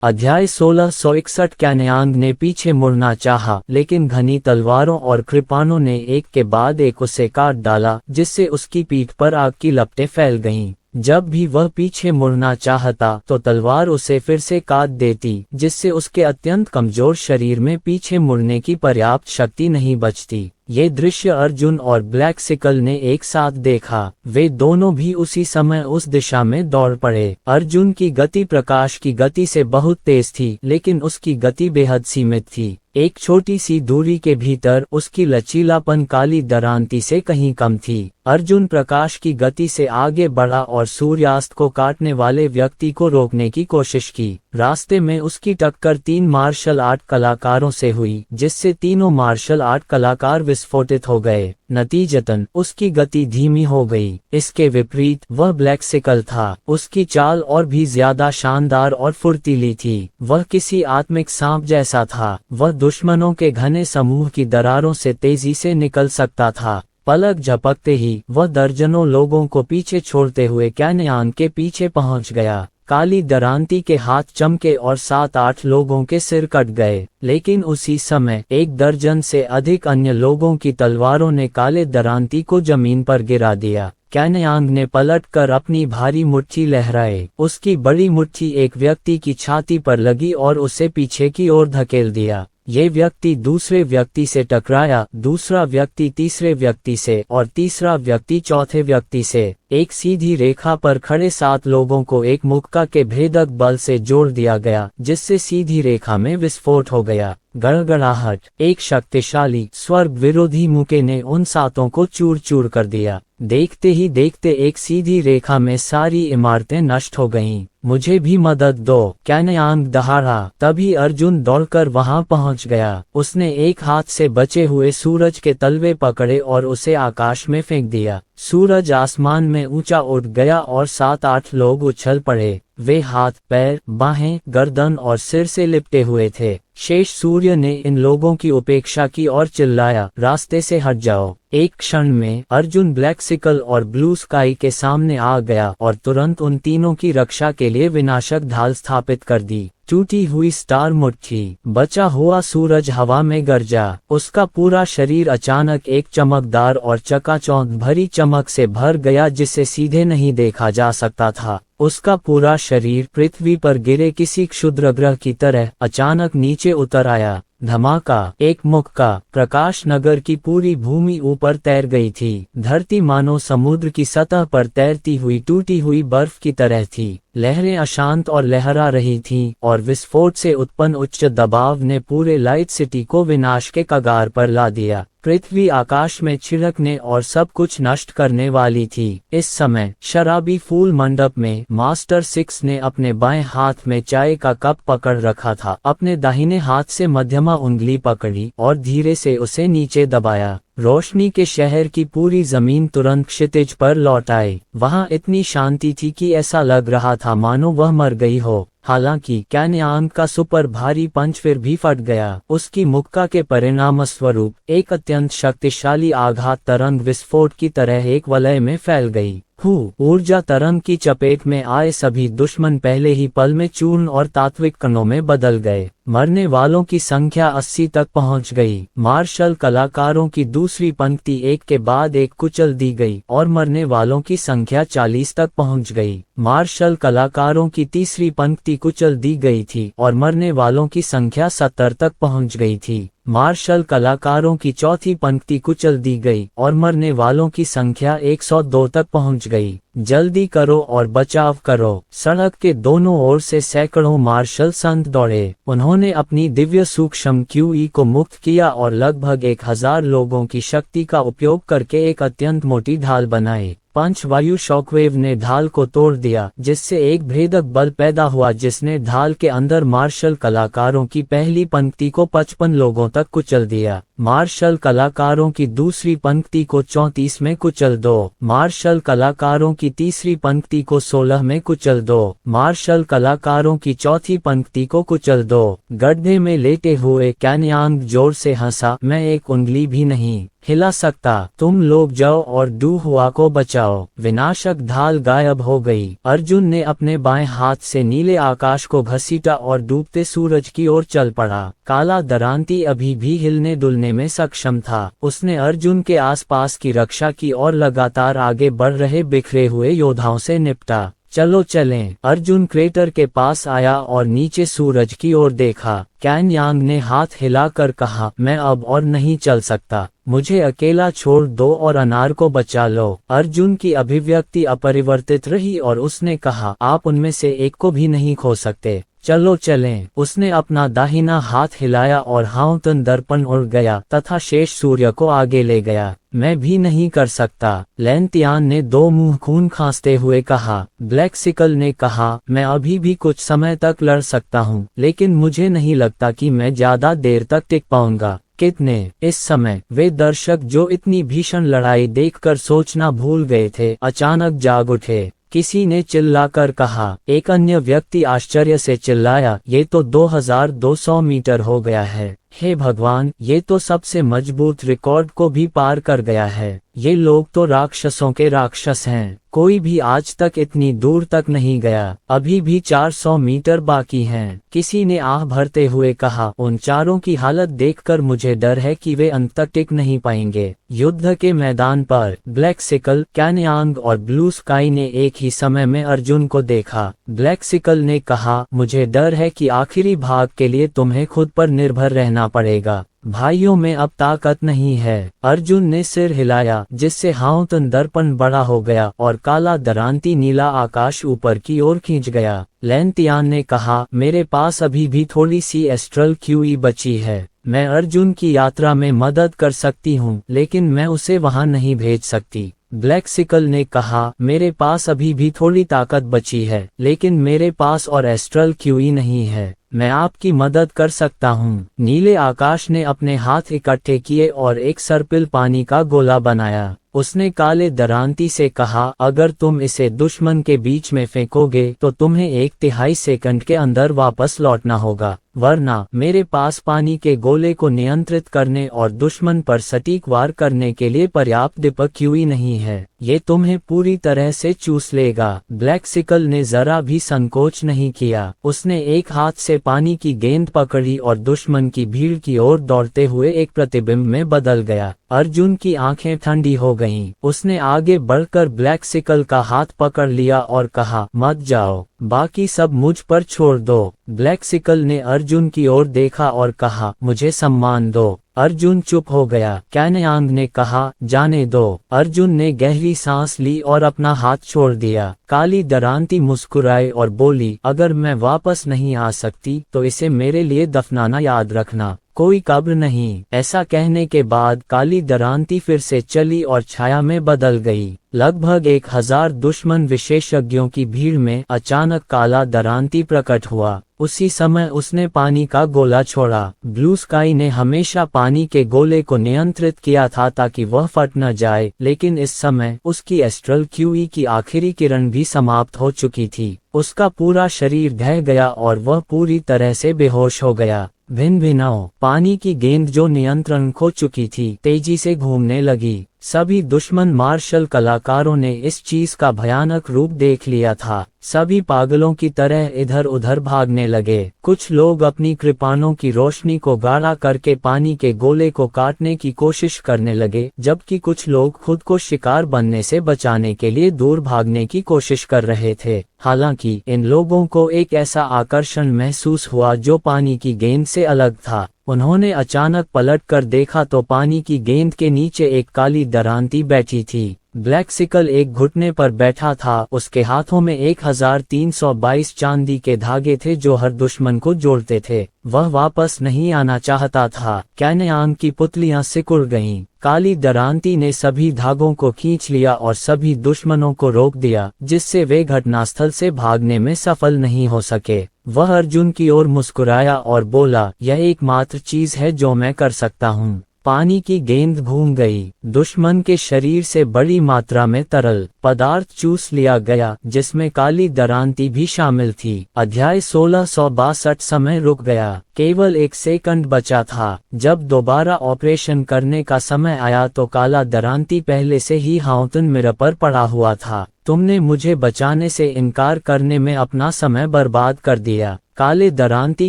अध्याय 1661। कैनयांग ने पीछे मुड़ना चाहा, लेकिन घनी तलवारों और कृपाणों ने एक के बाद एक उसे काट डाला, जिससे उसकी पीठ पर आग की लपटें फैल गईं। जब भी वह पीछे मुड़ना चाहता तो तलवार उसे फिर से काट देती, जिससे उसके अत्यंत कमजोर शरीर में पीछे मुड़ने की पर्याप्त शक्ति नहीं बचती। ये दृश्य अर्जुन और ब्लैक सिकल ने एक साथ देखा। वे दोनों भी उसी समय उस दिशा में दौड़ पड़े। अर्जुन की गति प्रकाश की गति से बहुत तेज थी, लेकिन उसकी गति बेहद सीमित थी। एक छोटी सी दूरी के भीतर उसकी लचीलापन काली दरांती से कहीं कम थी। अर्जुन प्रकाश की गति से आगे बढ़ा और सूर्यास्त को काटने वाले व्यक्ति को रोकने की कोशिश की। रास्ते में उसकी टक्कर 3 मार्शल आर्ट कलाकारों से हुई, जिससे तीनों मार्शल आर्ट कलाकार विस्फोटित हो गए। नतीजतन उसकी गति धीमी हो गई। इसके विपरीत वह ब्लैक सिकल था। उसकी चाल और भी ज्यादा शानदार और फुर्तीली थी। वह किसी आत्मिक सांप जैसा था। वह दुश्मनों के घने समूह की दरारों से तेजी से निकल सकता था। पलक झपकते ही वह दर्जनों लोगों को पीछे छोड़ते हुए कैनयान के पीछे पहुंच गया। काली दरांती के हाथ चमके और 7-8 लोगों के सिर कट गए, लेकिन उसी समय 1 दर्जन से अधिक अन्य लोगों की तलवारों ने काले दरांती को जमीन पर गिरा दिया। कैनयांग ने पलटकर अपनी भारी मुट्ठी लहराए। उसकी बड़ी मुट्ठी एक व्यक्ति की छाती पर लगी और उसे पीछे की ओर धकेल दिया। ये व्यक्ति दूसरे व्यक्ति से टकराया, दूसरा व्यक्ति तीसरे व्यक्ति से और तीसरा व्यक्ति चौथे व्यक्ति से। एक सीधी रेखा पर खड़े 7 लोगों को एक मुक्का के भेदक बल से जोड़ दिया गया, जिससे सीधी रेखा में विस्फोट हो गया। गड़गड़ाहट। एक शक्तिशाली स्वर्ग विरोधी मुक्के ने उन 7 को चूर चूर कर दिया। देखते ही देखते एक सीधी रेखा में सारी इमारतें नष्ट हो गईं। मुझे भी मदद दो, कैनयांग दहाड़ा। तभी अर्जुन दौड़कर वहां पहुंच गया। उसने एक हाथ से बचे हुए सूरज के तलवे पकड़े और उसे आकाश में फेंक दिया। सूरज आसमान में ऊंचा उठ गया और 7-8 लोग उछल पड़े। वे हाथ, पैर, बाहें, गर्दन और सिर से लिपटे हुए थे। शेष सूर्य ने इन लोगों की उपेक्षा की और चिल्लाया, रास्ते से हट जाओ। एक क्षण में अर्जुन ब्लैक सिकल और ब्लू स्काई के सामने आ गया और तुरंत उन तीनों की रक्षा के लिए विनाशक ढाल स्थापित कर दी। टूटी हुई स्टार मुट्ठी। बचा हुआ सूरज हवा में गरजा। उसका पूरा शरीर अचानक एक चमकदार और चकाचौंध भरी चमक से भर गया, जिसे सीधे नहीं देखा जा सकता था। उसका पूरा शरीर पृथ्वी पर गिरे किसी क्षुद्र ग्रह की तरह अचानक नीचे उतर आया। धमाका। एक मुक्का। प्रकाश नगर की पूरी भूमि ऊपर तैर गई थी। धरती मानो समुद्र की सतह पर तैरती हुई टूटी हुई बर्फ की तरह थी। लहरें अशांत और लहरा रही थीं, और विस्फोट से उत्पन्न उच्च दबाव ने पूरे लाइट सिटी को विनाश के कगार पर ला दिया। पृथ्वी आकाश में छिड़कने और सब कुछ नष्ट करने वाली थी। इस समय शराबी फूल मंडप में मास्टर 6 ने अपने बाएं हाथ में चाय का कप पकड़ रखा था। अपने दाहिने हाथ से मध्यमा उंगली पकड़ी और धीरे से उसे नीचे दबाया। रोशनी के शहर की पूरी जमीन तुरंत क्षितिज पर लौट आई। वहां इतनी शांति थी कि ऐसा लग रहा था मानो वह मर गई हो। हालांकि कैनयांग का सुपर भारी पंच फिर भी फट गया। उसकी मुक्का के परिणाम स्वरूप एक अत्यंत शक्तिशाली आघात तरंग विस्फोट की तरह एक वलय में फैल गई। ऊर्जा तरंग की चपेट में आए सभी दुश्मन पहले ही पल में चूर्ण और तात्विक कणों में बदल गए। मरने वालों की संख्या 80 तक पहुंच गई। मार्शल कलाकारों की दूसरी पंक्ति एक के बाद एक कुचल दी गई और मरने वालों की संख्या 40 तक पहुंच गई। मार्शल कलाकारों की तीसरी पंक्ति कुचल दी गई थी और मरने वालों की संख्या 70 तक पहुंच गई थी। मार्शल कलाकारों की चौथी पंक्ति कुचल दी गई और मरने वालों की संख्या 102 तक पहुंच गई। जल्दी करो और बचाव करो। सड़क के दोनों ओर से सैकड़ों मार्शल संत दौड़े। उन्होंने अपनी दिव्य सूक्ष्म QE को मुक्त किया और लगभग 1000 लोगों की शक्ति का उपयोग करके एक अत्यंत मोटी ढाल बनाई। पंचवायु शॉकवेव ने ढाल को तोड़ दिया, जिससे एक भेदक बल पैदा हुआ जिसने ढाल के अंदर मार्शल कलाकारों की पहली पंक्ति को 55 लोगों तक कुचल दिया। मार्शल कलाकारों की दूसरी पंक्ति को 34 में कुचल दो। मार्शल कलाकारों की तीसरी पंक्ति को 16 में कुचल दो। मार्शल कलाकारों की चौथी पंक्ति को कुचल दो। गड्ढे में लेटे हुए कैनयांग जोर से हंसा, मैं एक उंगली भी नहीं हिला सकता, तुम लोग जाओ और डू हुआ को बचाओ। विनाशक ढाल गायब हो गई। अर्जुन ने अपने बाएं हाथ से नीले आकाश को घसीटा और डूबते सूरज की ओर चल पड़ा। काला दरांती अभी भी हिलने डुलने में सक्षम था। उसने अर्जुन के आसपास की रक्षा की और लगातार आगे बढ़ रहे बिखरे हुए योद्धाओं से निपटा। चलो चलें। अर्जुन क्रेटर के पास आया और नीचे सूरज की ओर देखा। कैनयांग ने हाथ हिलाकर कहा, मैं अब और नहीं चल सकता, मुझे अकेला छोड़ दो और अनार को बचा लो। अर्जुन की अभिव्यक्ति अपरिवर्तित रही और उसने कहा, आप उनमें से एक को भी नहीं खो सकते, चलो चलें। उसने अपना दाहिना हाथ हिलाया और हाउतन दर्पण उड़ गया तथा शेष सूर्य को आगे ले गया। मैं भी नहीं कर सकता, लैंतियान ने दो मुंह खून खांसते हुए कहा। ब्लैकसिकल ने कहा, मैं अभी भी कुछ समय तक लड़ सकता हूँ, लेकिन मुझे नहीं लगता कि मैं ज्यादा देर तक टिक पाऊंगा। कितने इस समय वे दर्शक जो इतनी भीषण लड़ाई देखकर सोचना भूल गए थे, अचानक जाग उठे। किसी ने चिल्लाकर कहा। एक अन्य व्यक्ति आश्चर्य से चिल्लाया, ये तो 2200 मीटर हो गया है। हे भगवान, ये तो सबसे मजबूत रिकॉर्ड को भी पार कर गया है। ये लोग तो राक्षसों के राक्षस हैं। कोई भी आज तक इतनी दूर तक नहीं गया। अभी भी 400 मीटर बाकी हैं। किसी ने आह भरते हुए कहा, उन चारों की हालत देखकर मुझे डर है कि वे अंत तक टिक नहीं पाएंगे। युद्ध के मैदान पर ब्लैकसिकल, कैनयांग और ब्लू स्काई ने एक ही समय में अर्जुन को देखा। ब्लैकसिकल ने कहा, मुझे डर है कि आखिरी भाग के लिए तुम्हें खुद पर निर्भर रहना पड़ेगा। भाइयों में अब ताकत नहीं है। अर्जुन ने सिर हिलाया, जिससे हाउतन दर्पण बड़ा हो गया और काला दरांती नीला आकाश ऊपर की ओर खींच गया। लैंतियान ने कहा, मेरे पास अभी भी थोड़ी सी एस्ट्रल क्यूई बची है। मैं अर्जुन की यात्रा में मदद कर सकती हूँ, लेकिन मैं उसे वहाँ नहीं भेज सकती। ब्लैकसिकल ने कहा, मेरे पास अभी भी थोड़ी ताकत बची है, लेकिन मेरे पास और एस्ट्रल क्यूई नहीं है। मैं आपकी मदद कर सकता हूँ। नीले आकाश ने अपने हाथ इकट्ठे किए और एक सर्पिल पानी का गोला बनाया। उसने काले दरांती से कहा, अगर तुम इसे दुश्मन के बीच में फेंकोगे तो तुम्हें 1/3 सेकंड के अंदर वापस लौटना होगा, वरना मेरे पास पानी के गोले को नियंत्रित करने और दुश्मन पर सटीक वार करने के लिए पर्याप्त दीपक क्यूई नहीं है। ये तुम्हें पूरी तरह से चूस लेगा। ब्लैकसिकल ने जरा भी संकोच नहीं किया। उसने एक हाथ से पानी की गेंद पकड़ी और दुश्मन की भीड़ की ओर दौड़ते हुए एक प्रतिबिंब में बदल गया। अर्जुन की आंखें ठंडी हो गईं। उसने आगे बढ़कर ब्लैकसिकल का हाथ पकड़ लिया और कहा, मत जाओ, बाकी सब मुझ पर छोड़ दो। ब्लैकसिकल ने अर्जुन की ओर देखा और कहा, मुझे सम्मान दो। अर्जुन चुप हो गया। कैनयांग ने कहा, जाने दो। अर्जुन ने गहरी सांस ली और अपना हाथ छोड़ दिया। काली दरांती मुस्कुराई और बोली, अगर मैं वापस नहीं आ सकती तो इसे मेरे लिए दफनाना याद रखना, कोई कब्र नहीं। ऐसा कहने के बाद काली दरांती फिर से चली और छाया में बदल गई। लगभग 1000 दुश्मन विशेषज्ञों की भीड़ में अचानक काला दरांती प्रकट हुआ। उसी समय उसने पानी का गोला छोड़ा। ब्लू स्काई ने हमेशा पानी के गोले को नियंत्रित किया था ताकि वह फट न जाए, लेकिन इस समय उसकी एस्ट्रल क्यूई की आखिरी किरण भी समाप्त हो चुकी थी। उसका पूरा शरीर ढह गया और वह पूरी तरह से बेहोश हो गया। भिन्न भिन्नों पानी की गेंद जो नियंत्रण खो चुकी थी तेजी से घूमने लगी। सभी दुश्मन मार्शल कलाकारों ने इस चीज का भयानक रूप देख लिया था। सभी पागलों की तरह इधर उधर भागने लगे। कुछ लोग अपनी कृपाणों की रोशनी को गाढ़ा करके पानी के गोले को काटने की कोशिश करने लगे, जबकि कुछ लोग खुद को शिकार बनने से बचाने के लिए दूर भागने की कोशिश कर रहे थे। हालांकि इन लोगों को एक ऐसा आकर्षण महसूस हुआ जो पानी की गेंद से अलग था। उन्होंने अचानक पलट कर देखा तो पानी की गेंद के नीचे एक काली दरांती बैठी थी। ब्लैकसिकल एक घुटने पर बैठा था। उसके हाथों में 1322 चांदी के धागे थे जो हर दुश्मन को जोड़ते थे। वह वापस नहीं आना चाहता था। कैनयांग की पुतलियां सिकुड़ गईं। काली दरांती ने सभी धागों को खींच लिया और सभी दुश्मनों को रोक दिया, जिससे वे घटनास्थल से भागने में सफल नहीं हो सके। वह अर्जुन की ओर मुस्कुराया और बोला, यह एकमात्र चीज है जो मैं कर सकता हूँ। पानी की गेंद घूम गई। दुश्मन के शरीर से बड़ी मात्रा में तरल पदार्थ चूस लिया गया, जिसमें काली दरांती भी शामिल थी। अध्याय 1662 समय रुक गया। केवल 1 सेकंड बचा था। जब दोबारा ऑपरेशन करने का समय आया तो काला दरांती पहले से ही हाउतन मिरर पर पड़ा हुआ था। तुमने मुझे बचाने से इनकार करने में अपना समय बर्बाद कर दिया। काले दरांती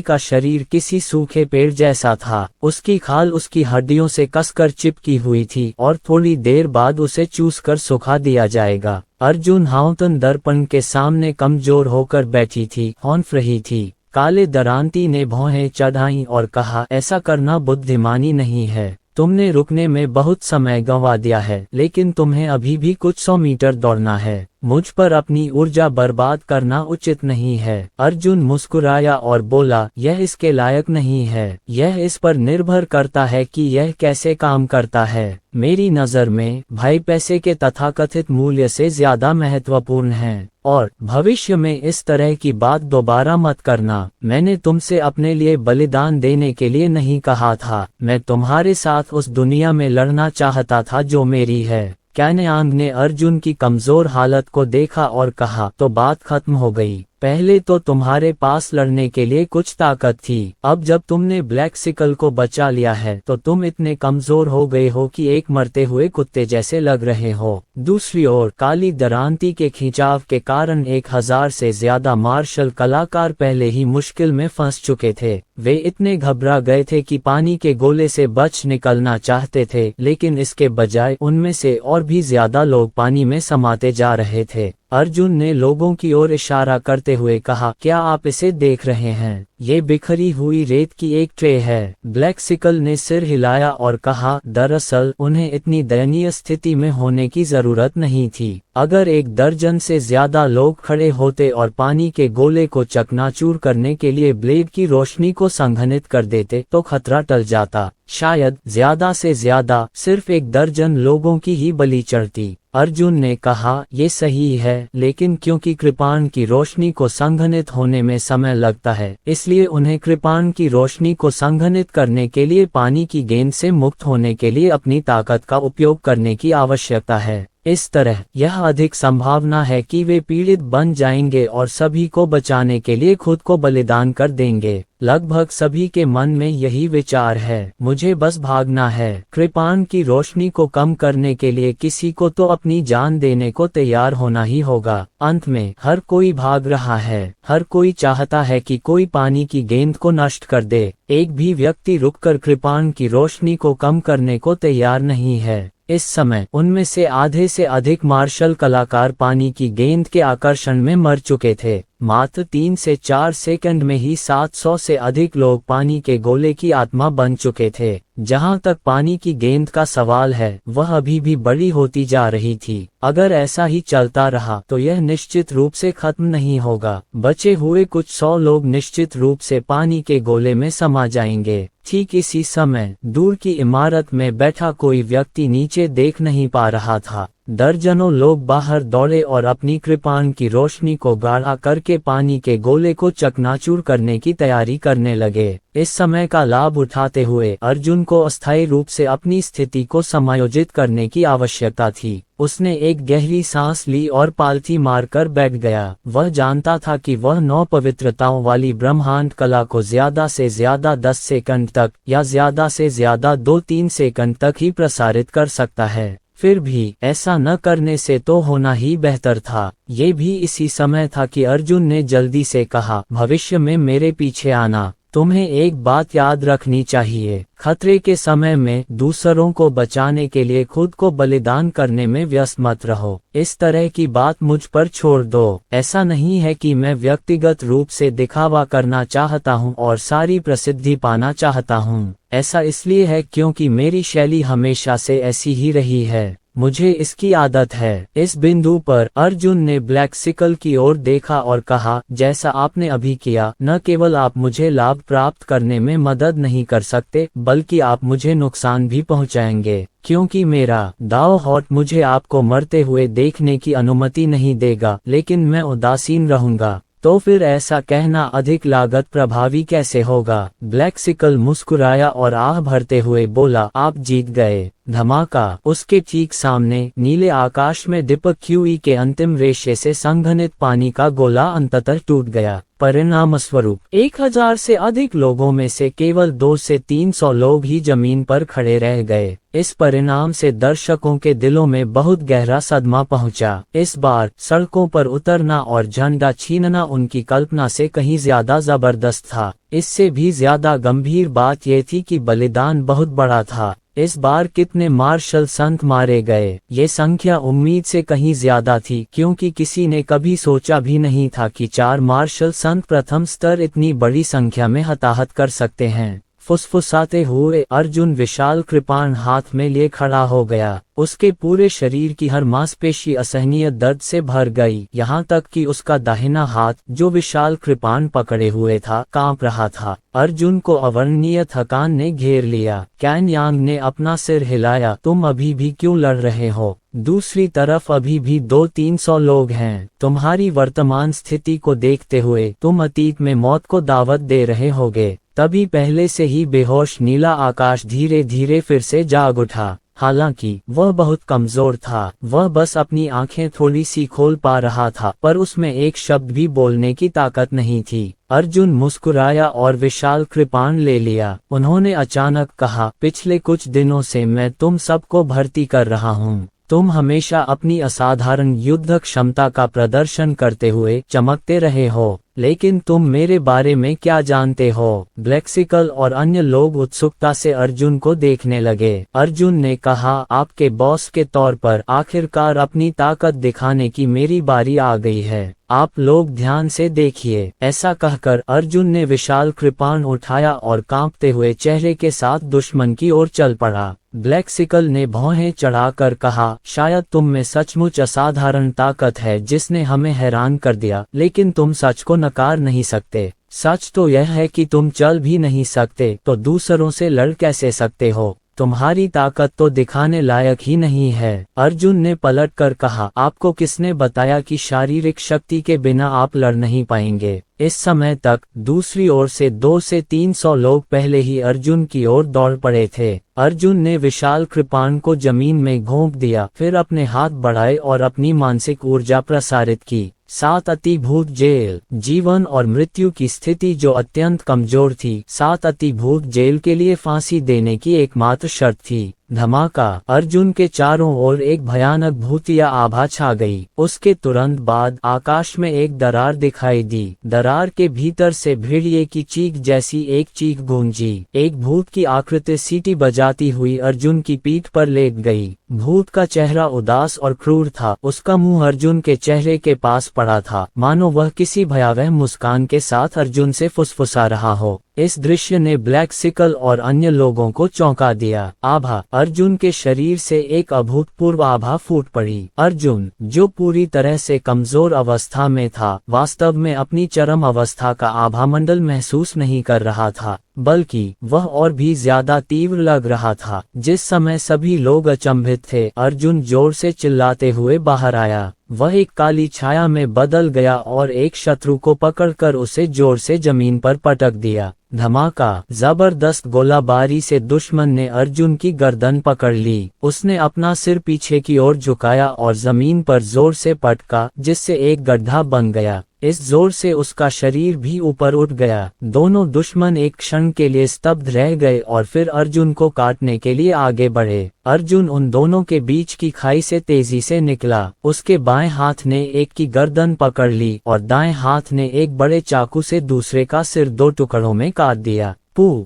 का शरीर किसी सूखे पेड़ जैसा था। उसकी खाल उसकी हड्डियों से कसकर चिपकी हुई थी और थोड़ी देर बाद उसे चूसकर सुखा दिया जाएगा। अर्जुन हाउतन दर्पण के सामने कमजोर होकर बैठी थी, हौंफ रही थी। काले दरांती ने भौहें चढ़ाई और कहा, ऐसा करना बुद्धिमानी नहीं है। तुमने रुकने में बहुत समय गंवा दिया है, लेकिन तुम्हें अभी भी कुछ 100 मीटर दौड़ना है। मुझ पर अपनी ऊर्जा बर्बाद करना उचित नहीं है। अर्जुन मुस्कुराया और बोला, यह इसके लायक नहीं है। यह इस पर निर्भर करता है कि यह कैसे काम करता है। मेरी नज़र में भाई पैसे के तथाकथित मूल्य से ज्यादा महत्वपूर्ण है। और भविष्य में इस तरह की बात दोबारा मत करना। मैंने तुमसे अपने लिए बलिदान देने के लिए नहीं कहा था। मैं तुम्हारे साथ उस दुनिया में लड़ना चाहता था जो मेरी है। कैनयांग ने अर्जुन की कमजोर हालत को देखा और कहा, तो बात खत्म हो गई। पहले तो तुम्हारे पास लड़ने के लिए कुछ ताकत थी। अब जब तुमने ब्लैक सिकल को बचा लिया है तो तुम इतने कमजोर हो गए हो कि एक मरते हुए कुत्ते जैसे लग रहे हो। दूसरी ओर काली दरांती के खिंचाव के कारण 1000 से ज्यादा मार्शल कलाकार पहले ही मुश्किल में फंस चुके थे। वे इतने घबरा गए थे कि पानी के गोले से बच निकलना चाहते थे, लेकिन इसके बजाय उनमें से और भी ज्यादा लोग पानी में समाते जा रहे थे। अर्जुन ने लोगों की ओर इशारा करते हुए कहा, क्या आप इसे देख रहे हैं? ये बिखरी हुई रेत की एक ट्रे है। ब्लैक सिकल ने सिर हिलाया और कहा, दरअसल उन्हें इतनी दयनीय स्थिति में होने की जरूरत नहीं थी। अगर 1 दर्जन से ज्यादा लोग खड़े होते और पानी के गोले को चकनाचूर करने के लिए ब्लेड की रोशनी को संघनित कर देते तो खतरा टल जाता। शायद ज्यादा से ज्यादा सिर्फ 1 दर्जन लोगों की ही बलि चढ़ती। अर्जुन ने कहा, ये सही है, लेकिन क्योंकि कृपाण की रोशनी को संघनित होने में समय लगता है, इसलिए उन्हें कृपाण की रोशनी को संघनित करने के लिए पानी की गेंद से मुक्त होने के लिए अपनी ताकत का उपयोग करने की आवश्यकता है। इस तरह यह अधिक संभावना है कि वे पीड़ित बन जाएंगे और सभी को बचाने के लिए खुद को बलिदान कर देंगे। लगभग सभी के मन में यही विचार है, मुझे बस भागना है। कृपाण की रोशनी को कम करने के लिए किसी को तो अपनी जान देने को तैयार होना ही होगा। अंत में हर कोई भाग रहा है। हर कोई चाहता है कि कोई पानी की गेंद को नष्ट कर दे। एक भी व्यक्ति रुककर कृपाण की रोशनी को कम करने को तैयार नहीं है। इस समय उनमें से आधे से अधिक मार्शल कलाकार पानी की गेंद के आकर्षण में मर चुके थे। मात्र 3 से 4 सेकंड में ही 700 से अधिक लोग पानी के गोले की आत्मा बन चुके थे। जहां तक पानी की गेंद का सवाल है, वह अभी भी बड़ी होती जा रही थी। अगर ऐसा ही चलता रहा तो यह निश्चित रूप से खत्म नहीं होगा। बचे हुए कुछ 100 लोग निश्चित रूप से पानी के गोले में समा जाएंगे। ठीक इसी समय दूर की इमारत में बैठा कोई व्यक्ति नीचे देख नहीं पा रहा था। दर्जनों लोग बाहर दौड़े और अपनी कृपाण की रोशनी को गाढ़ा करके पानी के गोले को चकनाचूर करने की तैयारी करने लगे। इस समय का लाभ उठाते हुए अर्जुन को अस्थायी रूप से अपनी स्थिति को समायोजित करने की आवश्यकता थी। उसने एक गहरी सांस ली और पालथी मारकर बैठ गया। वह जानता था कि वह 9 पवित्रताओं वाली ब्रह्मांड कला को ज्यादा से ज्यादा 10 सेकंड तक या ज्यादा से ज्यादा 2-3 सेकंड तक ही प्रसारित कर सकता है। फिर भी ऐसा न करने से तो होना ही बेहतर था। ये भी इसी समय था कि अर्जुन ने जल्दी से कहा, भविष्य में मेरे पीछे आना। तुम्हें एक बात याद रखनी चाहिए, खतरे के समय में दूसरों को बचाने के लिए खुद को बलिदान करने में व्यस्त मत रहो। इस तरह की बात मुझ पर छोड़ दो। ऐसा नहीं है कि मैं व्यक्तिगत रूप से दिखावा करना चाहता हूँ और सारी प्रसिद्धि पाना चाहता हूँ। ऐसा इसलिए है क्योंकि मेरी शैली हमेशा से ऐसी ही रही है। मुझे इसकी आदत है। इस बिंदु पर अर्जुन ने ब्लैक सिकल की ओर देखा और कहा, जैसा आपने अभी किया, न केवल आप मुझे लाभ प्राप्त करने में मदद नहीं कर सकते, बल्कि आप मुझे नुकसान भी पहुंचाएंगे, क्योंकि मेरा दाव हॉट मुझे आपको मरते हुए देखने की अनुमति नहीं देगा, लेकिन मैं उदासीन रहूंगा। तो फिर ऐसा कहना अधिक लागत प्रभावी कैसे होगा? ब्लैक्सिकल मुस्कुराया और आह भरते हुए बोला, आप जीत गए। धमाका! उसके ठीक सामने नीले आकाश में दीपक क्यूई के अंतिम रेशे से संघनित पानी का गोला अंततः टूट गया। परिणामस्वरूप 1000 से अधिक लोगों में से केवल 200 से 300 लोग ही जमीन पर खड़े रह गए। इस परिणाम से दर्शकों के दिलों में बहुत गहरा सदमा पहुंचा। इस बार सड़कों पर उतरना और झंडा छीनना उनकी कल्पना से कहीं ज्यादा जबरदस्त था। इससे भी ज्यादा गंभीर बात यह थी कि बलिदान बहुत बड़ा था। इस बार कितने मार्शल संत मारे गए, ये संख्या उम्मीद से कहीं ज्यादा थी, क्योंकि किसी ने कभी सोचा भी नहीं था कि 4 मार्शल संत प्रथम स्तर इतनी बड़ी संख्या में हताहत कर सकते हैं। फुसफुसाते हुए अर्जुन विशाल कृपाण हाथ में लिए खड़ा हो गया। उसके पूरे शरीर की हर मांसपेशी असहनीय दर्द से भर गई, यहाँ तक कि उसका दाहिना हाथ जो विशाल कृपाण पकड़े हुए था कांप रहा था। अर्जुन को अवर्णनीय थकान ने घेर लिया। कैन यांग ने अपना सिर हिलाया, तुम अभी भी क्यों लड़ रहे हो? दूसरी तरफ अभी भी 200-300 लोग हैं। तुम्हारी वर्तमान स्थिति को देखते हुए तुम अतीत में मौत को दावत दे रहे होगे। तभी पहले से ही बेहोश नीला आकाश धीरे धीरे फिर से जाग उठा। हालांकि वह बहुत कमजोर था, वह बस अपनी आंखें थोड़ी सी खोल पा रहा था, पर उसमें एक शब्द भी बोलने की ताकत नहीं थी। अर्जुन मुस्कुराया और विशाल कृपाण ले लिया। उन्होंने अचानक कहा, पिछले कुछ दिनों से मैं तुम सबको भर्ती कर रहा हूँ। तुम हमेशा अपनी असाधारण युद्ध क्षमता का प्रदर्शन करते हुए चमकते रहे हो, लेकिन तुम मेरे बारे में क्या जानते हो? ब्लैक्सिकल और अन्य लोग उत्सुकता से अर्जुन को देखने लगे। अर्जुन ने कहा, आपके बॉस के तौर पर आखिरकार अपनी ताकत दिखाने की मेरी बारी आ गई है। आप लोग ध्यान से देखिए। ऐसा कहकर अर्जुन ने विशाल कृपाण उठाया और कांपते हुए चेहरे के साथ दुश्मन की ओर चल पड़ा। ब्लैक्सिकल ने भौहें चढ़ाकर कहा, शायद तुम में सचमुच असाधारण ताकत है जिसने हमें हैरान कर दिया, लेकिन तुम सच को नकार नहीं सकते। सच तो यह है कि तुम चल भी नहीं सकते, तो दूसरों से लड़ कैसे सकते हो? तुम्हारी ताकत तो दिखाने लायक ही नहीं है। अर्जुन ने पलट कर कहा, आपको किसने बताया कि शारीरिक शक्ति के बिना आप लड़ नहीं पाएंगे? इस समय तक दूसरी ओर से 200 से 300 लोग पहले ही अर्जुन की ओर दौड़ पड़े थे। अर्जुन ने विशाल कृपाण को जमीन में घोंप दिया, फिर अपने हाथ बढ़ाए और अपनी मानसिक ऊर्जा प्रसारित की। 7 अतिभूत जेल, जीवन और मृत्यु की स्थिति जो अत्यंत कमजोर थी, 7 अतिभूत जेल के लिए फांसी देने की एकमात्र शर्त थी। धमाका! अर्जुन के चारों ओर एक भयानक भूतिया आभा छा गई। उसके तुरंत बाद आकाश में एक दरार दिखाई दी। दरार के भीतर से भेड़िए की चीख जैसी एक चीख गूंजी। एक भूत की आकृति सीटी बजाती हुई अर्जुन की पीठ पर लेट गई। भूत का चेहरा उदास और क्रूर था। उसका मुंह अर्जुन के चेहरे के पास पड़ा था, मानो वह किसी भयावह मुस्कान के साथ अर्जुन से फुसफुसा रहा हो। इस दृश्य ने ब्लैक्सिकल और अन्य लोगों को चौंका दिया। आभा! अर्जुन के शरीर से एक अभूतपूर्व आभा फूट पड़ी। अर्जुन, जो पूरी तरह से कमजोर अवस्था में था, वास्तव में अपनी चरम अवस्था का आभामंडल महसूस नहीं कर रहा था, बल्कि वह और भी ज्यादा तीव्र लग रहा था। जिस समय सभी लोग अचंभित थे, अर्जुन जोर से चिल्लाते हुए बाहर आया। वह एक काली छाया में बदल गया और एक शत्रु को पकड़कर उसे जोर से जमीन पर पटक दिया। धमाका! जबरदस्त गोलाबारी से दुश्मन ने अर्जुन की गर्दन पकड़ ली। उसने अपना सिर पीछे की ओर झुकाया और जमीन पर जोर से पटका, जिससे एक गड्ढा बन गया। इस जोर से उसका शरीर भी ऊपर उठ गया। दोनों दुश्मन एक क्षण के लिए स्तब्ध रह गए और फिर अर्जुन को काटने के लिए आगे बढ़े। अर्जुन उन दोनों के बीच की खाई से तेजी से निकला। उसके बाएं हाथ ने एक की गर्दन पकड़ ली और दाएं हाथ ने एक बड़े चाकू से दूसरे का सिर 2 टुकड़ों में काट दिया।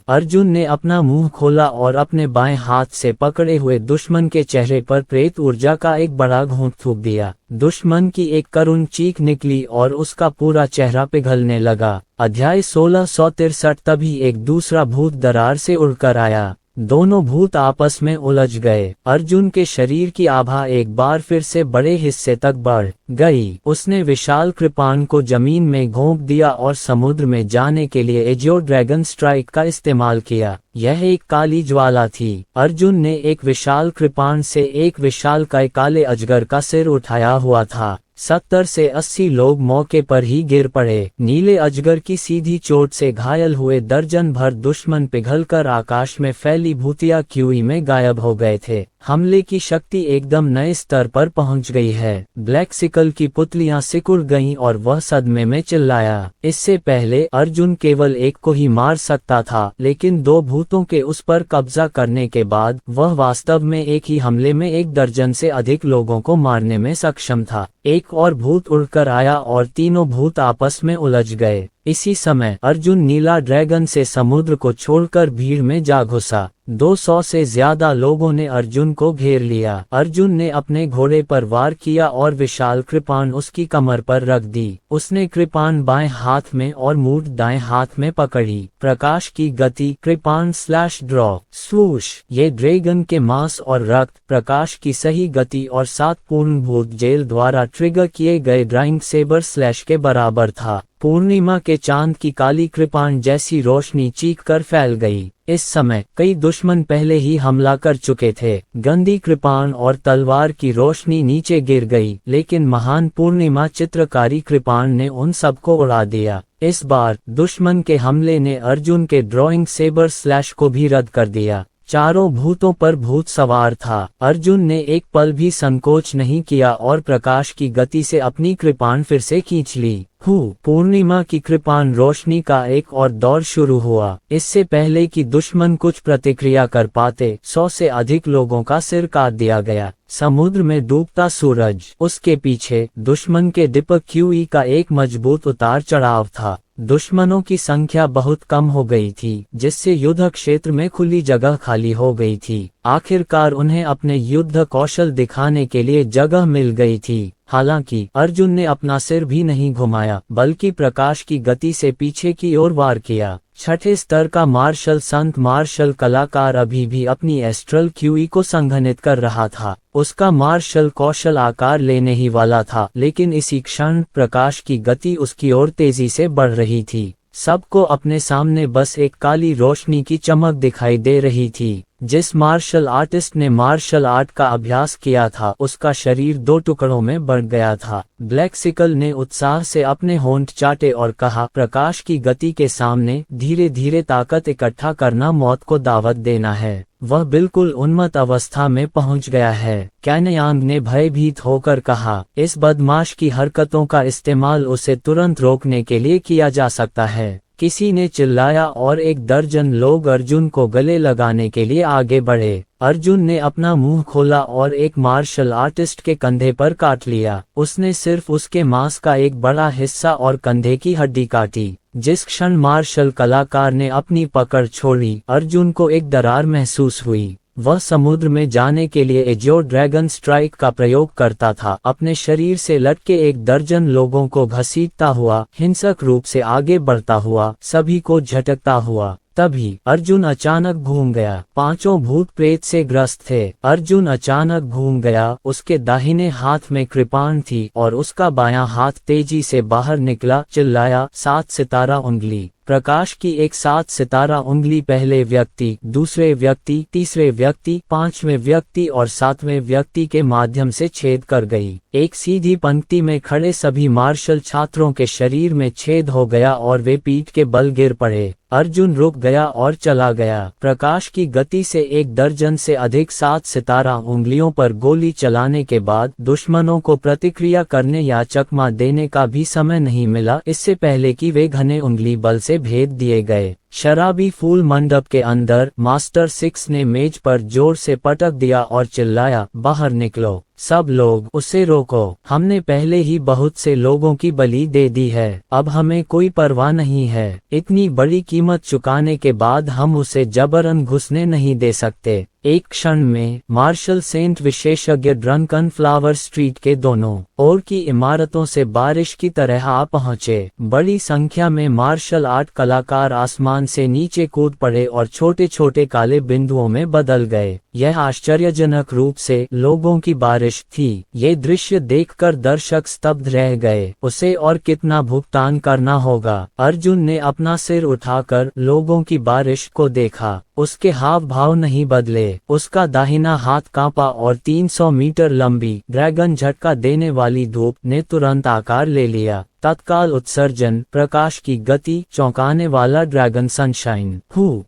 अर्जुन ने अपना मुंह खोला और अपने बाएं हाथ से पकड़े हुए दुश्मन के चेहरे पर प्रेत ऊर्जा का एक बड़ा घूंट थूक दिया। दुश्मन की एक करुण चीख निकली और उसका पूरा चेहरा पिघलने लगा। अध्याय 1663। तभी एक दूसरा भूत दरार से उड़कर आया। दोनों भूत आपस में उलझ गए। अर्जुन के शरीर की आभा एक बार फिर से बड़े हिस्से तक बढ़ गई। उसने विशाल कृपाण को जमीन में घोंप दिया और समुद्र में जाने के लिए एजियो ड्रैगन स्ट्राइक का इस्तेमाल किया। यह एक काली ज्वाला थी। अर्जुन ने एक विशाल कृपाण से एक विशालकाय काले अजगर का सिर उठाया हुआ था। 70 से 80 लोग मौके पर ही गिर पड़े। नीले अजगर की सीधी चोट से घायल हुए दर्जन भर दुश्मन पिघलकर आकाश में फैली भूतिया क्यूई में गायब हो गए थे। हमले की शक्ति एकदम नए स्तर पर पहुंच गई है। ब्लैक सिकल की पुतलियां सिकुड़ गईं और वह सदमे में चिल्लाया। इससे पहले अर्जुन केवल एक को ही मार सकता था, लेकिन दो भूतों के उस पर कब्जा करने के बाद वह वास्तव में एक ही हमले में 1 दर्जन से अधिक लोगों को मारने में सक्षम था। एक और भूत उड़कर आया और तीनों भूत आपस में उलझ गए। इसी समय अर्जुन नीला ड्रैगन से समुद्र को छोड़कर भीड़ में जा घुसा। 200 से ज्यादा लोगों ने अर्जुन को घेर लिया। अर्जुन ने अपने घोड़े पर वार किया और विशाल कृपाण उसकी कमर पर रख दी। उसने कृपाण बाएं हाथ में और मूठ दाएं हाथ में पकड़ी। प्रकाश की गति कृपाण / ड्रॉ स्वूश। ये ड्रैगन के मांस और रक्त, प्रकाश की सही गति और 7 पूर्णभूत जेल द्वारा ट्रिगर किए गए ड्राइंग सेबर / के बराबर था। पूर्णिमा के चांद की काली कृपाण जैसी रोशनी चीख कर फैल गई। इस समय कई दुश्मन पहले ही हमला कर चुके थे। गंदी कृपाण और तलवार की रोशनी नीचे गिर गई, लेकिन महान पूर्णिमा चित्रकारी कृपाण ने उन सबको उड़ा दिया। इस बार दुश्मन के हमले ने अर्जुन के ड्रॉइंग सेबर / को भी रद्द कर दिया। चारों भूतों पर भूत सवार था। अर्जुन ने एक पल भी संकोच नहीं किया और प्रकाश की गति से अपनी कृपाण फिर से खींच ली। पूर्णिमा की कृपाण रोशनी का एक और दौर शुरू हुआ। इससे पहले कि दुश्मन कुछ प्रतिक्रिया कर पाते, 100 से अधिक लोगों का सिर काट दिया गया। समुद्र में डूबता सूरज। उसके पीछे दुश्मन के दीपक क्यूई का एक मजबूत उतार चढ़ाव था। दुश्मनों की संख्या बहुत कम हो गई थी, जिससे युद्ध क्षेत्र में खुली जगह खाली हो गई थी। आखिरकार उन्हें अपने युद्ध कौशल दिखाने के लिए जगह मिल गई थी। हालांकि अर्जुन ने अपना सिर भी नहीं घुमाया, बल्कि प्रकाश की गति से पीछे की ओर वार किया। 6ठे स्तर का मार्शल संत मार्शल कलाकार अभी भी अपनी एस्ट्रल क्यूई को संघनित कर रहा था। उसका मार्शल कौशल आकार लेने ही वाला था, लेकिन इसी क्षण प्रकाश की गति उसकी ओर तेजी से बढ़ रही थी। सबको अपने सामने बस एक काली रोशनी की चमक दिखाई दे रही थी। जिस मार्शल आर्टिस्ट ने मार्शल आर्ट का अभ्यास किया था, उसका शरीर 2 टुकड़ों में बढ़ गया था। ब्लैक सिकल ने उत्साह से अपने होंठ चाटे और कहा, प्रकाश की गति के सामने धीरे धीरे ताकत इकट्ठा करना मौत को दावत देना है। वह बिल्कुल उन्मत्त अवस्था में पहुंच गया है। कैनयांग ने भयभीत होकर कहा, इस बदमाश की हरकतों का इस्तेमाल उसे तुरंत रोकने के लिए किया जा सकता है। किसी ने चिल्लाया और 1 दर्जन लोग अर्जुन को गले लगाने के लिए आगे बढ़े। अर्जुन ने अपना मुंह खोला और एक मार्शल आर्टिस्ट के कंधे पर काट लिया। उसने सिर्फ उसके मांस का एक बड़ा हिस्सा और कंधे की हड्डी काटी। जिस क्षण मार्शल कलाकार ने अपनी पकड़ छोड़ी, अर्जुन को एक दरार महसूस हुई। वह समुद्र में जाने के लिए एजियो ड्रैगन स्ट्राइक का प्रयोग करता था। अपने शरीर से लटके 1 दर्जन लोगों को घसीटता हुआ, हिंसक रूप से आगे बढ़ता हुआ, सभी को झटकता हुआ। तभी अर्जुन अचानक घूम गया। 5 भूत प्रेत से ग्रस्त थे। अर्जुन अचानक घूम गया। उसके दाहिने हाथ में कृपाण थी और उसका बायां हाथ तेजी से बाहर निकला। चिल्लाया, 7 सितारा उंगली। प्रकाश की एक 7 सितारा उंगली पहले व्यक्ति, दूसरे व्यक्ति, तीसरे व्यक्ति, 5वें व्यक्ति और 7वें व्यक्ति के माध्यम से छेद कर गई। एक सीधी पंक्ति में खड़े सभी मार्शल छात्रों के शरीर में छेद हो गया और वे पीठ के बल गिर पड़े। अर्जुन रुक गया और चला गया। प्रकाश की गति से 1 दर्जन से अधिक 7 सितारा उंगलियों पर गोली चलाने के बाद दुश्मनों को प्रतिक्रिया करने या चकमा देने का भी समय नहीं मिला, इससे पहले कि वे घने उंगली बल से भेद दिए गए। शराबी फूल मंडप के अंदर मास्टर 6 ने मेज पर जोर से पटक दिया और चिल्लाया, बाहर निकलो सब लोग, उसे रोको। हमने पहले ही बहुत से लोगों की बलि दे दी है, अब हमें कोई परवाह नहीं है। इतनी बड़ी कीमत चुकाने के बाद हम उसे जबरन घुसने नहीं दे सकते। एक क्षण में मार्शल सेंट विशेषज्ञ ड्रंकन फ्लावर स्ट्रीट के दोनों ओर की इमारतों से बारिश की तरह आ पहुंचे। बड़ी संख्या में मार्शल आर्ट कलाकार आसमान से नीचे कूद पड़े और छोटे छोटे काले बिंदुओं में बदल गए। यह आश्चर्यजनक रूप से लोगों की बारिश थी। ये दृश्य देखकर दर्शक स्तब्ध रह गए। उसे और कितना भुगतान करना होगा। अर्जुन ने अपना सिर उठाकर लोगों की बारिश को देखा। उसके हाव भाव नहीं बदले। उसका दाहिना हाथ कांपा और 300 मीटर लंबी ड्रैगन झटका देने वाली धूप ने तुरंत आकार ले लिया। तत्काल उत्सर्जन, प्रकाश की गति, चौंकाने वाला ड्रैगन सनशाइन।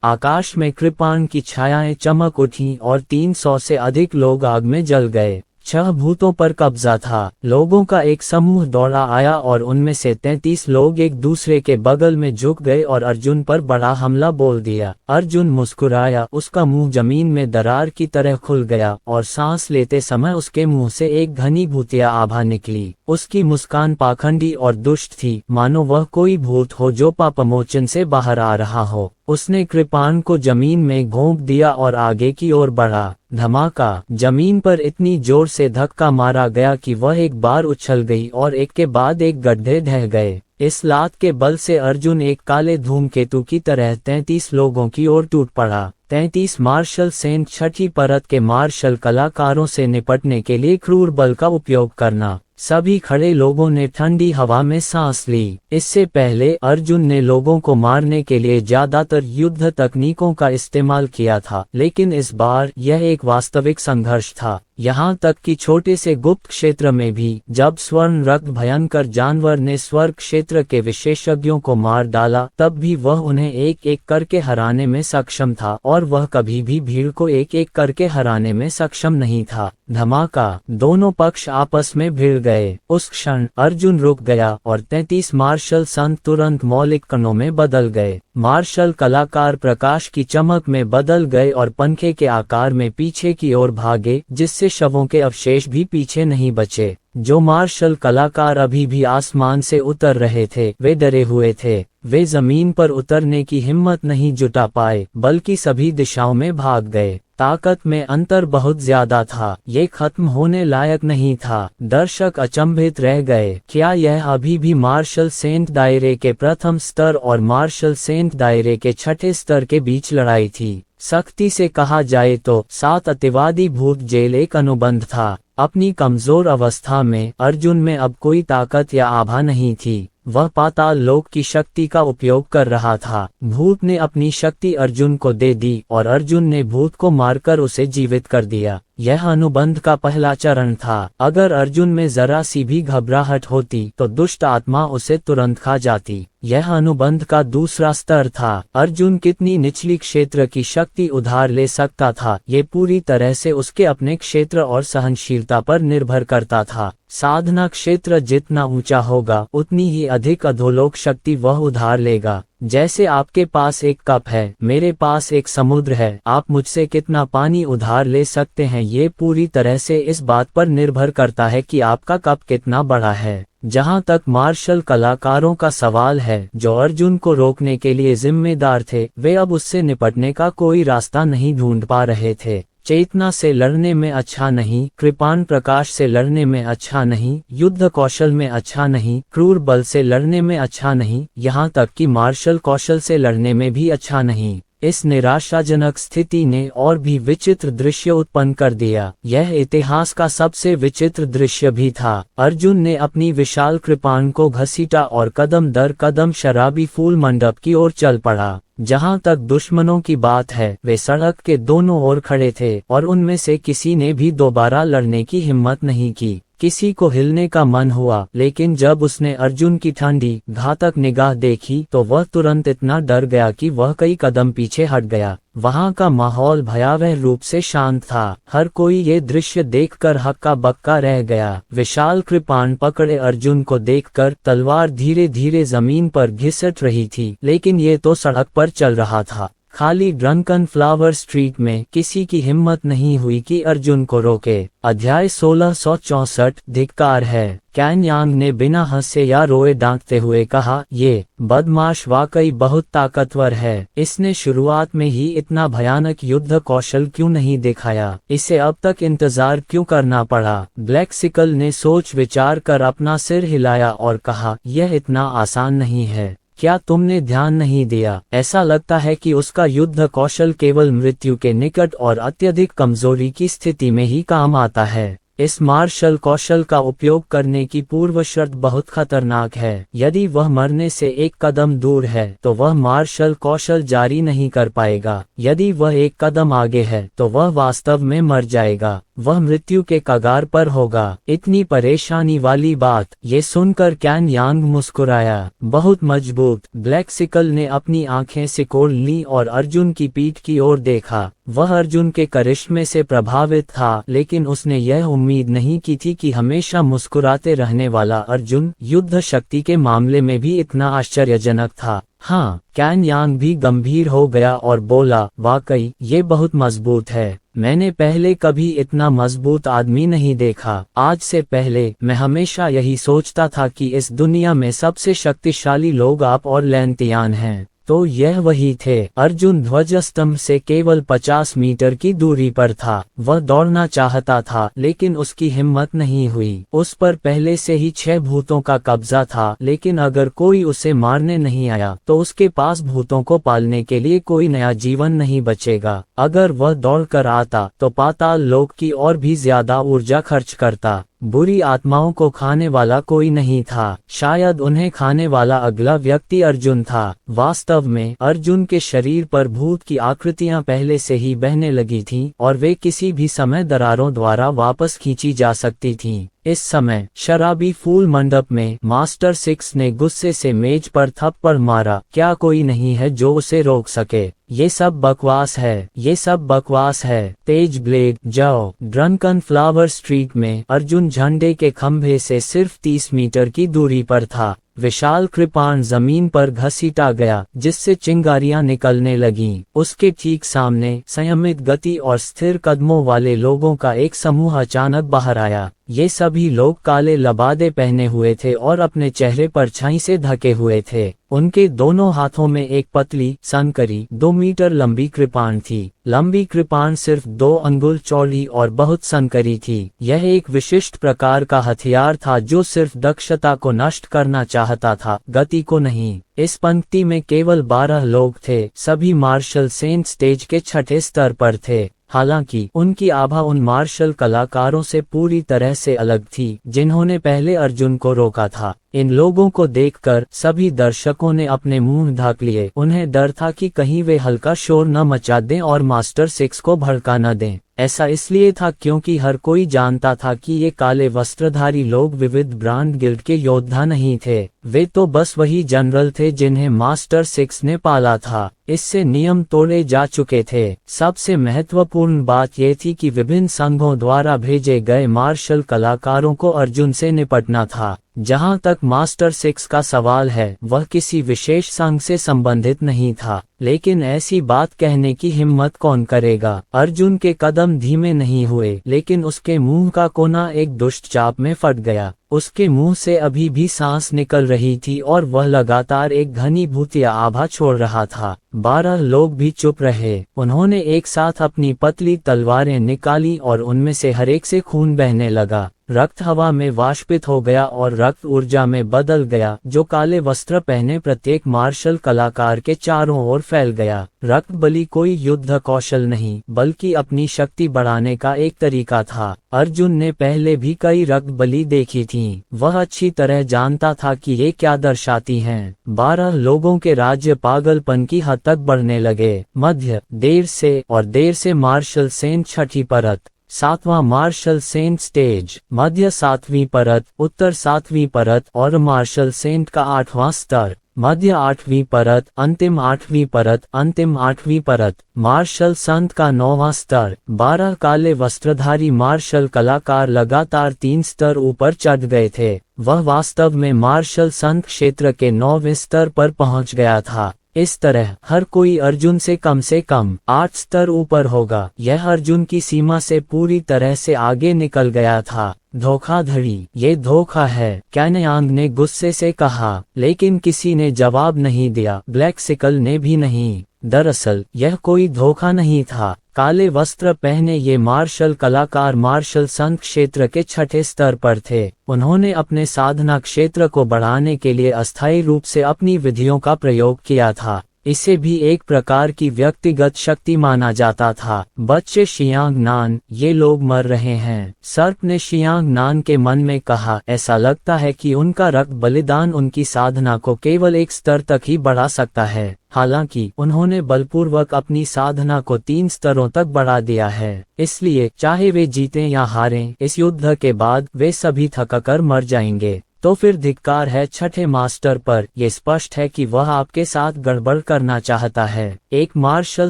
आकाश में कृपाण की छायाएं चमक उठी और 300 से अधिक लोग आग में जल गए। 6 भूतों पर कब्जा था। लोगों का एक समूह दौड़ा आया और उनमें से 33 लोग एक दूसरे के बगल में झुक गए और अर्जुन पर बड़ा हमला बोल दिया। अर्जुन मुस्कुराया। उसका मुंह जमीन में दरार की तरह खुल गया और सांस लेते समय उसके मुंह से एक घनी भूतिया आभा निकली। उसकी मुस्कान पाखंडी और दुष्ट थी, मानो वह कोई भूत हो जो पापमोचन से बाहर आ रहा हो। उसने कृपाण को जमीन में घोंप दिया और आगे की ओर बढ़ा। धमाका! जमीन पर इतनी जोर से धक्का मारा गया कि वह एक बार उछल गई और एक के बाद एक गड्ढे ढह गए। इस लात के बल से अर्जुन एक काले धूमकेतु की तरह 33 लोगों की ओर टूट पड़ा। 33 मार्शल सेंट छठी परत के मार्शल कलाकारों से निपटने के लिए क्रूर बल का उपयोग करना। सभी खड़े लोगों ने ठंडी हवा में सांस ली। इससे पहले अर्जुन ने लोगों को मारने के लिए ज्यादातर युद्ध तकनीकों का इस्तेमाल किया था, लेकिन इस बार यह एक वास्तविक संघर्ष था। यहाँ तक कि छोटे से गुप्त क्षेत्र में भी जब स्वर्ण रक्त भयंकर जानवर ने स्वर्ग क्षेत्र के विशेषज्ञों को मार डाला, तब भी वह उन्हें एक एक करके हराने में सक्षम था और वह कभी भी भीड़ को एक एक करके हराने में सक्षम नहीं था। धमाका! दोनों पक्ष आपस में भिड़ गए। उस क्षण अर्जुन रुक गया और 33 मार्शल संत तुरंत मौलिक कणों में बदल गए। मार्शल कलाकार प्रकाश की चमक में बदल गए और पंखे के आकार में पीछे की ओर भागे, जिससे शवों के अवशेष भी पीछे नहीं बचे। जो मार्शल कलाकार अभी भी आसमान से उतर रहे थे, वे डरे हुए थे। वे जमीन पर उतरने की हिम्मत नहीं जुटा पाए, बल्कि सभी दिशाओं में भाग गए। ताकत में अंतर बहुत ज्यादा था। ये खत्म होने लायक नहीं था। दर्शक अचंभित रह गए। क्या यह अभी भी मार्शल सेंट दायरे के प्रथम स्तर और मार्शल सेंट दायरे के छठे स्तर के बीच लड़ाई थी? सख्ती से कहा जाए तो 7 अतिवादी भूत जेल एक अनुबंध था। अपनी कमजोर अवस्था में अर्जुन में अब कोई ताकत या आभा नहीं थी। वह पाताल लोक की शक्ति का उपयोग कर रहा था। भूत ने अपनी शक्ति अर्जुन को दे दी और अर्जुन ने भूत को मारकर उसे जीवित कर दिया। यह अनुबंध का पहला चरण था। अगर अर्जुन में जरा सी भी घबराहट होती तो दुष्ट आत्मा उसे तुरंत खा जाती। यह अनुबंध का दूसरा स्तर था। अर्जुन कितनी निचली क्षेत्र की शक्ति उधार ले सकता था, ये पूरी तरह से उसके अपने क्षेत्र और सहनशीलता पर निर्भर करता था। साधना क्षेत्र जितना ऊंचा होगा, उतनी ही अधिक अधोलोक शक्ति वह उधार लेगा। जैसे आपके पास एक कप है, मेरे पास एक समुद्र है, आप मुझसे कितना पानी उधार ले सकते हैं, ये पूरी तरह से इस बात पर निर्भर करता है कि आपका कप कितना बड़ा है। जहां तक मार्शल कलाकारों का सवाल है, जो अर्जुन को रोकने के लिए जिम्मेदार थे, वे अब उससे निपटने का कोई रास्ता नहीं ढूंढ पा रहे थे। चेतना से लड़ने में अच्छा नहीं, कृपाण प्रकाश से लड़ने में अच्छा नहीं, युद्ध कौशल में अच्छा नहीं, क्रूर बल से लड़ने में अच्छा नहीं, यहाँ तक कि मार्शल कौशल से लड़ने में भी अच्छा नहीं। इस निराशाजनक स्थिति ने और भी विचित्र दृश्य उत्पन्न कर दिया। यह इतिहास का सबसे विचित्र दृश्य भी था। अर्जुन ने अपनी विशाल कृपाण को घसीटा और कदम दर कदम शराबी फूल मंडप की ओर चल पड़ा। जहां तक दुश्मनों की बात है, वे सड़क के दोनों ओर खड़े थे और उनमें से किसी ने भी दोबारा लड़ने की हिम्मत नहीं की। किसी को हिलने का मन हुआ, लेकिन जब उसने अर्जुन की ठंडी, घातक निगाह देखी तो वह तुरंत इतना डर गया कि वह कई कदम पीछे हट गया। वहां का माहौल भयावह रूप से शांत था। हर कोई ये दृश्य देखकर हक्का बक्का रह गया। विशाल कृपाण पकड़े अर्जुन को देखकर तलवार धीरे धीरे जमीन पर घिसट रही थी, लेकिन ये तो सड़क पर चल रहा था। खाली ड्रंकन फ्लावर स्ट्रीट में किसी की हिम्मत नहीं हुई कि अर्जुन को रोके। अध्याय 1664 धिक्कार है। कैन यांग ने बिना हंसे या रोए डांटते हुए कहा, ये बदमाश वाकई बहुत ताकतवर है। इसने शुरुआत में ही इतना भयानक युद्ध कौशल क्यों नहीं दिखाया? इसे अब तक इंतजार क्यों करना पड़ा? ब्लैकसिकल ने सोच विचार कर अपना सिर हिलाया और कहा, यह इतना आसान नहीं है। क्या तुमने ध्यान नहीं दिया? ऐसा लगता है कि उसका युद्ध कौशल केवल मृत्यु के निकट और अत्यधिक कमजोरी की स्थिति में ही काम आता है। इस मार्शल कौशल का उपयोग करने की पूर्व शर्त बहुत खतरनाक है। यदि वह मरने से एक कदम दूर है तो वह मार्शल कौशल जारी नहीं कर पाएगा। यदि वह एक कदम आगे है तो वह वास्तव में मर जाएगा, वह मृत्यु के कगार पर होगा। इतनी परेशानी वाली बात ये सुनकर कैन यांग मुस्कुराया। बहुत मजबूत। ब्लैक सिकल ने अपनी आंखें सिकोड़ ली और अर्जुन की पीठ की ओर देखा। वह अर्जुन के करिश्मे से प्रभावित था, लेकिन उसने यह उम्मीद नहीं की थी कि हमेशा मुस्कुराते रहने वाला अर्जुन युद्ध शक्ति के मामले में भी इतना आश्चर्यजनक था। हाँ, कैन यांग भी गंभीर हो गया और बोला, वाकई ये बहुत मजबूत है। मैंने पहले कभी इतना मजबूत आदमी नहीं देखा। आज से पहले मैं हमेशा यही सोचता था कि इस दुनिया में सबसे शक्तिशाली लोग आप और लैंतियान हैं। तो यह वही थे। अर्जुन ध्वजस्तंभ से केवल 50 मीटर की दूरी पर था। वह दौड़ना चाहता था, लेकिन उसकी हिम्मत नहीं हुई। उस पर पहले से ही 6 भूतों का कब्जा था, लेकिन अगर कोई उसे मारने नहीं आया तो उसके पास भूतों को पालने के लिए कोई नया जीवन नहीं बचेगा। अगर वह दौड़कर आता तो पाताल लोक की और भी ज्यादा ऊर्जा खर्च करता। बुरी आत्माओं को खाने वाला कोई नहीं था। शायद उन्हें खाने वाला अगला व्यक्ति अर्जुन था। वास्तव में अर्जुन के शरीर पर भूत की आकृतियां पहले से ही बहने लगी थीं और वे किसी भी समय दरारों द्वारा वापस खींची जा सकती थीं। इस समय शराबी फूल मंडप में मास्टर 6 ने गुस्से से मेज पर थप्पड़ मारा। क्या कोई नहीं है जो उसे रोक सके? ये सब बकवास है, ये सब बकवास है। तेज ब्लेड, जाओ। ड्रंकन फ्लावर स्ट्रीट में अर्जुन झंडे के खंभे से सिर्फ 30 मीटर की दूरी पर था। विशाल कृपाण जमीन पर घसीटा गया, जिससे चिंगारियां निकलने लगीं। उसके ठीक सामने संयमित गति और स्थिर कदमों वाले लोगों का एक समूह अचानक बाहर आया। ये सभी लोग काले लबादे पहने हुए थे और अपने चेहरे परछाई से ढके हुए थे। उनके दोनों हाथों में एक पतली संकरी 2 मीटर लंबी कृपाण थी। लंबी कृपाण सिर्फ 2 अंगुल चौड़ी और बहुत संकरी थी। यह एक विशिष्ट प्रकार का हथियार था जो सिर्फ दक्षता को नष्ट करना चाहता था, गति को नहीं। इस पंक्ति में केवल 12 लोग थे। सभी मार्शल सेंट स्टेज के 6ठे स्तर पर थे। हालांकि उनकी आभा उन मार्शल कलाकारों से पूरी तरह से अलग थी जिन्होंने पहले अर्जुन को रोका था। इन लोगों को देखकर सभी दर्शकों ने अपने मुंह ढक लिए। उन्हें डर था कि कहीं वे हल्का शोर न मचा दें और मास्टर 6 को भड़का न दें। ऐसा इसलिए था क्योंकि हर कोई जानता था कि ये काले वस्त्रधारी लोग विविध ब्रांड गिल्ड के योद्धा नहीं थे। वे तो बस वही जनरल थे जिन्हें मास्टर 6 ने पाला था। इससे नियम तोड़े जा चुके थे। सबसे महत्वपूर्ण बात यह थी कि विभिन्न संघों द्वारा भेजे गए मार्शल कलाकारों को अर्जुन से निपटना था। जहां तक मास्टर 6 का सवाल है, वह किसी विशेष संघ से संबंधित नहीं था। लेकिन ऐसी बात कहने की हिम्मत कौन करेगा? अर्जुन के कदम धीमे नहीं हुए, लेकिन उसके मुंह का कोना एक दुष्ट चाप में फट गया। उसके मुंह से अभी भी सांस निकल रही थी और वह लगातार एक घनीभूत आभा छोड़ रहा था। 12 लोग भी चुप रहे। उन्होंने एक साथ अपनी पतली तलवारें निकाली और उनमें से हर एक से खून बहने लगा। रक्त हवा में वाष्पित हो गया और रक्त ऊर्जा में बदल गया, जो काले वस्त्र पहने प्रत्येक मार्शल कलाकार के चारों ओर फैल गया। रक्त बलि कोई युद्ध कौशल नहीं, बल्कि अपनी शक्ति बढ़ाने का एक तरीका था। अर्जुन ने पहले भी कई रक्त बलि देखी थीं। वह अच्छी तरह जानता था कि ये क्या दर्शाती हैं। 12 लोगों के राज्य पागलपन की हद तक बढ़ने लगे। मध्य देर से मार्शल सेंट 6ठी परत, 7वां मार्शल सेंट स्टेज, मध्य 7वीं परत, उत्तर 7वीं परत और मार्शल सेंट का 8वां स्तर, मध्य 8वीं परत, अंतिम 8वीं परत, अंतिम 8वीं परत, मार्शल संत का 9वां स्तर। 12 काले वस्त्रधारी मार्शल कलाकार लगातार 3 स्तर ऊपर चढ़ गए थे। वह वास्तव में मार्शल संत क्षेत्र के 9वें स्तर पर पहुंच गया था। इस तरह हर कोई अर्जुन से कम 8 स्तर ऊपर होगा। यह अर्जुन की सीमा से पूरी तरह से आगे निकल गया था। धोखाधड़ी, ये धोखा है, कैन यांग ने गुस्से से कहा, लेकिन किसी ने जवाब नहीं दिया। ब्लैक सिकल ने भी नहीं। दरअसल यह कोई धोखा नहीं था। काले वस्त्र पहने ये मार्शल कलाकार मार्शल संत क्षेत्र के छठे स्तर पर थे। उन्होंने अपने साधना क्षेत्र को बढ़ाने के लिए अस्थायी रूप से अपनी विधियों का प्रयोग किया था। इसे भी एक प्रकार की व्यक्तिगत शक्ति माना जाता था। बच्चे शियांग नान, ये लोग मर रहे हैं। सर्प ने शियांग नान के मन में कहा, ऐसा लगता है कि उनका रक्त बलिदान उनकी साधना को केवल एक स्तर तक ही बढ़ा सकता है। हालांकि उन्होंने बलपूर्वक अपनी साधना को 3 स्तरों तक बढ़ा दिया है। इसलिए चाहे वे जीतें या हारें, इस युद्ध के बाद वे सभी थककर मर जाएंगे। तो फिर धिक्कार है छठे मास्टर पर। यह स्पष्ट है कि वह आपके साथ गड़बड़ करना चाहता है। एक मार्शल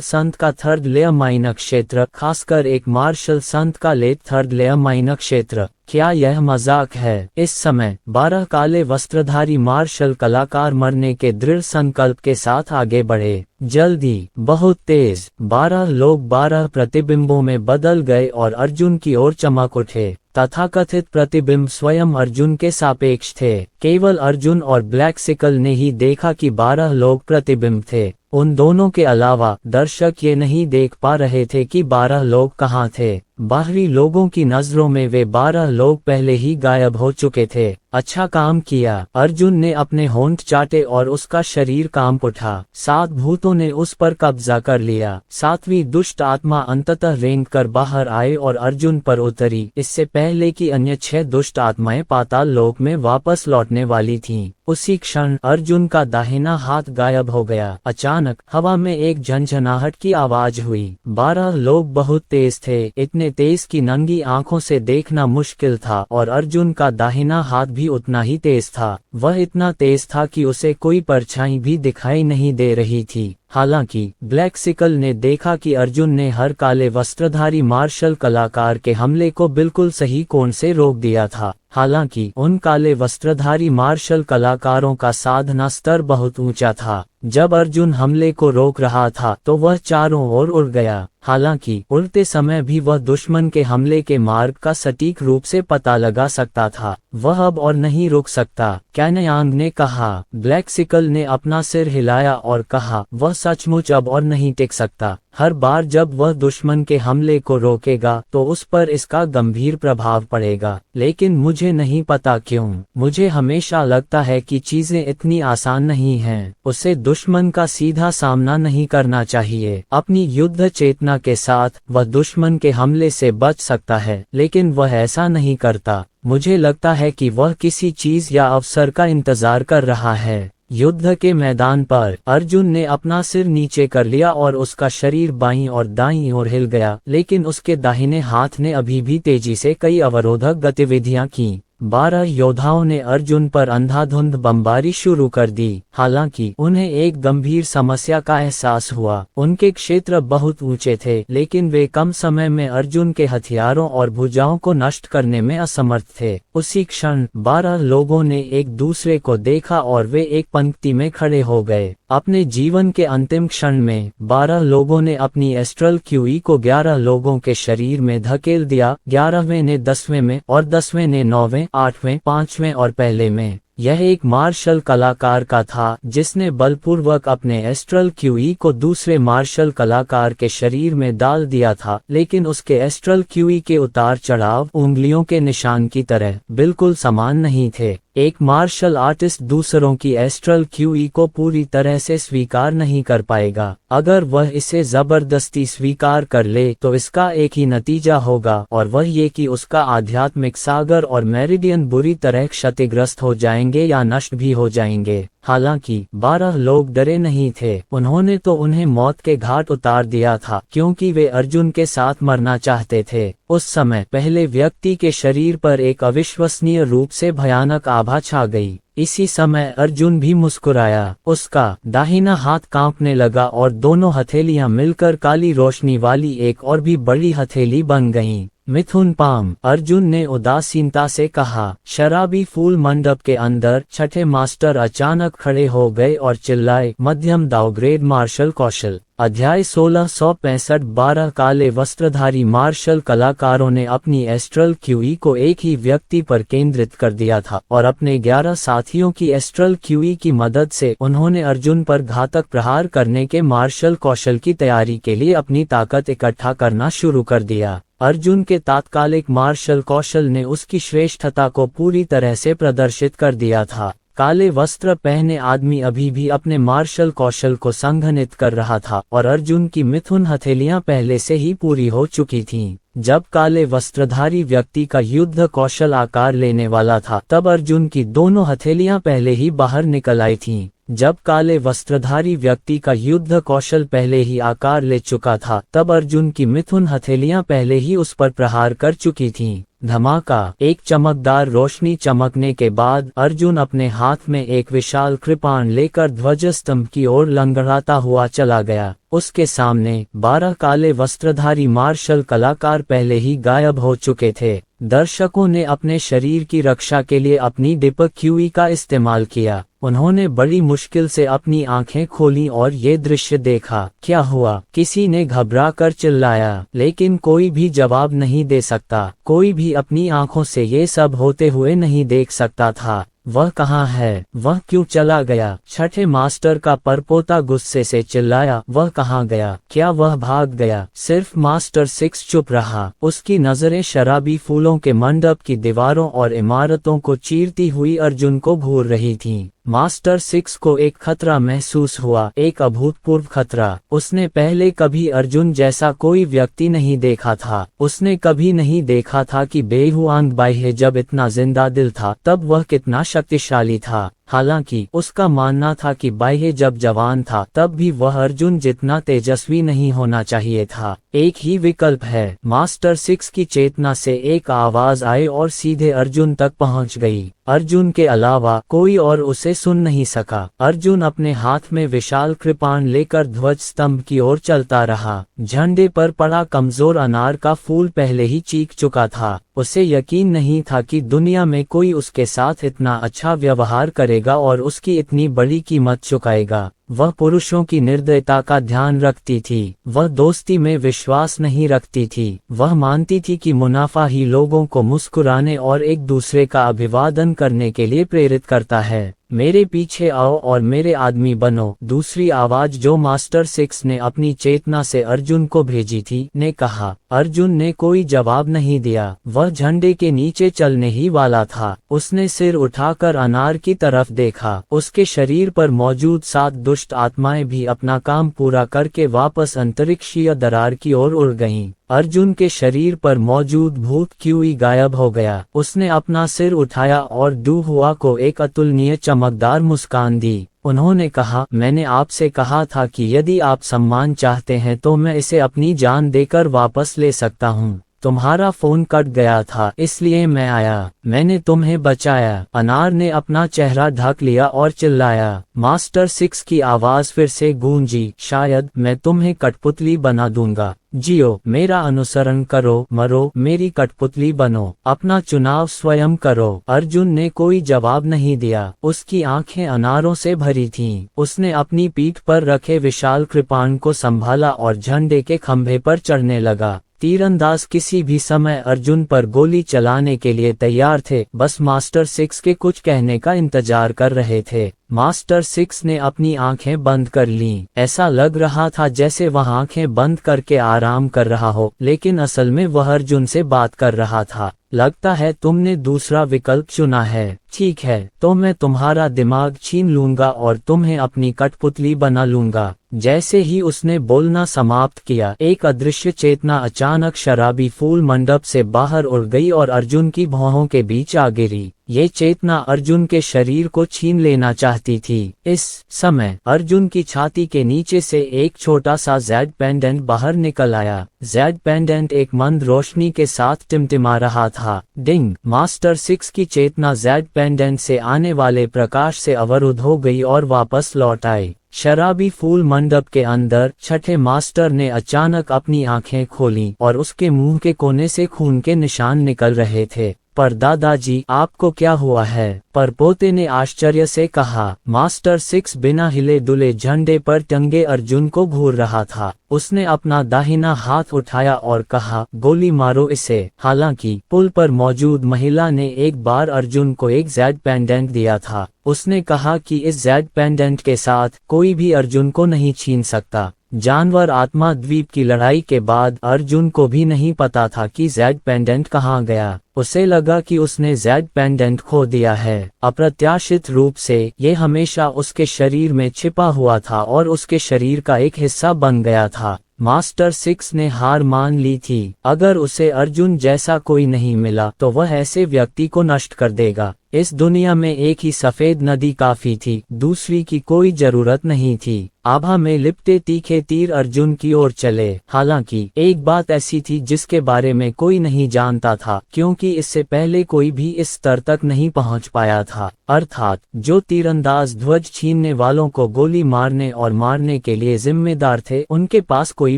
संत का थर्ड लेयर माइनर क्षेत्र, खासकर एक मार्शल संत का लेट थर्ड लेयर माइनर क्षेत्र, क्या यह मजाक है? इस समय 12 काले वस्त्रधारी मार्शल कलाकार मरने के दृढ़ संकल्प के साथ आगे बढ़े। जल्दी, बहुत तेज। 12 लोग 12 प्रतिबिंबों में बदल गए और अर्जुन की ओर चमक उठे। तथाकथित प्रतिबिंब स्वयं अर्जुन के सापेक्ष थे। केवल अर्जुन और ब्लैक सिकल ने ही देखा कि 12 लोग प्रतिबिंब थे। उन दोनों के अलावा दर्शक ये नहीं देख पा रहे थे कि 12 लोग कहाँ थे। बाहरी लोगों की नजरों में वे 12 लोग पहले ही गायब हो चुके थे। अच्छा काम किया। अर्जुन ने अपने होंठ चाटे और उसका शरीर कांप उठा। 7 भूतों ने उस पर कब्जा कर लिया। 7वीं दुष्ट आत्मा अंततः रेंग कर बाहर आए और अर्जुन पर उतरी, इससे पहले कि अन्य 6 दुष्ट आत्माएं पाताल लोक में वापस लौटने वाली थीं। उसी क्षण अर्जुन का दाहिना हाथ गायब हो गया। अचानक हवा में एक झनझनाहट की आवाज हुई। 12 लोग बहुत तेज थे, इतने तेज कि नंगी आंखों से देखना मुश्किल था, और अर्जुन का दाहिना हाथ भी उतना ही तेज था। वह इतना तेज था कि उसे कोई परछाई भी दिखाई नहीं दे रही थी। हालांकि ब्लैक सिकल ने देखा कि अर्जुन ने हर काले वस्त्रधारी मार्शल कलाकार के हमले को बिल्कुल सही कोण से रोक दिया था। हालांकि उन काले वस्त्रधारी मार्शल कलाकारों का साधना स्तर बहुत ऊंचा था। जब अर्जुन हमले को रोक रहा था तो वह चारों ओर उड़ गया। हालांकि उड़ते समय भी वह दुश्मन के हमले के मार्ग का सटीक रूप से पता लगा सकता था। वह अब और नहीं रुक सकता, कैनयांग ने कहा। ब्लैक सिकल ने अपना सिर हिलाया और कहा, वह सचमुच अब और नहीं टिक सकता। हर बार जब वह दुश्मन के हमले को रोकेगा तो उस पर इसका गंभीर प्रभाव पड़ेगा। लेकिन मुझे नहीं पता क्यों, मुझे हमेशा लगता है कि चीजें इतनी आसान नहीं हैं। उसे दुश्मन का सीधा सामना नहीं करना चाहिए। अपनी युद्ध चेतना के साथ वह दुश्मन के हमले से बच सकता है, लेकिन वह ऐसा नहीं करता। मुझे लगता है कि वह किसी चीज या अवसर का इंतजार कर रहा है। युद्ध के मैदान पर अर्जुन ने अपना सिर नीचे कर लिया और उसका शरीर बाईं और दाईं ओर हिल गया, लेकिन उसके दाहिने हाथ ने अभी भी तेजी से कई अवरोधक गतिविधियां की। 12 योद्धाओं ने अर्जुन पर अंधाधुंध बमबारी शुरू कर दी। हालांकि उन्हें एक गंभीर समस्या का एहसास हुआ। उनके क्षेत्र बहुत ऊंचे थे, लेकिन वे कम समय में अर्जुन के हथियारों और भुजाओं को नष्ट करने में असमर्थ थे। उसी क्षण 12 लोगों ने एक दूसरे को देखा और वे एक पंक्ति में खड़े हो गए। अपने जीवन के अंतिम क्षण में 12 लोगों ने अपनी एस्ट्रल क्यूई को 11 लोगों के शरीर में धकेल दिया। 11वें ने 10वें में और 10वें ने 9वें, 8वें, 5वें और पहले में। यह एक मार्शल कलाकार का था जिसने बलपूर्वक अपने एस्ट्रल क्यूई को दूसरे मार्शल कलाकार के शरीर में डाल दिया था, लेकिन उसके एस्ट्रल क्यूई के उतार चढ़ाव उंगलियों के निशान की तरह बिल्कुल समान नहीं थे। एक मार्शल आर्टिस्ट दूसरों की एस्ट्रल क्यूई को पूरी तरह से स्वीकार नहीं कर पाएगा। अगर वह इसे जबरदस्ती स्वीकार कर ले तो इसका एक ही नतीजा होगा, और वह ये कि उसका आध्यात्मिक सागर और मेरिडियन बुरी तरह क्षतिग्रस्त हो जाएंगे या नष्ट भी हो जाएंगे। हालांकि 12 लोग डरे नहीं थे। उन्होंने तो उन्हें मौत के घाट उतार दिया था, क्योंकि वे अर्जुन के साथ मरना चाहते थे। उस समय पहले व्यक्ति के शरीर पर एक अविश्वसनीय रूप से भयानक आभा छा गई। इसी समय अर्जुन भी मुस्कुराया। उसका दाहिना हाथ कांपने लगा और दोनों हथेलियां मिलकर काली रोशनी वाली एक और भी बड़ी हथेली बन गईं। मिथुन पाम, अर्जुन ने उदासीनता से कहा। शराबी फूल मंडप के अंदर छठे मास्टर अचानक खड़े हो गए और चिल्लाए, मध्यम दाव ग्रेड मार्शल कौशल। अध्याय 1665। 12 काले वस्त्रधारी मार्शल कलाकारों ने अपनी एस्ट्रल क्यूई को एक ही व्यक्ति पर केंद्रित कर दिया था और अपने 11 साथियों की एस्ट्रल क्यूई की मदद से उन्होंने अर्जुन पर घातक प्रहार करने के मार्शल कौशल की तैयारी के लिए अपनी ताकत इकट्ठा करना शुरू कर दिया। अर्जुन के तात्कालिक मार्शल कौशल ने उसकी श्रेष्ठता को पूरी तरह से प्रदर्शित कर दिया था। काले वस्त्र पहने आदमी अभी भी अपने मार्शल कौशल को संघनित कर रहा था और अर्जुन की मिथुन हथेलियां पहले से ही पूरी हो चुकी थीं। जब काले वस्त्रधारी व्यक्ति का युद्ध कौशल आकार लेने वाला था तब अर्जुन की दोनों हथेलियां पहले ही बाहर निकल आई थीं। जब काले वस्त्रधारी व्यक्ति का युद्ध कौशल पहले ही आकार ले चुका था तब अर्जुन की मिथुन हथेलियां पहले ही उस पर प्रहार कर चुकी थीं। धमाका! एक चमकदार रोशनी चमकने के बाद अर्जुन अपने हाथ में एक विशाल कृपाण लेकर ध्वजस्तंभ की ओर लंगड़ाता हुआ चला गया। उसके सामने 12 काले वस्त्रधारी मार्शल कलाकार पहले ही गायब हो चुके थे। दर्शकों ने अपने शरीर की रक्षा के लिए अपनी दीपक क्यूई का इस्तेमाल किया। उन्होंने बड़ी मुश्किल से अपनी आंखें खोलीं और ये दृश्य देखा। क्या हुआ? किसी ने घबरा कर चिल्लाया, लेकिन कोई भी जवाब नहीं दे सकता। कोई भी अपनी आंखों से ये सब होते हुए नहीं देख सकता था। वह कहाँ है? वह क्यों चला गया? छठे मास्टर का परपोता गुस्से से चिल्लाया, वह कहाँ गया? क्या वह भाग गया? सिर्फ मास्टर 6 चुप रहा। उसकी नजरें शराबी फूलों के मंडप की दीवारों और इमारतों को चीरती हुई अर्जुन को घूर रही थीं। मास्टर 6 को एक खतरा महसूस हुआ, एक अभूतपूर्व खतरा। उसने पहले कभी अर्जुन जैसा कोई व्यक्ति नहीं देखा था। उसने कभी नहीं देखा था कि बेहुआंग बाह्य जब इतना जिंदा दिल था तब वह कितना शक्तिशाली था। हालांकि उसका मानना था कि बाह्य जब जवान था तब भी वह अर्जुन जितना तेजस्वी नहीं होना चाहिए था। एक ही विकल्प है। मास्टर 6 की चेतना से एक आवाज आई और सीधे अर्जुन तक पहुंच गई। अर्जुन के अलावा कोई और उसे सुन नहीं सका। अर्जुन अपने हाथ में विशाल कृपाण लेकर ध्वज स्तंभ की ओर चलता रहा। झंडे पर पड़ा कमजोर अनार का फूल पहले ही चीख चुका था। उसे यकीन नहीं था कि दुनिया में कोई उसके साथ इतना अच्छा व्यवहार करेगा और उसकी इतनी बड़ी कीमत चुकाएगा। वह पुरुषों की निर्दयता का ध्यान रखती थी। वह दोस्ती में विश्वास नहीं रखती थी। वह मानती थी कि मुनाफा ही लोगों को मुस्कुराने और एक दूसरे का अभिवादन करने के लिए प्रेरित करता है। मेरे पीछे आओ और मेरे आदमी बनो। दूसरी आवाज जो मास्टर 6 ने अपनी चेतना से अर्जुन को भेजी थी ने कहा। अर्जुन ने कोई जवाब नहीं दिया। वह झंडे के नीचे चलने ही वाला था। उसने सिर उठाकर अनार की तरफ देखा। उसके शरीर पर मौजूद 7 दुष्ट आत्माएं भी अपना काम पूरा करके वापस अंतरिक्षीय दरार की ओर उड़ गईं। अर्जुन के शरीर पर मौजूद भूत क्यूई गायब हो गया। उसने अपना सिर उठाया और डू हुआ को एक अतुलनीय चमकदार मुस्कान दी। उन्होंने कहा, मैंने आपसे कहा था कि यदि आप सम्मान चाहते हैं तो मैं इसे अपनी जान देकर वापस ले सकता हूँ। तुम्हारा फोन कट गया था इसलिए मैं आया। मैंने तुम्हें बचाया। अनार ने अपना चेहरा ढक लिया और चिल्लाया। मास्टर 6 की आवाज फिर से गूंजी, शायद मैं तुम्हें कठपुतली बना दूंगा। जियो, मेरा अनुसरण करो, मरो, मेरी कठपुतली बनो, अपना चुनाव स्वयं करो। अर्जुन ने कोई जवाब नहीं दिया। उसकी आंखें अनारों से भरी थीं। उसने अपनी पीठ पर रखे विशाल कृपाण को संभाला और झंडे के खंभे पर चढ़ने लगा। तीरंदाज किसी भी समय अर्जुन पर गोली चलाने के लिए तैयार थे, बस मास्टर 6 के कुछ कहने का इंतजार कर रहे थे। मास्टर 6 ने अपनी आंखें बंद कर लीं। ऐसा लग रहा था जैसे वह आंखें बंद करके आराम कर रहा हो, लेकिन असल में वह अर्जुन से बात कर रहा था। लगता है तुमने दूसरा विकल्प चुना है। ठीक है, तो मैं तुम्हारा दिमाग छीन लूंगा और तुम्हें अपनी कठपुतली बना लूंगा। जैसे ही उसने बोलना समाप्त किया, एक अदृश्य चेतना अचानक शराबी फूल मंडप से बाहर उड़ गई और अर्जुन की भौहों के बीच आ गिरी। ये चेतना अर्जुन के शरीर को छीन लेना चाहती थी। इस समय अर्जुन की छाती के नीचे से एक छोटा सा जेड पेंडेंट बाहर निकल आया। जेड पेंडेंट एक मंद रोशनी के साथ टिमटिमा रहा था। डिंग! मास्टर 6 की चेतना जेड पेंडेंट से आने वाले प्रकाश से अवरुद्ध हो गई और वापस लौट आई। शराबी फूल मंडप के अंदर छठे मास्टर ने अचानक अपनी आंखें खोलीं और उसके मुंह के कोने से खून के निशान निकल रहे थे। पर दादाजी आपको क्या हुआ है? पर पोते ने आश्चर्य से कहा, मास्टर सिक्स बिना हिले डुले झंडे पर टंगे अर्जुन को घूर रहा था। उसने अपना दाहिना हाथ उठाया और कहा, गोली मारो इसे। हालांकि पुल पर मौजूद महिला ने एक बार अर्जुन को एक जेड पेंडेंट दिया था। उसने कहा कि इस जेड पेंडेंट के साथ कोई भी अर्जुन को नहीं छीन सकता। जानवर आत्मा द्वीप की लड़ाई के बाद अर्जुन को भी नहीं पता था कि जेड पेंडेंट कहाँ गया। उसे लगा कि उसने जेड पेंडेंट खो दिया है। अप्रत्याशित रूप से ये हमेशा उसके शरीर में छिपा हुआ था और उसके शरीर का एक हिस्सा बन गया था। मास्टर सिक्स ने हार मान ली थी। अगर उसे अर्जुन जैसा कोई नहीं मिला तो वह ऐसे व्यक्ति को नष्ट कर देगा। इस दुनिया में एक ही सफेद नदी काफी थी, दूसरी की कोई जरूरत नहीं थी। आभा में लिपटे तीखे तीर अर्जुन की ओर चले। हालांकि एक बात ऐसी थी जिसके बारे में कोई नहीं जानता था, क्योंकि इससे पहले कोई भी इस स्तर तक नहीं पहुंच पाया था। अर्थात जो तीरंदाज ध्वज छीनने वालों को गोली मारने और मारने के लिए जिम्मेदार थे, उनके पास कोई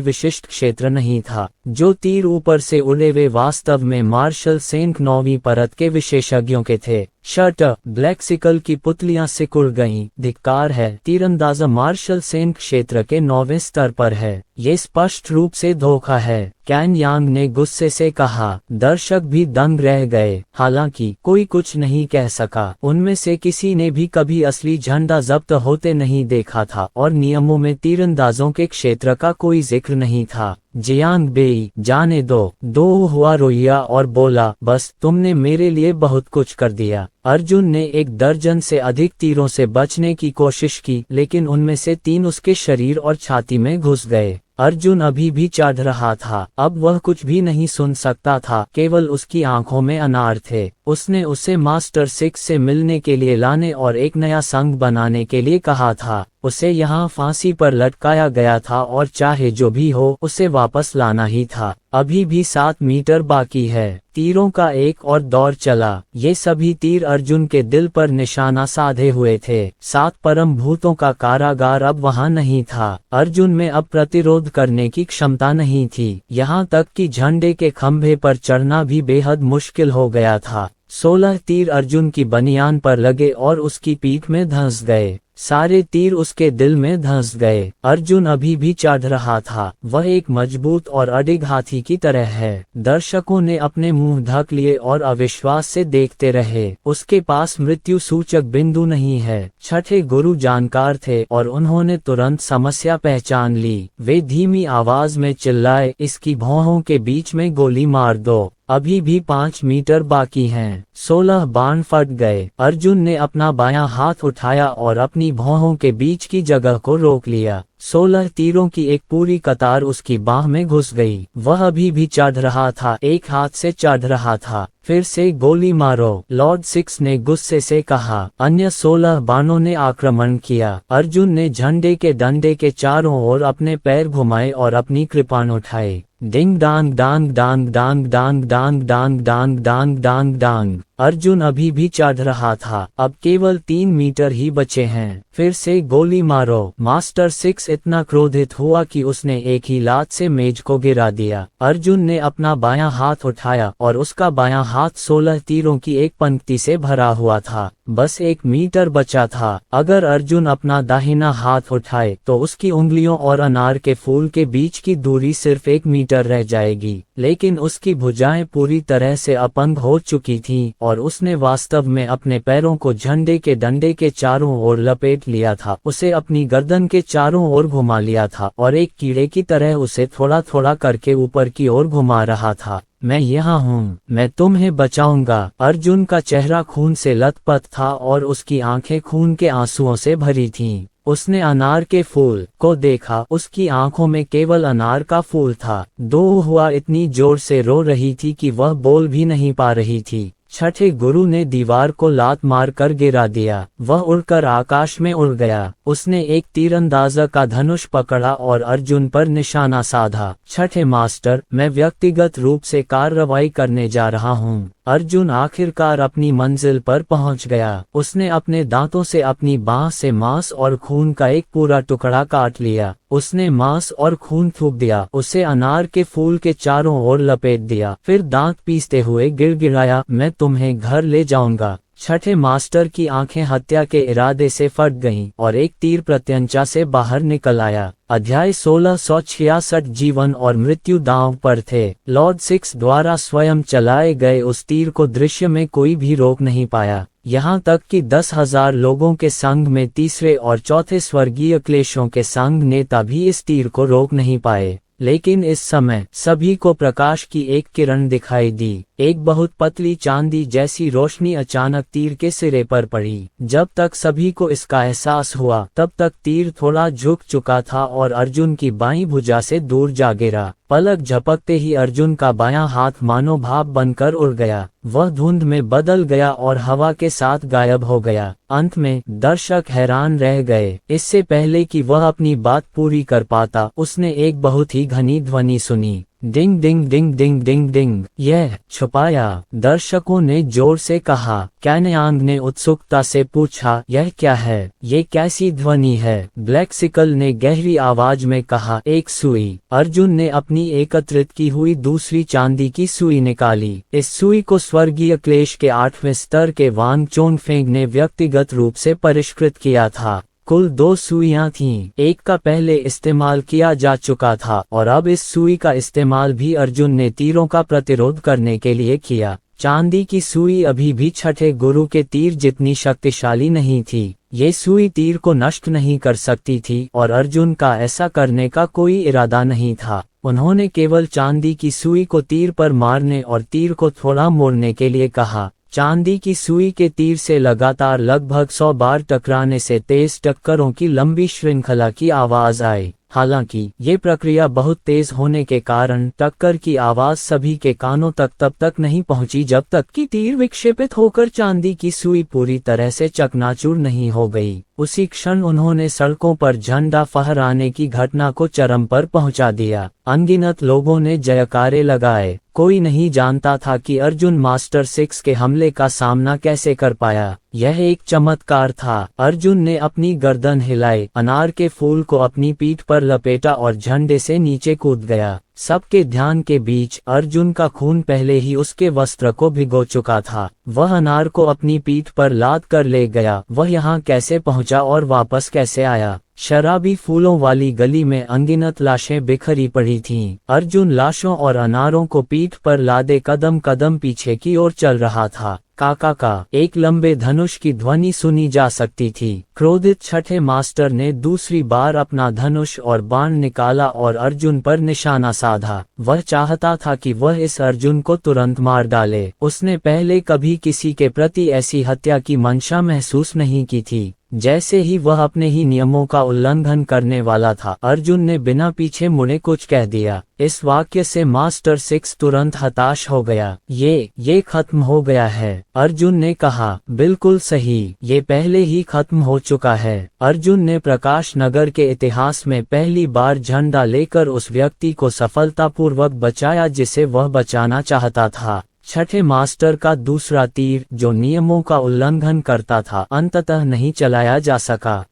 विशिष्ट क्षेत्र नहीं था। जो तीर ऊपर से उड़े वे वास्तव में मार्शल सेंक 9वीं परत के विशेषज्ञों के थे। शर्ट ब्लैक सिकल की पुतलियां सिकुड़ गईं। धिक्कार है, तीरंदाजा मार्शल सेंक क्षेत्र के 9वें स्तर पर है। ये स्पष्ट रूप से धोखा है, कैन यांग ने गुस्से से कहा। दर्शक भी दंग रह गए। हालांकि कोई कुछ नहीं कह सका। उनमें से किसी ने भी कभी असली झंडा जब्त होते नहीं देखा था और नियमों में तीरंदाजों के क्षेत्र का कोई जिक्र नहीं था। जियांग बेई, जाने दो हुआ रोइया और बोला, बस तुमने मेरे लिए बहुत कुछ कर दिया। अर्जुन ने 1 दर्जन से अधिक तीरों से बचने की कोशिश की, लेकिन उनमें से 3 उसके शरीर और छाती में घुस गए। अर्जुन अभी भी चढ़ रहा था। अब वह कुछ भी नहीं सुन सकता था, केवल उसकी आंखों में अनार थे। उसने उसे मास्टर सिक्स से मिलने के लिए लाने और एक नया संघ बनाने के लिए कहा था। उसे यहाँ फांसी पर लटकाया गया था और चाहे जो भी हो उसे वापस लाना ही था। अभी भी 7 मीटर बाकी है। तीरों का एक और दौर चला। ये सभी तीर अर्जुन के दिल पर निशाना साधे हुए थे। 7 परम भूतों का कारागार अब वहाँ नहीं था। अर्जुन में अब प्रतिरोध करने की क्षमता नहीं थी। यहाँ तक कि झंडे के खंभे पर चढ़ना भी बेहद मुश्किल हो गया था। 16 तीर अर्जुन की बनियान पर लगे और उसकी पीठ में धंस गए। सारे तीर उसके दिल में धंस गए। अर्जुन अभी भी चढ़ रहा था। वह एक मजबूत और अडिग हाथी की तरह है। दर्शकों ने अपने मुंह ढक लिए और अविश्वास से देखते रहे। उसके पास मृत्यु सूचक बिंदु नहीं है। छठे गुरु जानकार थे और उन्होंने तुरंत समस्या पहचान ली। वे धीमी आवाज में चिल्लाए, इसकी भौहों के बीच में गोली मार दो। अभी भी 5 मीटर बाकी हैं। 16 बाण फट गए। अर्जुन ने अपना बायां हाथ उठाया और अपनी भौहों के बीच की जगह को रोक लिया। 16 तीरों की एक पूरी कतार उसकी बाह में घुस गई। वह अभी भी चढ़ रहा था, एक हाथ से चढ़ रहा था। फिर से गोली मारो, लॉर्ड सिक्स ने गुस्से से कहा। अन्य 16 बाणों ने आक्रमण किया। अर्जुन ने झंडे के डंडे के चारों ओर अपने पैर घुमाए और अपनी कृपाण उठाए। डिंग डांग डांग डांग डांग डांग डांग डांग डांग डांग डांग डांग। अर्जुन अभी भी चढ़ रहा था। अब केवल 3 मीटर ही बचे हैं। फिर से गोली मारो। मास्टर सिक्स इतना क्रोधित हुआ कि उसने एक ही लात से मेज को गिरा दिया। अर्जुन ने अपना बायां हाथ उठाया और उसका बायां हाथ 16 तीरों की एक पंक्ति से भरा हुआ था। बस 1 मीटर बचा था। अगर अर्जुन अपना दाहिना हाथ उठाए तो उसकी उंगलियों और अनार के फूल के बीच की दूरी सिर्फ 1 मीटर रह जाएगी। लेकिन उसकी भुजाएं पूरी तरह से अपंग हो चुकी थीं और उसने वास्तव में अपने पैरों को झंडे के डंडे के चारों ओर लपेट लिया था। उसे अपनी गर्दन के चारों ओर घुमा लिया था और एक कीड़े की तरह उसे थोड़ा थोड़ा करके ऊपर की ओर घुमा रहा था। मैं यहाँ हूँ, मैं तुम्हें बचाऊंगा। अर्जुन का चेहरा खून से लथपथ था और उसकी आंखें खून के आंसुओं से भरी थीं। उसने अनार के फूल को देखा। उसकी आंखों में केवल अनार का फूल था। दो हुआ इतनी जोर से रो रही थी कि वह बोल भी नहीं पा रही थी। छठे गुरु ने दीवार को लात मार कर गिरा दिया। वह उड़कर आकाश में उड़ गया। उसने एक तीरंदाजा का धनुष पकड़ा और अर्जुन पर निशाना साधा। छठे मास्टर, मैं व्यक्तिगत रूप से कार्रवाई करने जा रहा हूँ। अर्जुन आखिरकार अपनी मंजिल पर पहुंच गया। उसने अपने दांतों से अपनी बाह से मांस और खून का एक पूरा टुकड़ा काट लिया। उसने मांस और खून थूक दिया। उसे अनार के फूल के चारों ओर लपेट दिया। फिर दांत पीसते हुए गिड़गिड़ाया, मैं तुम्हें घर ले जाऊंगा। छठे मास्टर की आंखें हत्या के इरादे से फट गईं और एक तीर प्रत्यंचा से बाहर निकल आया। अध्याय 1666 जीवन और मृत्यु दांव पर थे। लॉर्ड सिक्स द्वारा स्वयं चलाए गए उस तीर को दृश्य में कोई भी रोक नहीं पाया। यहाँ तक कि 10,000 लोगों के संघ में तीसरे और चौथे स्वर्गीय क्लेशों के संघ नेता भी इस तीर को रोक नहीं पाए। लेकिन इस समय सभी को प्रकाश की एक किरण दिखाई दी। एक बहुत पतली चांदी जैसी रोशनी अचानक तीर के सिरे पर पड़ी। जब तक सभी को इसका एहसास हुआ तब तक तीर थोड़ा झुक चुका था और अर्जुन की बाईं भुजा से दूर जा गिरा। पलक झपकते ही अर्जुन का बायां हाथ मानो भाप बनकर उड़ गया। वह धुंध में बदल गया और हवा के साथ गायब हो गया। अंत में दर्शक हैरान रह गए। इससे पहले कि वह अपनी बात पूरी कर पाता, उसने एक बहुत ही घनी ध्वनि सुनी। डिंग डिंग डिंग डिंग डिंग डिंग। यह छुपाया, दर्शकों ने जोर से कहा। कैनयांग ने उत्सुकता से पूछा, यह क्या है? ये कैसी ध्वनि है? ब्लैकसिकल ने गहरी आवाज में कहा, एक सुई। अर्जुन ने अपनी एकत्रित की हुई दूसरी चांदी की सुई निकाली। इस सुई को स्वर्गीय क्लेश के 8वें स्तर के वांग चोंगफेंग ने व्यक्तिगत रूप से परिष्कृत किया था। कुल 2 सुइयां थीं। एक का पहले इस्तेमाल किया जा चुका था और अब इस सुई का इस्तेमाल भी अर्जुन ने तीरों का प्रतिरोध करने के लिए किया। चांदी की सुई अभी भी छठे गुरु के तीर जितनी शक्तिशाली नहीं थी। ये सुई तीर को नष्ट नहीं कर सकती थी और अर्जुन का ऐसा करने का कोई इरादा नहीं था। उन्होंने केवल चांदी की सुई को तीर पर मारने और तीर को थोड़ा मोड़ने के लिए कहा। चांदी की सुई के तीर से लगातार लगभग 100 बार टकराने से तेज टक्करों की लंबी श्रृंखला की आवाज आई। हालांकि ये प्रक्रिया बहुत तेज होने के कारण टक्कर की आवाज सभी के कानों तक तब तक नहीं पहुंची जब तक कि तीर विक्षेपित होकर चांदी की सुई पूरी तरह से चकनाचूर नहीं हो गई। उसी क्षण उन्होंने सड़कों पर झंडा फहराने की घटना को चरम पर पहुंचा दिया। अनगिनत लोगों ने जयकारे लगाए। कोई नहीं जानता था कि अर्जुन मास्टर 6 के हमले का सामना कैसे कर पाया। यह एक चमत्कार था। अर्जुन ने अपनी गर्दन हिलाई, अनार के फूल को अपनी पीठ पर लपेटा और झंडे से नीचे कूद गया। सबके ध्यान के बीच अर्जुन का खून पहले ही उसके वस्त्र को भिगो चुका था। वह अनार को अपनी पीठ पर लाद कर ले गया। वह यहाँ कैसे पहुँचा और वापस कैसे आया? शराबी फूलों वाली गली में अनगिनत लाशें बिखरी पड़ी थीं। अर्जुन लाशों और अनारों को पीठ पर लादे कदम कदम पीछे की ओर चल रहा था। काका का एक लंबे धनुष की ध्वनि सुनी जा सकती थी। क्रोधित छठे मास्टर ने दूसरी बार अपना धनुष और बाण निकाला और अर्जुन पर निशाना साधा। वह चाहता था कि वह इस अर्जुन को तुरंत मार डाले। उसने पहले कभी किसी के प्रति ऐसी हत्या की मंशा महसूस नहीं की थी। जैसे ही वह अपने ही नियमों का उल्लंघन करने वाला था, अर्जुन ने बिना पीछे मुड़े कुछ कह दिया। इस वाक्य से मास्टर 6 तुरंत हताश हो गया। ये खत्म हो गया है, अर्जुन ने कहा। बिल्कुल सही, ये पहले ही खत्म हो चुका है। अर्जुन ने प्रकाश नगर के इतिहास में पहली बार झंडा लेकर उस व्यक्ति को सफलतापूर्वक बचाया जिसे वह बचाना चाहता था। छठे मास्टर का दूसरा तीर, जो नियमों का उल्लंघन करता था, अंततः नहीं चलाया जा सका।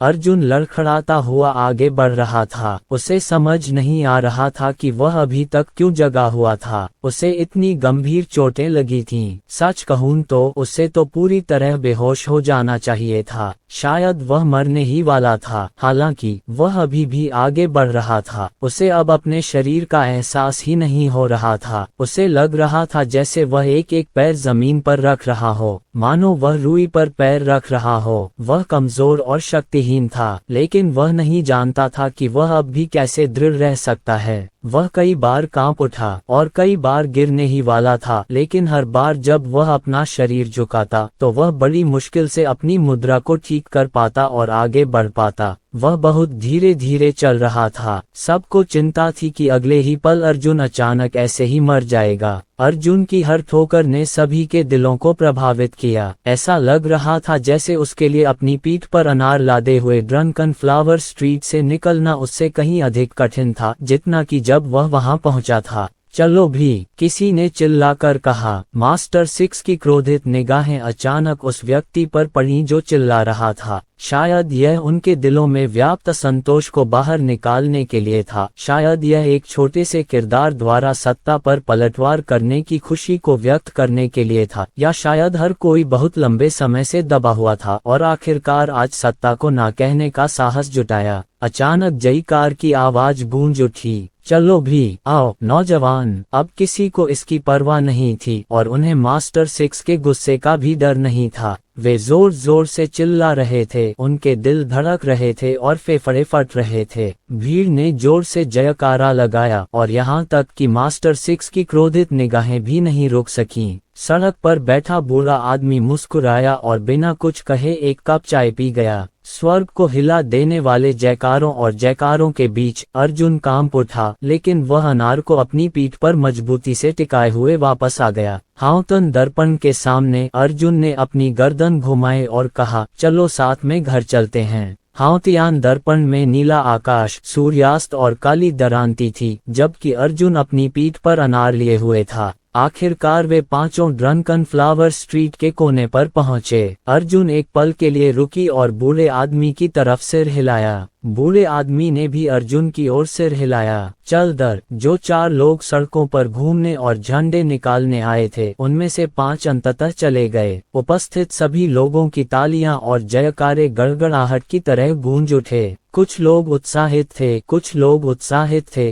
अर्जुन लड़खड़ाता हुआ आगे बढ़ रहा था। उसे समझ नहीं आ रहा था कि वह अभी तक क्यों जगा हुआ था। उसे इतनी गंभीर चोटें लगी थीं। सच कहूं तो उसे तो पूरी तरह बेहोश हो जाना चाहिए था। शायद वह मरने ही वाला था। हालांकि वह अभी भी आगे बढ़ रहा था। उसे अब अपने शरीर का एहसास ही नहीं हो रहा था। उसे लग रहा था जैसे वह एक एक पैर जमीन पर रख रहा हो, मानो वह रुई पर पैर रख रहा हो। वह कमजोर और शक्तिहीन था, लेकिन वह नहीं जानता था कि वह अब भी कैसे दृढ़ रह सकता है। वह कई बार कांप उठा और कई बार गिरने ही वाला था, लेकिन हर बार जब वह अपना शरीर झुकाता तो वह बड़ी मुश्किल से अपनी मुद्रा को ठीक कर पाता और आगे बढ़ पाता। वह बहुत धीरे धीरे चल रहा था। सबको चिंता थी कि अगले ही पल अर्जुन अचानक ऐसे ही मर जाएगा। अर्जुन की हर ठोकर ने सभी के दिलों को प्रभावित किया। ऐसा लग रहा था जैसे उसके लिए अपनी पीठ पर अनार लादे हुए ड्रंकन फ्लावर स्ट्रीट से निकलना उससे कहीं अधिक कठिन था जितना कि जब वह वहां पहुंचा था। चलो भी, किसी ने चिल्लाकर कहा। मास्टर 6 की क्रोधित निगाहें अचानक उस व्यक्ति पर पड़ी जो चिल्ला रहा था। शायद यह उनके दिलों में व्याप्त संतोष को बाहर निकालने के लिए था, शायद यह एक छोटे से किरदार द्वारा सत्ता पर पलटवार करने की खुशी को व्यक्त करने के लिए था, या शायद हर कोई बहुत लंबे समय से दबा हुआ था और आखिरकार आज सत्ता को ना कहने का साहस जुटाया। अचानक जयकार की आवाज गूंज उठी, चलो भी आओ नौजवान। अब किसी को इसकी परवाह नहीं थी और उन्हें मास्टर सिक्स के गुस्से का भी डर नहीं था। वे जोर जोर से चिल्ला रहे थे, उनके दिल धड़क रहे थे और फेफड़े फट रहे थे। भीड़ ने जोर से जयकारा लगाया और यहाँ तक कि मास्टर सिक्स की क्रोधित निगाहें भी नहीं रुक सकीं। सड़क पर बैठा बूढ़ा आदमी मुस्कुराया और बिना कुछ कहे एक कप चाय पी गया। स्वर्ग को हिला देने वाले जयकारों और जयकारों के बीच अर्जुन कांप उठा, लेकिन वह अनार को अपनी पीठ पर मजबूती से टिकाए हुए वापस आ गया। हाउतन दर्पण के सामने अर्जुन ने अपनी गर्दन घुमाई और कहा, चलो साथ में घर चलते हैं। हाउतियान दर्पण में नीला आकाश, सूर्यास्त और काली दरांती थी, जबकि अर्जुन अपनी पीठ पर अनार लिए हुए था। आखिरकार वे पांचों ड्रंकन फ्लावर स्ट्रीट के कोने पर पहुंचे। अर्जुन एक पल के लिए रुकी और बूढ़े आदमी की तरफ सिर हिलाया। बूढ़े आदमी ने भी अर्जुन की ओर सिर हिलाया। चल दर। जो 4 लोग सड़कों पर घूमने और झंडे निकालने आए थे, उनमें से 5 अंततः चले गए। उपस्थित सभी लोगों की तालियां और जयकारे गड़गड़ाहट की तरह गूंज उठे। कुछ लोग उत्साहित थे,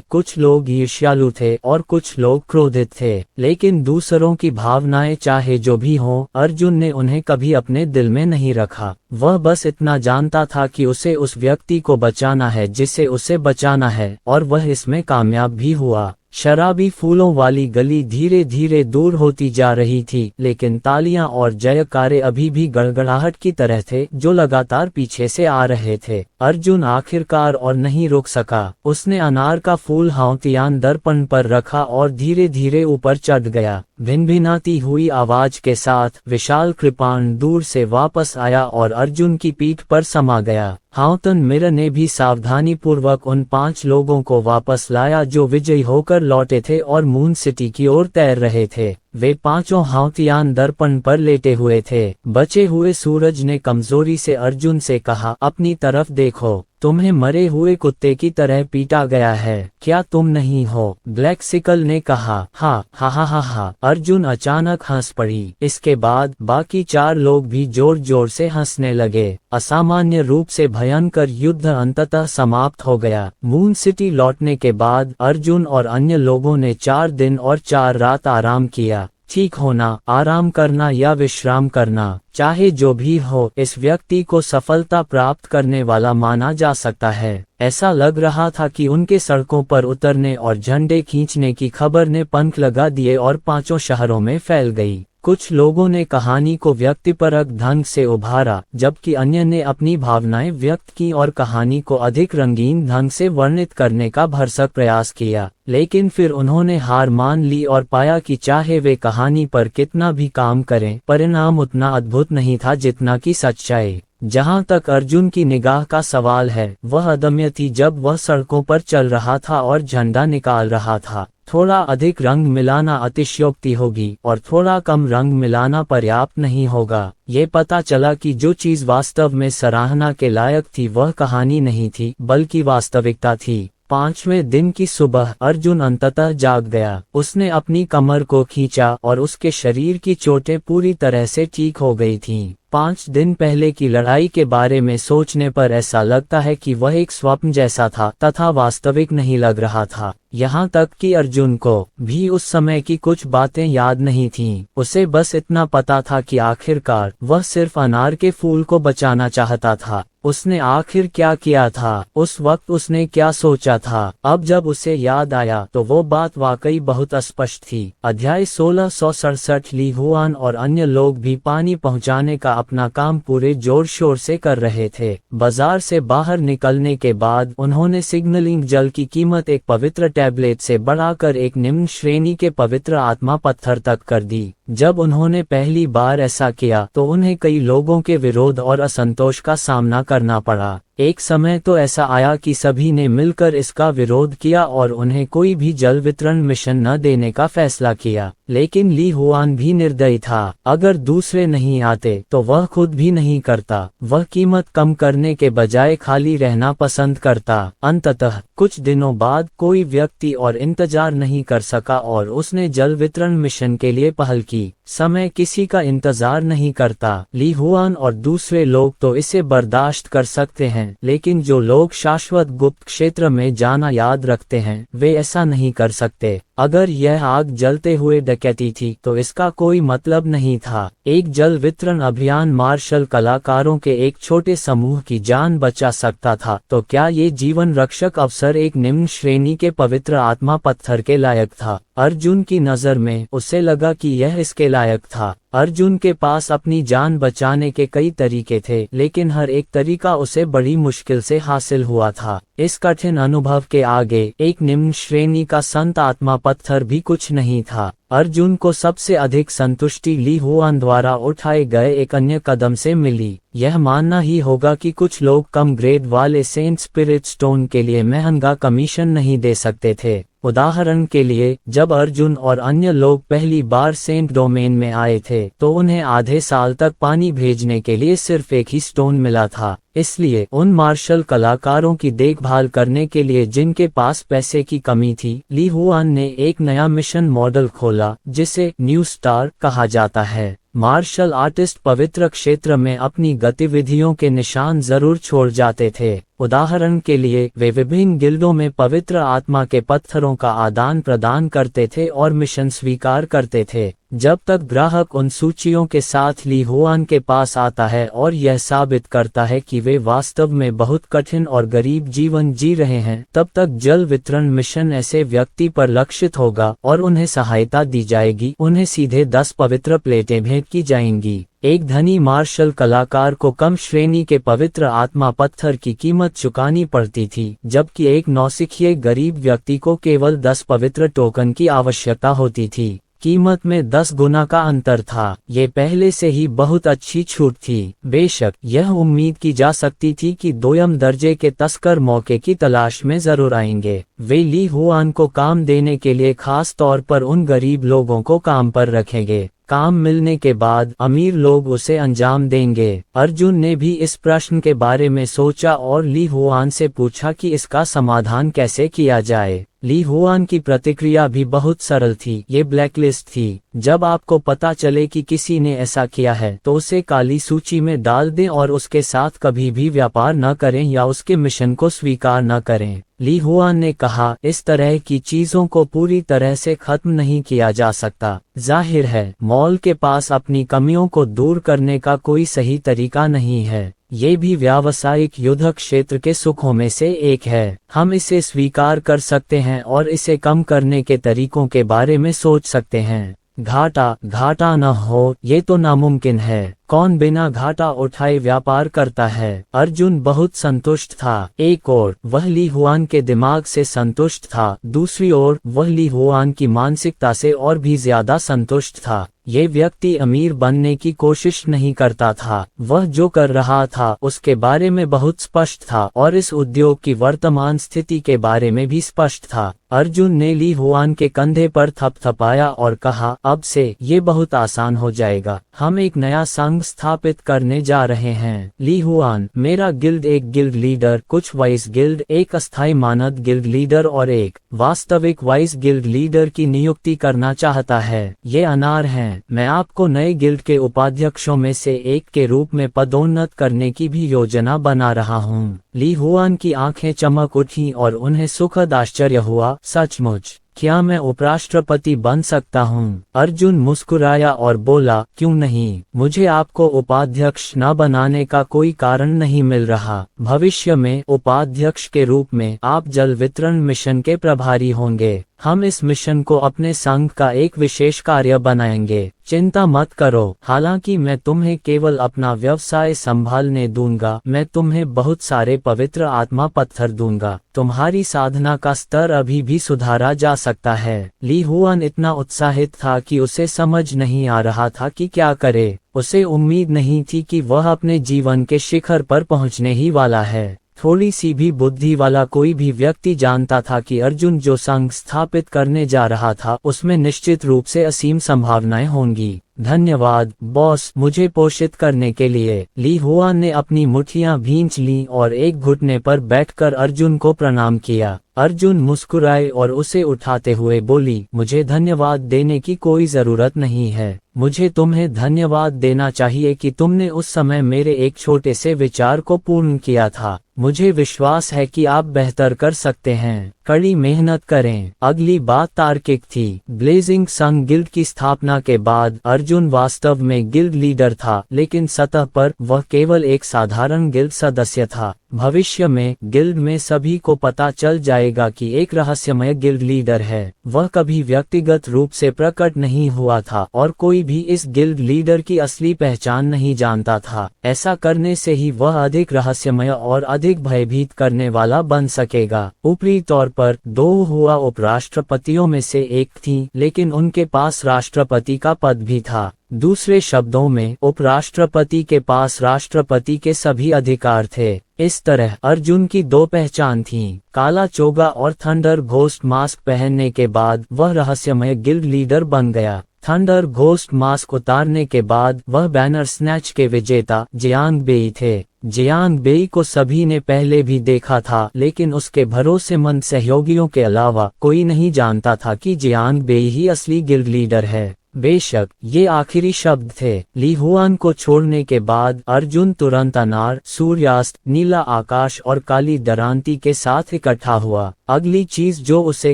कुछ लोग ईर्ष्यालु थे और कुछ लोग क्रोधित थे, लेकिन दूसरों की भावनाएं चाहे जो भी हों, अर्जुन ने उन्हें कभी अपने दिल में नहीं रखा। वह बस इतना जानता था कि उसे उस व्यक्ति को बचाना है जिसे उसे बचाना है, और वह इसमें कामयाब भी हुआ। शराबी फूलों वाली गली धीरे धीरे दूर होती जा रही थी, लेकिन तालियां और जयकारे अभी भी गड़गड़ाहट की तरह थे जो लगातार पीछे से आ रहे थे। अर्जुन आखिरकार और नहीं रुक सका। उसने अनार का फूल हाउतियान दर्पण पर रखा और धीरे धीरे ऊपर चढ़ गया। भिनभिनाती हुई आवाज के साथ विशाल कृपाण दूर से वापस आया और अर्जुन की पीठ पर समा गया। हाउतन मिरर ने भी सावधानी पूर्वक उन 5 लोगों को वापस लाया जो विजयी होकर लौटे थे और मून सिटी की ओर तैर रहे थे। वे पांचों हाउतियान दर्पण पर लेटे हुए थे। बचे हुए सूरज ने कमजोरी से अर्जुन से कहा, अपनी तरफ देखो, तुम्हें मरे हुए कुत्ते की तरह पीटा गया है, क्या तुम नहीं हो? ब्लैक सिकल ने कहा। हा। अर्जुन अचानक हंस पड़ी। इसके बाद बाकी 4 लोग भी जोर जोर से हंसने लगे। असामान्य रूप से भयंकर युद्ध अंततः समाप्त हो गया। मून सिटी लौटने के बाद अर्जुन और अन्य लोगों ने 4 दिन और 4 रात आराम किया। ठीक होना, आराम करना या विश्राम करना, चाहे जो भी हो, इस व्यक्ति को सफलता प्राप्त करने वाला माना जा सकता है। ऐसा लग रहा था कि उनके सड़कों पर उतरने और झंडे खींचने की खबर ने पंख लगा दिए और 5 शहरों में फैल गई। कुछ लोगों ने कहानी को व्यक्तिपरक ढंग से उभारा, जबकि अन्य ने अपनी भावनाएं व्यक्त की और कहानी को अधिक रंगीन ढंग से वर्णित करने का भरसक प्रयास किया। लेकिन फिर उन्होंने हार मान ली और पाया कि चाहे वे कहानी पर कितना भी काम करें, परिणाम उतना अद्भुत नहीं था जितना कि सच्चाई। जहां तक अर्जुन की निगाह का सवाल है, वह अदम्य थी जब वह सड़कों पर चल रहा था और झंडा निकाल रहा था। थोड़ा अधिक रंग मिलाना अतिशयोक्ति होगी और थोड़ा कम रंग मिलाना पर्याप्त नहीं होगा। ये पता चला कि जो चीज वास्तव में सराहना के लायक थी वह कहानी नहीं थी, बल्कि वास्तविकता थी। 5वें दिन की सुबह अर्जुन अंततः जाग गया। उसने अपनी कमर को खींचा और उसके शरीर की चोटें पूरी तरह से ठीक हो गई थीं। 5 दिन पहले की लड़ाई के बारे में सोचने पर ऐसा लगता है कि वह एक स्वप्न जैसा था तथा वास्तविक नहीं लग रहा था। यहाँ तक कि अर्जुन को भी उस समय की कुछ बातें याद नहीं थीं। उसे बस इतना पता था कि आखिरकार वह सिर्फ अनार के फूल को बचाना चाहता था। उसने आखिर क्या किया था? उस वक्त उसने क्या सोचा था? अब जब उसे याद आया तो वो बात वाकई बहुत स्पष्ट थी। अध्याय 1667। ली हुआन और अन्य लोग भी पानी पहुंचाने का अपना काम पूरे जोर शोर से कर रहे थे। बाजार से बाहर निकलने के बाद उन्होंने सिग्नलिंग जल की कीमत एक पवित्र टैबलेट से बढ़ाकर एक निम्न श्रेणी के पवित्र आत्मा पत्थर तक कर दी। जब उन्होंने पहली बार ऐसा किया तो उन्हें कई लोगों के विरोध और असंतोष का सामना करना पड़ा। एक समय तो ऐसा आया कि सभी ने मिलकर इसका विरोध किया और उन्हें कोई भी जल वितरण मिशन न देने का फैसला किया। लेकिन ली हुआन भी निर्दयी था। अगर दूसरे नहीं आते तो वह खुद भी नहीं करता। वह कीमत कम करने के बजाय खाली रहना पसंद करता। अंततः कुछ दिनों बाद कोई व्यक्ति और इंतजार नहीं कर सका और उसने जल वितरण मिशन के लिए पहल की। समय किसी का इंतजार नहीं करता। ली हुआन और दूसरे लोग तो इसे बर्दाश्त कर सकते हैं, लेकिन जो लोग शाश्वत गुप्त क्षेत्र में जाना याद रखते हैं वे ऐसा नहीं कर सकते। अगर यह आग जलते हुए डकैती थी तो इसका कोई मतलब नहीं था। एक जल वितरण अभियान मार्शल कलाकारों के एक छोटे समूह की जान बचा सकता था, तो क्या ये जीवन रक्षक अवसर एक निम्न श्रेणी के पवित्र आत्मा पत्थर के लायक था? अर्जुन की नज़र में उसे लगा कि यह इसके लायक था। अर्जुन के पास अपनी जान बचाने के कई तरीके थे, लेकिन हर एक तरीका उसे बड़ी मुश्किल से हासिल हुआ था। इस कठिन अनुभव के आगे एक निम्न श्रेणी का संत आत्मा पत्थर भी कुछ नहीं था। अर्जुन को सबसे अधिक संतुष्टि ली हुआन द्वारा उठाए गए एक अन्य कदम से मिली। यह मानना ही होगा कि कुछ लोग कम ग्रेड वाले सेंट स्पिरिट स्टोन के लिए महंगा कमीशन नहीं दे सकते थे। उदाहरण के लिए, जब अर्जुन और अन्य लोग पहली बार सेंट डोमेन में आए थे तो उन्हें आधे साल तक पानी भेजने के लिए सिर्फ एक ही स्टोन मिला था। इसलिए उन मार्शल कलाकारों की देखभाल करने के लिए जिनके पास पैसे की कमी थी, ली हुआन ने एक नया मिशन मॉडल खोला जिसे न्यू स्टार कहा जाता है। मार्शल आर्टिस्ट पवित्र क्षेत्र में अपनी गतिविधियों के निशान जरूर छोड़ जाते थे। उदाहरण के लिए, वे विभिन्न गिल्डों में पवित्र आत्मा के पत्थरों का आदान प्रदान करते थे और मिशन स्वीकार करते थे। जब तक ग्राहक उन सूचियों के साथ ली हुआन के पास आता है और यह साबित करता है कि वे वास्तव में बहुत कठिन और गरीब जीवन जी रहे हैं, तब तक जल वितरण मिशन ऐसे व्यक्ति पर लक्षित होगा और उन्हें सहायता दी जाएगी। उन्हें सीधे 10 पवित्र प्लेटें भेंट की जाएंगी। एक धनी मार्शल कलाकार को कम श्रेणी के पवित्र आत्मा पत्थर की कीमत चुकानी पड़ती थी, जबकि एक नौसिखिए गरीब व्यक्ति को केवल 10 पवित्र टोकन की आवश्यकता होती थी। कीमत में 10 गुना का अंतर था। ये पहले से ही बहुत अच्छी छूट थी। बेशक यह उम्मीद की जा सकती थी कि दोयम दर्जे के तस्कर मौके की तलाश में जरूर आएंगे। वे ली हुआन को काम देने के लिए खास तौर पर उन गरीब लोगों को काम पर रखेंगे। काम मिलने के बाद अमीर लोग उसे अंजाम देंगे। अर्जुन ने भी इस प्रश्न के बारे में सोचा और ली हुआन से पूछा कि इसका समाधान कैसे किया जाए। ली हुआन की प्रतिक्रिया भी बहुत सरल थी। ये ब्लैकलिस्ट थी। जब आपको पता चले कि किसी ने ऐसा किया है तो उसे काली सूची में डाल दें और उसके साथ कभी भी व्यापार न करें या उसके मिशन को स्वीकार न करें। ली हुआन ने कहा, इस तरह की चीजों को पूरी तरह से खत्म नहीं किया जा सकता। जाहिर है, मॉल के पास अपनी कमियों को दूर करने का कोई सही तरीका नहीं है। ये भी व्यावसायिक युद्ध क्षेत्र के सुखों में से एक है। हम इसे स्वीकार कर सकते हैं और इसे कम करने के तरीकों के बारे में सोच सकते हैं। घाटा न हो, ये तो नामुमकिन है। कौन बिना घाटा उठाए व्यापार करता है? अर्जुन बहुत संतुष्ट था। एक ओर वह ली हुआन के दिमाग से संतुष्ट था, दूसरी ओर वह ली हुआन की मानसिकता से और भी ज्यादा संतुष्ट था। ये व्यक्ति अमीर बनने की कोशिश नहीं करता था। वह जो कर रहा था उसके बारे में बहुत स्पष्ट था और इस उद्योग की वर्तमान स्थिति के बारे में भी स्पष्ट था। अर्जुन ने ली हुआन के कंधे पर थपथपाया और कहा, अब से ये बहुत आसान हो जाएगा। हम एक नया संघ स्थापित करने जा रहे हैं। ली हुआन, मेरा गिल्ड एक गिल्ड लीडर, कुछ वाइस गिल्ड, एक अस्थायी मानद गिल्ड लीडर और एक वास्तविक वाइस गिल्ड लीडर की नियुक्ति करना चाहता है। ये अनार हैं। मैं आपको नए गिल्ड के उपाध्यक्षों में से एक के रूप में पदोन्नत करने की भी योजना बना रहा हूँ। ली हुआन की आंखें चमक उठी और उन्हें सुखद आश्चर्य हुआ, सचमुच? क्या मैं उपराष्ट्रपति बन सकता हूँ? अर्जुन मुस्कुराया और बोला, क्यों नहीं? मुझे आपको उपाध्यक्ष न बनाने का कोई कारण नहीं मिल रहा। भविष्य में उपाध्यक्ष के रूप में आप जल वितरण मिशन के प्रभारी होंगे। हम इस मिशन को अपने संघ का एक विशेष कार्य बनाएंगे, चिंता मत करो। हालांकि मैं तुम्हें केवल अपना व्यवसाय संभालने दूंगा, मैं तुम्हें बहुत सारे पवित्र आत्मा पत्थर दूंगा। तुम्हारी साधना का स्तर अभी भी सुधारा जा सकता है। ली हुआन इतना उत्साहित था कि उसे समझ नहीं आ रहा था कि क्या करे। उसे उम्मीद नहीं थी कि वह अपने जीवन के शिखर पर पहुंचने ही वाला है। थोड़ी सी भी बुद्धि वाला कोई भी व्यक्ति जानता था कि अर्जुन जो संघ स्थापित करने जा रहा था उसमें निश्चित रूप से असीम संभावनाएं होंगी। धन्यवाद बॉस, मुझे पोषित करने के लिए। ली हुआन ने अपनी मुट्ठियां भींच लीं और एक घुटने पर बैठकर अर्जुन को प्रणाम किया। अर्जुन मुस्कुराए और उसे उठाते हुए बोली, मुझे धन्यवाद देने की कोई जरूरत नहीं है। मुझे तुम्हें धन्यवाद देना चाहिए कि तुमने उस समय मेरे एक छोटे से विचार को पूर्ण किया था। मुझे विश्वास है कि आप बेहतर कर सकते हैं। कड़ी मेहनत करें। अगली बात तार्किक थी। ब्लेजिंग सन गिल्ड की स्थापना के बाद अर्जुन वास्तव में गिल्ड लीडर था, लेकिन सतह पर वह केवल एक साधारण गिल्ड सदस्य था। भविष्य में गिल्ड में सभी को पता चल जाएगा कि एक रहस्यमय गिल्ड लीडर है। वह कभी व्यक्तिगत रूप से प्रकट नहीं हुआ था और कोई भी इस गिल्ड लीडर की असली पहचान नहीं जानता था। ऐसा करने से ही वह अधिक रहस्यमय और अधिक भयभीत करने वाला बन सकेगा। ऊपरी तौर पर दो हुआ उपराष्ट्रपतियों में से एक थी, लेकिन उनके पास राष्ट्रपति का पद भी था। दूसरे शब्दों में, उपराष्ट्रपति के पास राष्ट्रपति के सभी अधिकार थे। इस तरह अर्जुन की दो पहचान थीं, काला चोगा और थंडर घोस्ट मास्क पहनने के बाद वह रहस्यमय गिल्ड लीडर बन गया। थंडर घोस्ट मास्क उतारने के बाद वह बैनर स्नैच के विजेता जियांग बेई थे। जियांग बेई को सभी ने पहले भी देखा था, लेकिन उसके भरोसेमंद सहयोगियों के अलावा कोई नहीं जानता था कि जियांग बेई ही असली गिल्ड लीडर है। बेशक ये आखिरी शब्द थे। ली हुआन को छोड़ने के बाद अर्जुन तुरंत अनार, सूर्यास्त, नीला आकाश और काली दरांती के साथ इकट्ठा हुआ। अगली चीज जो उसे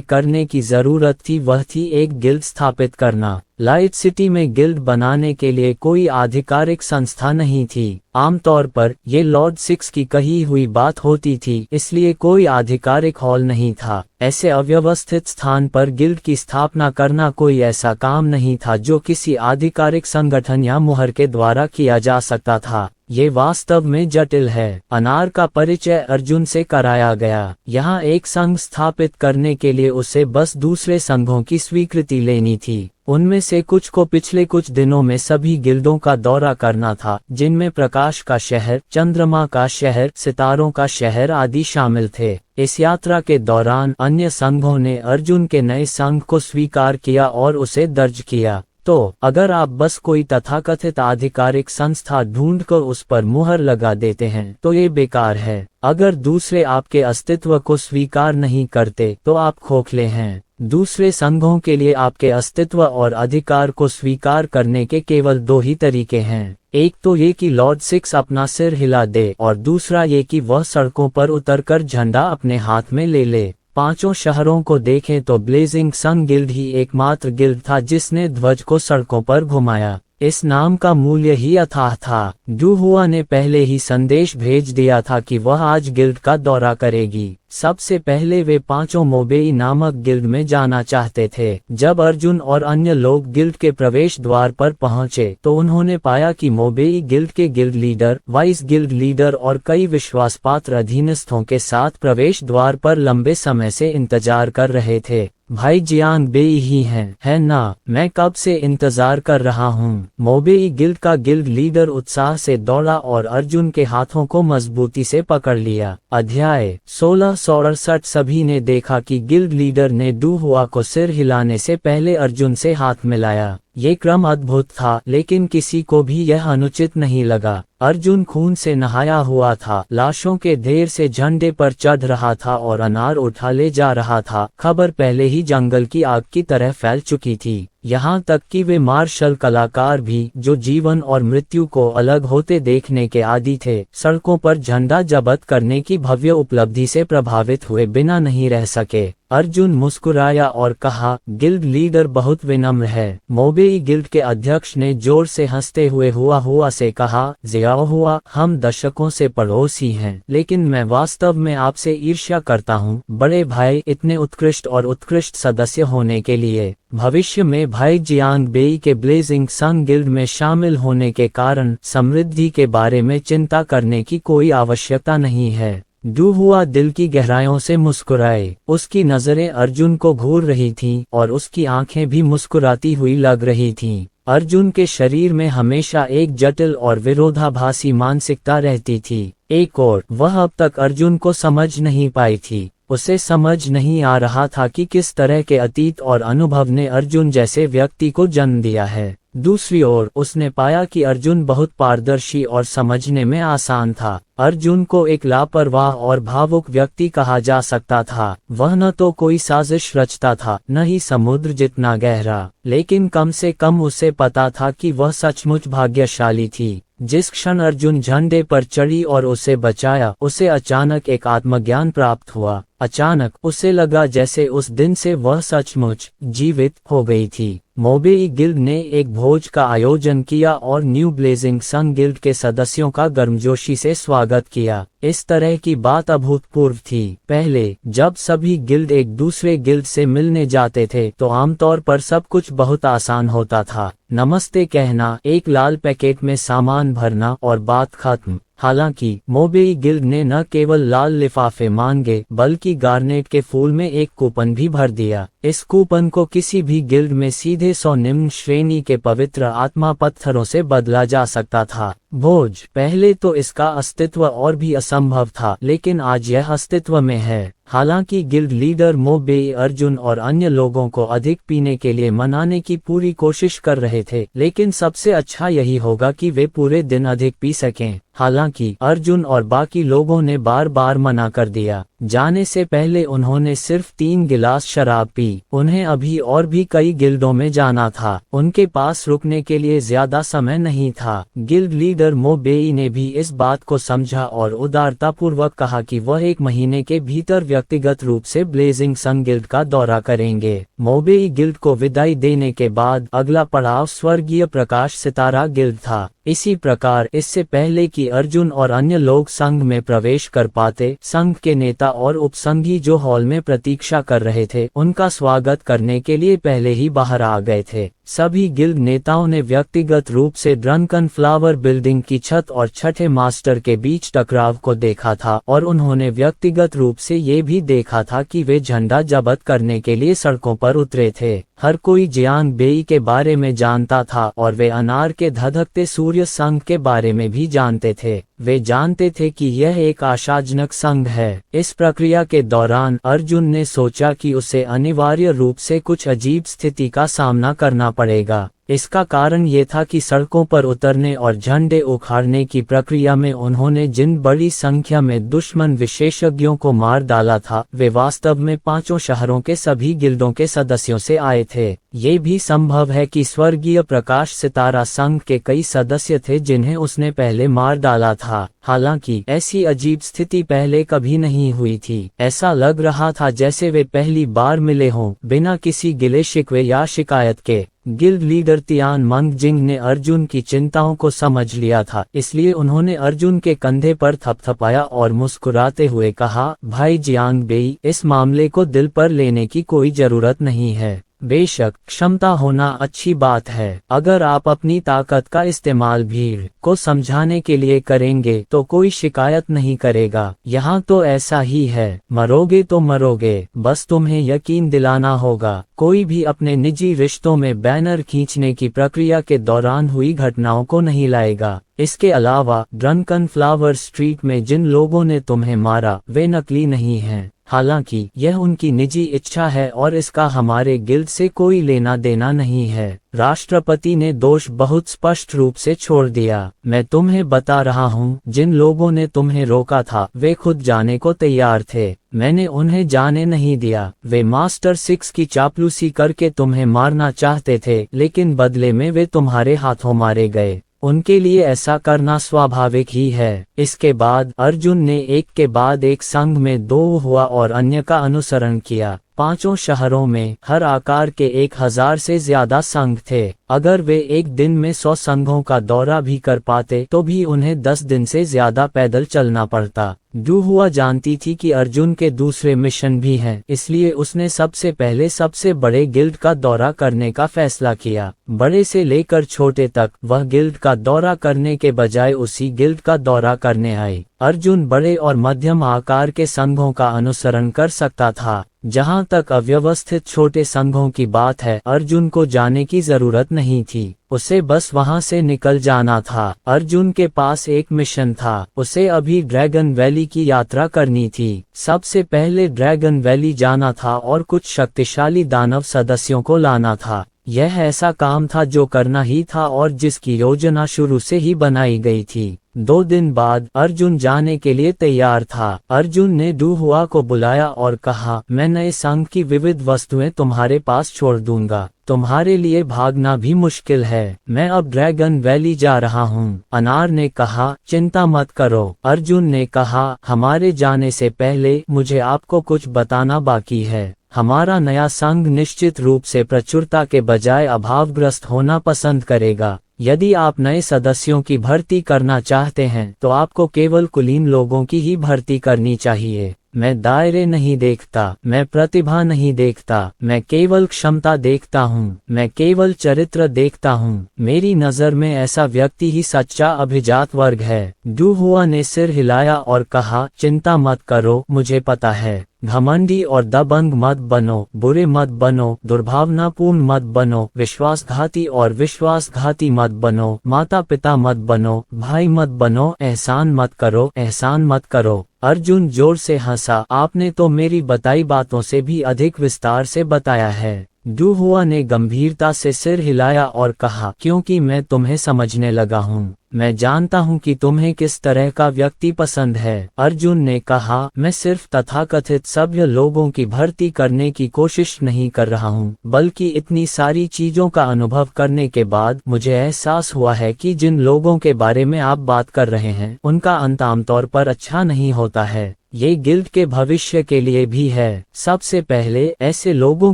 करने की जरूरत थी वह थी एक गिल्ड स्थापित करना। लाइट सिटी में गिल्ड बनाने के लिए कोई आधिकारिक संस्था नहीं थी। आमतौर पर ये लॉर्ड सिक्स की कही हुई बात होती थी, इसलिए कोई आधिकारिक हॉल नहीं था। ऐसे अव्यवस्थित स्थान पर गिल्ड की स्थापना करना कोई ऐसा काम नहीं था जो किसी आधिकारिक संगठन या मुहर के द्वारा किया जा सकता था। ये वास्तव में जटिल है। अनार का परिचय अर्जुन से कराया गया। यहाँ एक संघ स्थापित करने के लिए उसे बस दूसरे संघों की स्वीकृति लेनी थी। उनमें से कुछ को पिछले कुछ दिनों में सभी गिल्डों का दौरा करना था, जिनमें प्रकाश का शहर, चंद्रमा का शहर, सितारों का शहर आदि शामिल थे। इस यात्रा के दौरान अन्य संघों ने अर्जुन के नए संघ को स्वीकार किया और उसे दर्ज किया। तो अगर आप बस कोई तथाकथित आधिकारिक संस्था ढूंढकर उस पर मुहर लगा देते हैं तो ये बेकार है। अगर दूसरे आपके अस्तित्व को स्वीकार नहीं करते तो आप खोखले हैं। दूसरे संघों के लिए आपके अस्तित्व और अधिकार को स्वीकार करने के केवल दो ही तरीके हैं। एक तो ये कि लॉर्ड सिक्स अपना सिर हिला दे और दूसरा ये कि वह सड़कों पर उतरकर झंडा अपने हाथ में ले ले। पांचों शहरों को देखें तो ब्लेजिंग सन गिल्ड ही एकमात्र गिल्ड था जिसने ध्वज को सड़कों पर घुमाया। इस नाम का मूल्य ही अथाह था। डू हुआ ने पहले ही संदेश भेज दिया था कि वह आज गिल्ड का दौरा करेगी। सबसे पहले वे पांचों मोबेई नामक गिल्ड में जाना चाहते थे। जब अर्जुन और अन्य लोग गिल्ड के प्रवेश द्वार पर पहुंचे तो उन्होंने पाया कि मोबेई गिल्ड के guild leader, vice guild leader और कई विश्वासपात्र अधीनस्थों के साथ प्रवेश द्वार पर लंबे समय से इंतजार कर रहे थे। भाई जियांग बेई ही हैं, है ना? मैं कब से इंतजार कर रहा हूँ। मोबेई गिल्ड का गिल्ड लीडर उत्साह से दौड़ा और अर्जुन के हाथों को मजबूती से पकड़ लिया। अध्याय 1668। सभी ने देखा कि गिल्ड लीडर ने डू हुआ को सिर हिलाने से पहले अर्जुन से हाथ मिलाया। ये क्रम अद्भुत था, लेकिन किसी को भी यह अनुचित नहीं लगा। अर्जुन खून से नहाया हुआ था, लाशों के ढेर से झंडे पर चढ़ रहा था और अनार उठा ले जा रहा था। खबर पहले ही जंगल की आग की तरह फैल चुकी थी। यहाँ तक कि वे मार्शल कलाकार भी, जो जीवन और मृत्यु को अलग होते देखने के आदी थे, सड़कों पर झंडा जब्त करने की भव्य उपलब्धि से प्रभावित हुए बिना नहीं रह सके। अर्जुन मुस्कुराया और कहा, गिल्ड लीडर बहुत विनम्र है। मोबेई गिल्ड के अध्यक्ष ने जोर से हंसते हुए हुआ से कहा, ज़ियाओ हुआ, हम दशकों से पड़ोसी हैं, लेकिन मैं वास्तव में आपसे ईर्ष्या करता हूँ बड़े भाई, इतने उत्कृष्ट और उत्कृष्ट सदस्य होने के लिए। भविष्य में भाई जियांग बेई के ब्लेजिंग सन गिल्ड में शामिल होने के कारण समृद्धि के बारे में चिंता करने की कोई आवश्यकता नहीं है। डू हुआ दिल की गहराइयों से मुस्कुराए। उसकी नजरें अर्जुन को घूर रही थीं और उसकी आंखें भी मुस्कुराती हुई लग रही थीं। अर्जुन के शरीर में हमेशा एक जटिल और विरोधाभासी मानसिकता रहती थी। एक और वह अब तक अर्जुन को समझ नहीं पाई थी। उसे समझ नहीं आ रहा था कि किस तरह के अतीत और अनुभव ने अर्जुन जैसे व्यक्ति को जन्म दिया है। दूसरी ओर उसने पाया कि अर्जुन बहुत पारदर्शी और समझने में आसान था। अर्जुन को एक लापरवाह और भावुक व्यक्ति कहा जा सकता था। वह न तो कोई साजिश रचता था, न ही समुद्र जितना गहरा, लेकिन कम से कम उसे पता था कि वह सचमुच भाग्यशाली थी। जिस क्षण अर्जुन झंडे पर चढ़ी और उसे बचाया, उसे अचानक एक आत्मज्ञान प्राप्त हुआ। अचानक उसे लगा जैसे उस दिन से वह सचमुच जीवित हो गई थी। मोबेई गिल्ड ने एक भोज का आयोजन किया और न्यू ब्लेजिंग सन गिल्ड के सदस्यों का गर्मजोशी से स्वागत किया। इस तरह की बात अभूतपूर्व थी। पहले जब सभी गिल्ड एक दूसरे गिल्ड से मिलने जाते थे तो आमतौर पर सब कुछ बहुत आसान होता था। नमस्ते कहना, एक लाल पैकेट में सामान भरना और बात खत्म। हालांकि मोबेई गिल्ड ने न केवल लाल लिफाफे मांगे बल्कि गार्नेट के फूल में एक कूपन भी भर दिया। इस कूपन को किसी भी गिल्ड में सीधे 100 निम्न श्रेणी के पवित्र आत्मा पत्थरों से बदला जा सकता था। भोज, पहले तो इसका अस्तित्व और भी असंभव था, लेकिन आज यह अस्तित्व में है। हालांकि गिल्ड लीडर मोबेई अर्जुन और अन्य लोगों को अधिक पीने के लिए मनाने की पूरी कोशिश कर रहे थे, लेकिन सबसे अच्छा यही होगा कि वे पूरे दिन अधिक पी सकें। हालांकि अर्जुन और बाकी लोगों ने बार बार मना कर दिया। जाने से पहले उन्होंने सिर्फ 3 गिलास शराब पी। उन्हें अभी और भी कई गिल्डों में जाना था। उनके पास रुकने के लिए ज्यादा समय नहीं था। गिल्ड लीडर मोबेई ने भी इस बात को समझा और उदारतापूर्वक कहा कि वह 1 महीने के भीतर व्यक्तिगत रूप से ब्लेजिंग सन गिल्ड का दौरा करेंगे। मोबेई गिल्ड को विदाई देने के बाद अगला पड़ाव स्वर्गीय प्रकाश सितारा गिल्ड था। इसी प्रकार इससे पहले कि अर्जुन और अन्य लोग संघ में प्रवेश कर पाते, संघ के नेता और उपसंघी जो हॉल में प्रतीक्षा कर रहे थे, उनका स्वागत करने के लिए पहले ही बाहर आ गए थे। सभी गिल्ड नेताओं ने व्यक्तिगत रूप से ड्रंकन फ्लावर बिल्डिंग की छत और छठे मास्टर के बीच टकराव को देखा था और उन्होंने व्यक्तिगत रूप से ये भी देखा था कि वे झंडा जब्त करने के लिए सड़कों पर उतरे थे। हर कोई जियांग बेई के बारे में जानता था और वे अनार के धधकते सूर्य संघ के बारे में भी जानते थे। वे जानते थे कि यह एक आशाजनक संघ है। इस प्रक्रिया के दौरान अर्जुन ने सोचा कि उसे अनिवार्य रूप से कुछ अजीब स्थिति का सामना करना पड़ेगा। इसका कारण ये था कि सड़कों पर उतरने और झंडे उखाड़ने की प्रक्रिया में उन्होंने जिन बड़ी संख्या में दुश्मन विशेषज्ञों को मार डाला था, वे वास्तव में 5 शहरों के सभी गिल्डों के सदस्यों से आए थे। ये भी संभव है कि स्वर्गीय प्रकाश सितारा संघ के कई सदस्य थे जिन्हें उसने पहले मार डाला था। हालांकि ऐसी अजीब स्थिति पहले कभी नहीं हुई थी। ऐसा लग रहा था जैसे वे पहली बार मिले हों, बिना किसी गिले शिकवे या शिकायत के। गिल्ड लीडर तियान मंग जिंग ने अर्जुन की चिंताओं को समझ लिया था, इसलिए उन्होंने अर्जुन के कंधे पर थपथपाया और मुस्कुराते हुए कहा, भाई जियांग बेई, इस मामले को दिल पर लेने की कोई जरूरत नहीं है। बेशक क्षमता होना अच्छी बात है। अगर आप अपनी ताकत का इस्तेमाल भीड़ को समझाने के लिए करेंगे तो कोई शिकायत नहीं करेगा। यहाँ तो ऐसा ही है, मरोगे तो मरोगे, बस तुम्हें यकीन दिलाना होगा। कोई भी अपने निजी रिश्तों में बैनर खींचने की प्रक्रिया के दौरान हुई घटनाओं को नहीं लाएगा। इसके अलावा ड्रंकन फ्लावर स्ट्रीट में जिन लोगों ने तुम्हें मारा वे नकली नहीं हैं। हालांकि यह उनकी निजी इच्छा है और इसका हमारे गिल्ड से कोई लेना देना नहीं है। राष्ट्रपति ने दोष बहुत स्पष्ट रूप से छोड़ दिया। मैं तुम्हें बता रहा हूँ, जिन लोगों ने तुम्हें रोका था वे खुद जाने को तैयार थे। मैंने उन्हें जाने नहीं दिया। वे मास्टर 6 की चापलूसी करके तुम्हें मारना चाहते थे, लेकिन बदले में वे तुम्हारे हाथों मारे गए। उनके लिए ऐसा करना स्वाभाविक ही है। इसके बाद अर्जुन ने एक के बाद एक संघ में दो हुआ और अन्य का अनुसरण किया। 5 शहरों में हर आकार के 1000 से ज्यादा संघ थे। अगर वे एक दिन में 100 संघों का दौरा भी कर पाते तो भी उन्हें 10 दिन से ज्यादा पैदल चलना पड़ता। डू हुआ जानती थी कि अर्जुन के दूसरे मिशन भी हैं, इसलिए उसने सबसे पहले सबसे बड़े गिल्ड का दौरा करने का फैसला किया। बड़े से लेकर छोटे तक वह गिल्ड का दौरा करने के बजाय उसी गिल्ड का दौरा करने आई। अर्जुन बड़े और मध्यम आकार के संघों का अनुसरण कर सकता था। जहां तक अव्यवस्थित छोटे संघों की बात है, अर्जुन को जाने की जरूरत नहीं थी। उसे बस वहां से निकल जाना था। अर्जुन के पास एक मिशन था। उसे अभी ड्रैगन वैली की यात्रा करनी थी। सबसे पहले ड्रैगन वैली जाना था और कुछ शक्तिशाली दानव सदस्यों को लाना था। यह ऐसा काम था जो करना ही था और जिसकी योजना शुरू से ही बनाई गई थी। 2 दिन बाद अर्जुन जाने के लिए तैयार था। अर्जुन ने डू हुआ को बुलाया और कहा, मैं नए संघ की विविध वस्तुएं तुम्हारे पास छोड़ दूंगा। तुम्हारे लिए भागना भी मुश्किल है। मैं अब ड्रैगन वैली जा रहा हूँ। अनार ने कहा, चिंता मत करो। अर्जुन ने कहा, हमारे जाने से पहले मुझे आपको कुछ बताना बाकी है। हमारा नया संघ निश्चित रूप से प्रचुरता के बजाय अभावग्रस्त होना पसंद करेगा। यदि आप नए सदस्यों की भर्ती करना चाहते हैं तो आपको केवल कुलीन लोगों की ही भर्ती करनी चाहिए। मैं दायरे नहीं देखता, मैं प्रतिभा नहीं देखता, मैं केवल क्षमता देखता हूँ, मैं केवल चरित्र देखता हूँ। मेरी नज़र में ऐसा व्यक्ति ही सच्चा अभिजात वर्ग है। डू हुआ ने सिर हिलाया और कहा, चिंता मत करो, मुझे पता है। घमंडी और दबंग मत बनो, बुरे मत बनो, दुर्भावनापूर्ण मत बनो, विश्वासघाती और विश्वासघाती मत बनो, माता पिता मत बनो, भाई मत बनो, एहसान मत करो, एहसान मत करो। अर्जुन जोर से हंसा, आपने तो मेरी बताई बातों से भी अधिक विस्तार से बताया है। डू हुआ ने गंभीरता से सिर हिलाया और कहा, क्योंकि मैं तुम्हें समझने लगा हूँ। मैं जानता हूँ कि तुम्हें किस तरह का व्यक्ति पसंद है। अर्जुन ने कहा, मैं सिर्फ तथाकथित सभ्य लोगों की भर्ती करने की कोशिश नहीं कर रहा हूँ, बल्कि इतनी सारी चीजों का अनुभव करने के बाद मुझे एहसास हुआ है कि जिन लोगों के बारे में आप बात कर रहे हैं उनका अंत आमतौर पर अच्छा नहीं होता है। ये गिल्ड के भविष्य के लिए भी है। सबसे पहले ऐसे लोगों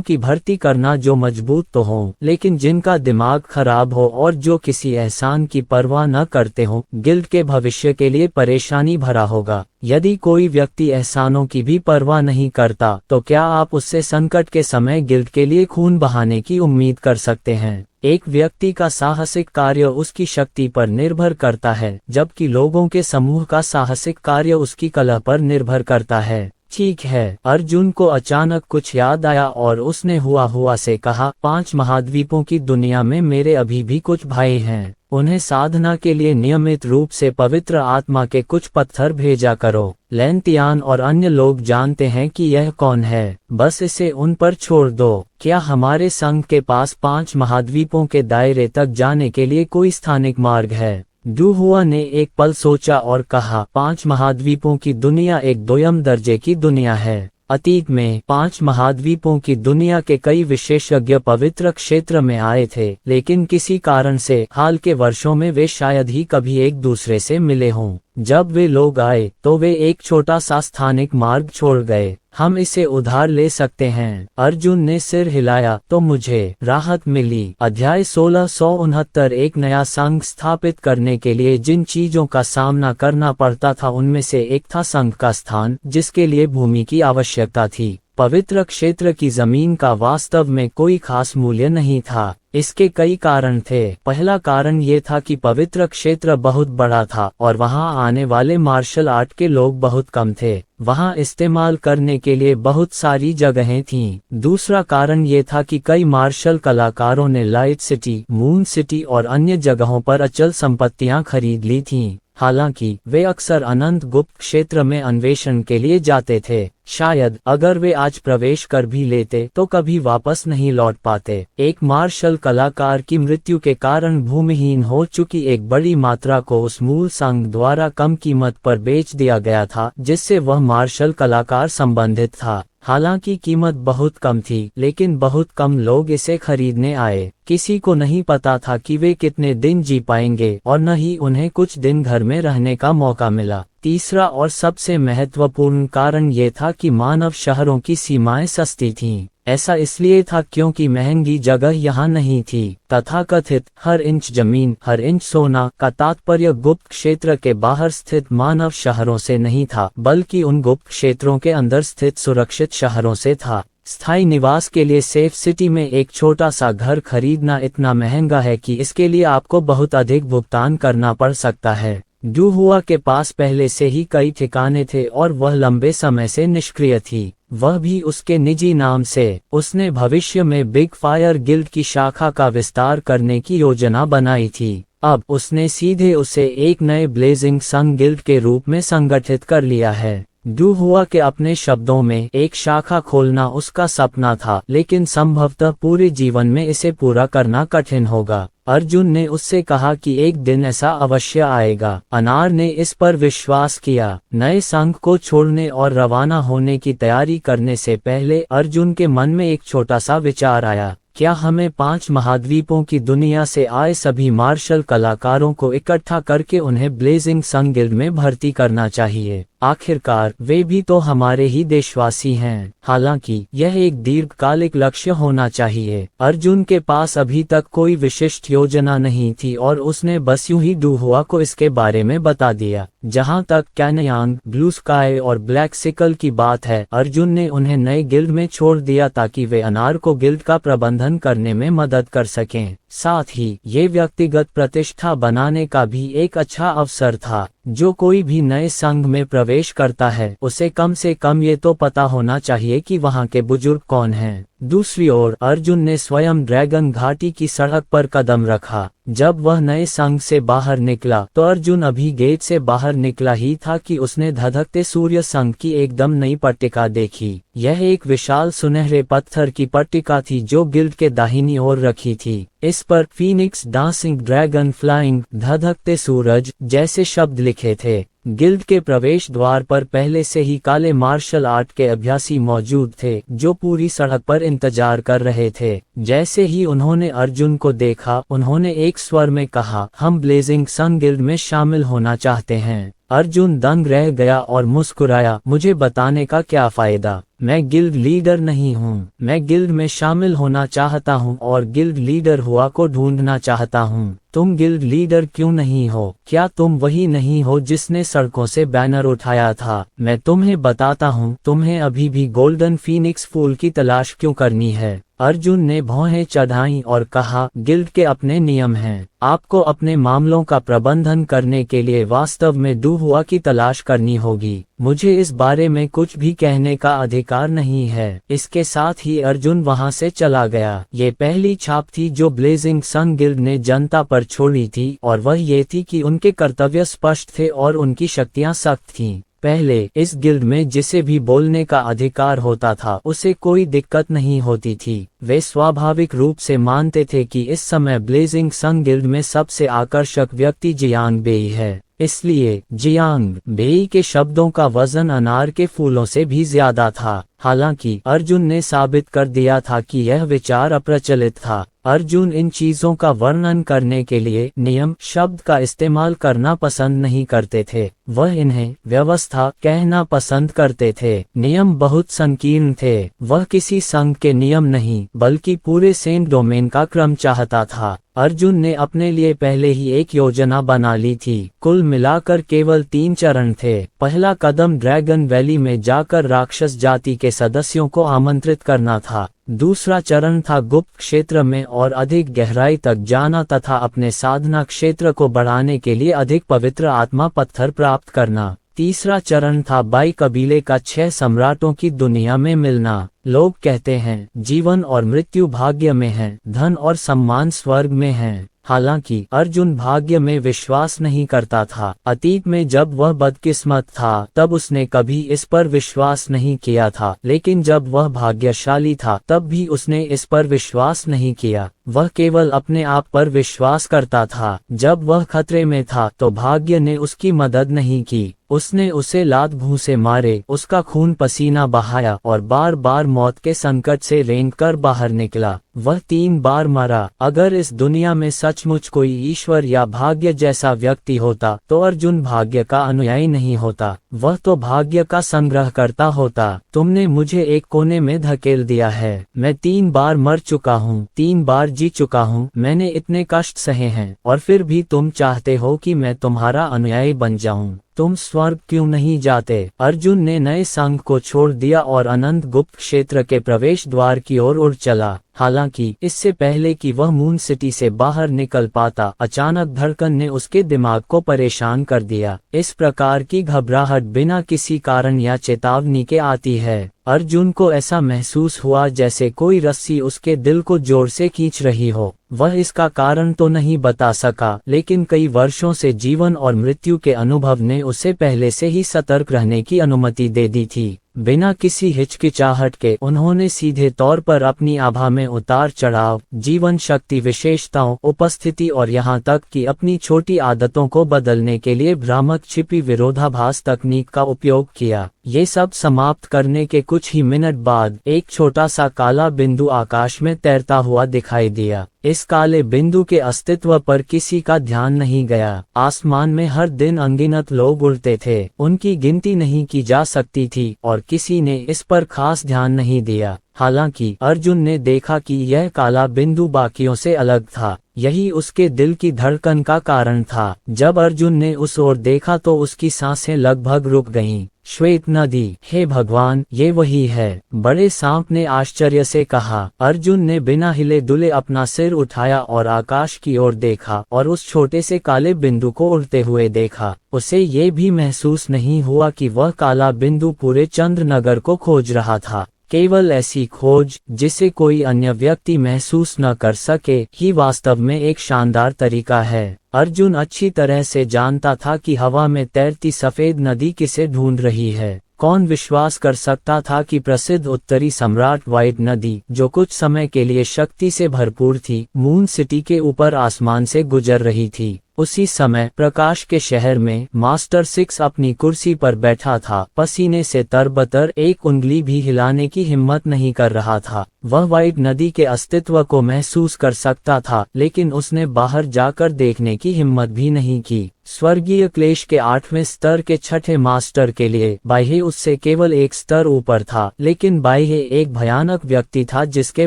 की भर्ती करना जो मजबूत तो हों, लेकिन जिनका दिमाग खराब हो और जो किसी एहसान की परवाह न करते हों, गिल्ड के भविष्य के लिए परेशानी भरा होगा। यदि कोई व्यक्ति एहसानों की भी परवाह नहीं करता, तो क्या आप उससे संकट के समय गिल्ड के लिए खून बहाने की उम्मीद कर सकते हैं? एक व्यक्ति का साहसिक कार्य उसकी शक्ति पर निर्भर करता है, जबकि लोगों के समूह का साहसिक कार्य उसकी कला पर निर्भर करता है। ठीक है। अर्जुन को अचानक कुछ याद आया और उसने हुआ से कहा, 5 महाद्वीपों की दुनिया में मेरे अभी भी कुछ भाई हैं। उन्हें साधना के लिए नियमित रूप से पवित्र आत्मा के कुछ पत्थर भेजा करो। लेंतियान और अन्य लोग जानते हैं कि यह कौन है, बस इसे उन पर छोड़ दो। क्या हमारे संघ के पास 5 महाद्वीपों के दायरे तक जाने के लिए कोई स्थानिक मार्ग है? डू हुआ ने एक पल सोचा और कहा, 5 महाद्वीपों की दुनिया एक दोयम दर्जे की दुनिया है। अतीत में 5 महाद्वीपों की दुनिया के कई विशेषज्ञ पवित्र क्षेत्र में आए थे, लेकिन किसी कारण से हाल के वर्षों में वे शायद ही कभी एक दूसरे से मिले हों। जब वे लोग आए तो वे एक छोटा सा स्थानिक मार्ग छोड़ गए। हम इसे उधार ले सकते हैं। अर्जुन ने सिर हिलाया, तो मुझे राहत मिली। अध्याय 1669। एक नया संघ स्थापित करने के लिए जिन चीजों का सामना करना पड़ता था उनमें से एक था संघ का स्थान, जिसके लिए भूमि की आवश्यकता थी। पवित्र क्षेत्र की जमीन का वास्तव में कोई खास मूल्य नहीं था। इसके कई कारण थे। पहला कारण ये था कि पवित्र क्षेत्र बहुत बड़ा था और वहां आने वाले मार्शल आर्ट के लोग बहुत कम थे। वहां इस्तेमाल करने के लिए बहुत सारी जगहें थीं। दूसरा कारण ये था कि कई मार्शल कलाकारों ने लाइट सिटी, मून सिटी और अन्य जगहों पर अचल संपत्तियां खरीद ली थीं। हालांकि वे अक्सर अनंत गुप्त क्षेत्र में अन्वेषण के लिए जाते थे। शायद अगर वे आज प्रवेश कर भी लेते तो कभी वापस नहीं लौट पाते। एक मार्शल कलाकार की मृत्यु के कारण भूमिहीन हो चुकी एक बड़ी मात्रा को उस मूल संघ द्वारा कम कीमत पर बेच दिया गया था जिससे वह मार्शल कलाकार संबंधित था। हालांकि कीमत बहुत कम थी, लेकिन बहुत कम लोग इसे खरीदने आए। किसी को नहीं पता था कि वे कितने दिन जी पाएंगे और न ही उन्हें कुछ दिन घर में रहने का मौका मिला। तीसरा और सबसे महत्वपूर्ण कारण ये था कि मानव शहरों की सीमाएं सस्ती थीं। ऐसा इसलिए था क्योंकि महंगी जगह यहाँ नहीं थी। तथाकथित हर इंच जमीन, हर इंच सोना का तात्पर्य गुप्त क्षेत्र के बाहर स्थित मानव शहरों से नहीं था, बल्कि उन गुप्त क्षेत्रों के अंदर स्थित सुरक्षित शहरों से था। स्थायी निवास के लिए सेफ सिटी में एक छोटा सा घर खरीदना इतना महंगा है कि इसके लिए आपको बहुत अधिक भुगतान करना पड़ सकता है। डू हुआ के पास पहले से ही कई ठिकाने थे और वह लंबे समय से निष्क्रिय थी, वह भी उसके निजी नाम से। उसने भविष्य में बिग फायर गिल्ड की शाखा का विस्तार करने की योजना बनाई थी। अब उसने सीधे उसे एक नए ब्लेजिंग सन गिल्ड के रूप में संगठित कर लिया है। डू हुआ के अपने शब्दों में, एक शाखा खोलना उसका सपना था, लेकिन संभवतः पूरे जीवन में इसे पूरा करना कठिन होगा। अर्जुन ने उससे कहा कि एक दिन ऐसा अवश्य आएगा। अनार ने इस पर विश्वास किया। नए संघ को छोड़ने और रवाना होने की तैयारी करने से पहले अर्जुन के मन में एक छोटा सा विचार आया। क्या हमें 5 महाद्वीपों की दुनिया से आए सभी मार्शल कलाकारों को इकट्ठा करके उन्हें ब्लेजिंग सन गिल्ड में भर्ती करना चाहिए? आखिरकार वे भी तो हमारे ही देशवासी हैं। हालांकि यह एक दीर्घकालिक लक्ष्य होना चाहिए। अर्जुन के पास अभी तक कोई विशिष्ट योजना नहीं थी और उसने बस यूं ही डू हुआ को इसके बारे में बता दिया। जहां तक कैनयांग, ब्लू स्काई और ब्लैक सिकल की बात है, अर्जुन ने उन्हें नए गिल्ड में छोड़ दिया ताकि वे अनार को गिल्ड का प्रबंधन करने में मदद कर सकें। साथ ही ये व्यक्तिगत प्रतिष्ठा बनाने का भी एक अच्छा अवसर था। जो कोई भी नए संघ में प्रवेश करता है उसे कम से कम ये तो पता होना चाहिए कि वहाँ के बुजुर्ग कौन हैं। दूसरी ओर अर्जुन ने स्वयं ड्रैगन घाटी की सड़क पर कदम रखा। जब वह नए संघ से बाहर निकला तो अर्जुन अभी गेट से बाहर निकला ही था कि उसने धधकते सूर्य संघ की एकदम नई पट्टिका देखी। यह एक विशाल सुनहरे पत्थर की पट्टिका थी जो गिल्ड के दाहिनी ओर रखी थी। इस पर फीनिक्स, डांसिंग ड्रैगन, फ्लाइंग, धधकते सूरज जैसे शब्द लिखे थे। गिल्ड के प्रवेश द्वार पर पहले से ही काले मार्शल आर्ट के अभ्यासी मौजूद थे जो पूरी सड़क पर इंतजार कर रहे थे। जैसे ही उन्होंने अर्जुन को देखा, उन्होंने एक स्वर में कहा, हम ब्लेजिंग सन गिल्ड में शामिल होना चाहते हैं। अर्जुन दंग रह गया और मुस्कुराया, मुझे बताने का क्या फायदा? मैं गिल्ड लीडर नहीं हूँ। मैं गिल्ड में शामिल होना चाहता हूँ और गिल्ड लीडर हुआ को ढूंढना चाहता हूँ। तुम गिल्ड लीडर क्यों नहीं हो? क्या तुम वही नहीं हो जिसने सड़कों से बैनर उठाया था? मैं तुम्हें बताता हूँ, तुम्हें अभी भी गोल्डन फीनिक्स फूल की तलाश क्यों करनी है? अर्जुन ने भौहें चढ़ाई और कहा, गिल्ड के अपने नियम हैं। आपको अपने मामलों का प्रबंधन करने के लिए वास्तव में डू हुआ की तलाश करनी होगी। मुझे इस बारे में कुछ भी कहने का अधिकार नहीं है। इसके साथ ही अर्जुन वहां से चला गया। ये पहली छाप थी जो ब्लेजिंग सन गिल्ड ने जनता पर छोड़ी थी और वह ये थी कि उनके कर्तव्य स्पष्ट थे और उनकी शक्तियां सख्त थीं। पहले इस गिल्ड में जिसे भी बोलने का अधिकार होता था उसे कोई दिक्कत नहीं होती थी। वे स्वाभाविक रूप से मानते थे कि इस समय ब्लेजिंग सन गिल्ड में सबसे आकर्षक व्यक्ति जियांग बेई है। इसलिए जियांग बेई के शब्दों का वजन अनार के फूलों से भी ज्यादा था। हालांकि अर्जुन ने साबित कर दिया था कि यह विचार अप्रचलित था। अर्जुन इन चीजों का वर्णन करने के लिए नियम शब्द का इस्तेमाल करना पसंद नहीं करते थे। वह इन्हें व्यवस्था कहना पसंद करते थे। नियम बहुत संकीर्ण थे। वह किसी संघ के नियम नहीं बल्कि पूरे सेंट डोमेन का क्रम चाहता था। अर्जुन ने अपने लिए पहले ही एक योजना बना ली थी। कुल मिलाकर केवल 3 चरण थे। पहला कदम ड्रैगन वैली में जाकर राक्षस जाति के सदस्यों को आमंत्रित करना था। दूसरा चरण था गुप्त क्षेत्र में और अधिक गहराई तक जाना तथा अपने साधना क्षेत्र को बढ़ाने के लिए अधिक पवित्र आत्मा पत्थर प्राप्त करना। तीसरा चरण था बाई कबीले का 6 सम्राटों की दुनिया में मिलना। लोग कहते हैं जीवन और मृत्यु भाग्य में है, धन और सम्मान स्वर्ग में है। हालांकि अर्जुन भाग्य में विश्वास नहीं करता था। अतीत में जब वह बदकिस्मत था तब उसने कभी इस पर विश्वास नहीं किया था, लेकिन जब वह भाग्यशाली था तब भी उसने इस पर विश्वास नहीं किया। वह केवल अपने आप पर विश्वास करता था। जब वह खतरे में था तो भाग्य ने उसकी मदद नहीं की। उसने उसे लात भूसे मारे, उसका खून पसीना बहाया और बार बार मौत के संकट से रेंगकर बाहर निकला। वह 3 बार मरा। अगर इस दुनिया में सचमुच कोई ईश्वर या भाग्य जैसा व्यक्ति होता तो अर्जुन भाग्य का अनुयायी नहीं होता, वह तो भाग्य का संग्रहकर्ता होता। तुमने मुझे एक कोने में धकेल दिया है। मैं 3 बार मर चुका हूँ, 3 बार जी चुका हूँ। मैंने इतने कष्ट सहे हैं और फिर भी तुम चाहते हो कि मैं तुम्हारा अनुयायी बन जाऊं। तुम स्वर्ग क्यों नहीं जाते? अर्जुन ने नए संघ को छोड़ दिया और अनंत गुप्त क्षेत्र के प्रवेश द्वार की ओर उड़ चला। हालांकि इससे पहले कि वह मून सिटी से बाहर निकल पाता, अचानक धड़कन ने उसके दिमाग को परेशान कर दिया। इस प्रकार की घबराहट बिना किसी कारण या चेतावनी के आती है। अर्जुन को ऐसा महसूस हुआ जैसे कोई रस्सी उसके दिल को जोर से खींच रही हो। वह इसका कारण तो नहीं बता सका, लेकिन कई वर्षों से जीवन और मृत्यु के अनुभव ने उसे पहले से ही सतर्क रहने की अनुमति दे दी थी। बिना किसी हिचकिचाहट के उन्होंने सीधे तौर पर अपनी आभा में उतार चढ़ाव, जीवन शक्ति विशेषताओं, उपस्थिति और यहाँ तक कि अपनी छोटी आदतों को बदलने के लिए भ्रामक छिपी विरोधाभास तकनीक का उपयोग किया। ये सब समाप्त करने के कुछ ही मिनट बाद एक छोटा सा काला बिंदु आकाश में तैरता हुआ दिखाई दिया। इस काले बिंदु के अस्तित्व पर किसी का ध्यान नहीं गया। आसमान में हर दिन अनगिनत लोग उड़ते थे, उनकी गिनती नहीं की जा सकती थी और किसी ने इस पर खास ध्यान नहीं दिया। हालांकि अर्जुन ने देखा कि यह काला बिंदु बाकियों से अलग था। यही उसके दिल की धड़कन का कारण था। जब अर्जुन ने उस ओर देखा तो उसकी सांसें लगभग रुक गईं। श्वेत नदी, हे भगवान, ये वही है। बड़े सांप ने आश्चर्य से कहा। अर्जुन ने बिना हिले डुले अपना सिर उठाया और आकाश की ओर देखा और उस छोटे से काले बिंदु को उड़ते हुए देखा। उसे ये भी महसूस नहीं हुआ कि वह काला बिंदु पूरे चंद्रनगर को खोज रहा था। केवल ऐसी खोज जिसे कोई अन्य व्यक्ति महसूस न कर सके ही वास्तव में एक शानदार तरीका है। अर्जुन अच्छी तरह से जानता था कि हवा में तैरती सफेद नदी किसे ढूंढ रही है। कौन विश्वास कर सकता था कि प्रसिद्ध उत्तरी सम्राट व्हाइट नदी, जो कुछ समय के लिए शक्ति से भरपूर थी, मून सिटी के ऊपर आसमान से गुजर रही थी। उसी समय प्रकाश के शहर में मास्टर 6 अपनी कुर्सी पर बैठा था, पसीने से तरबतर, एक उंगली भी हिलाने की हिम्मत नहीं कर रहा था। वह व्हाइट नदी के अस्तित्व को महसूस कर सकता था, लेकिन उसने बाहर जाकर देखने की हिम्मत भी नहीं की। स्वर्गीय क्लेश के 8वें स्तर के 6ठे मास्टर के लिए बाह्य उससे केवल एक स्तर ऊपर था, लेकिन बाह्य एक भयानक व्यक्ति था जिसके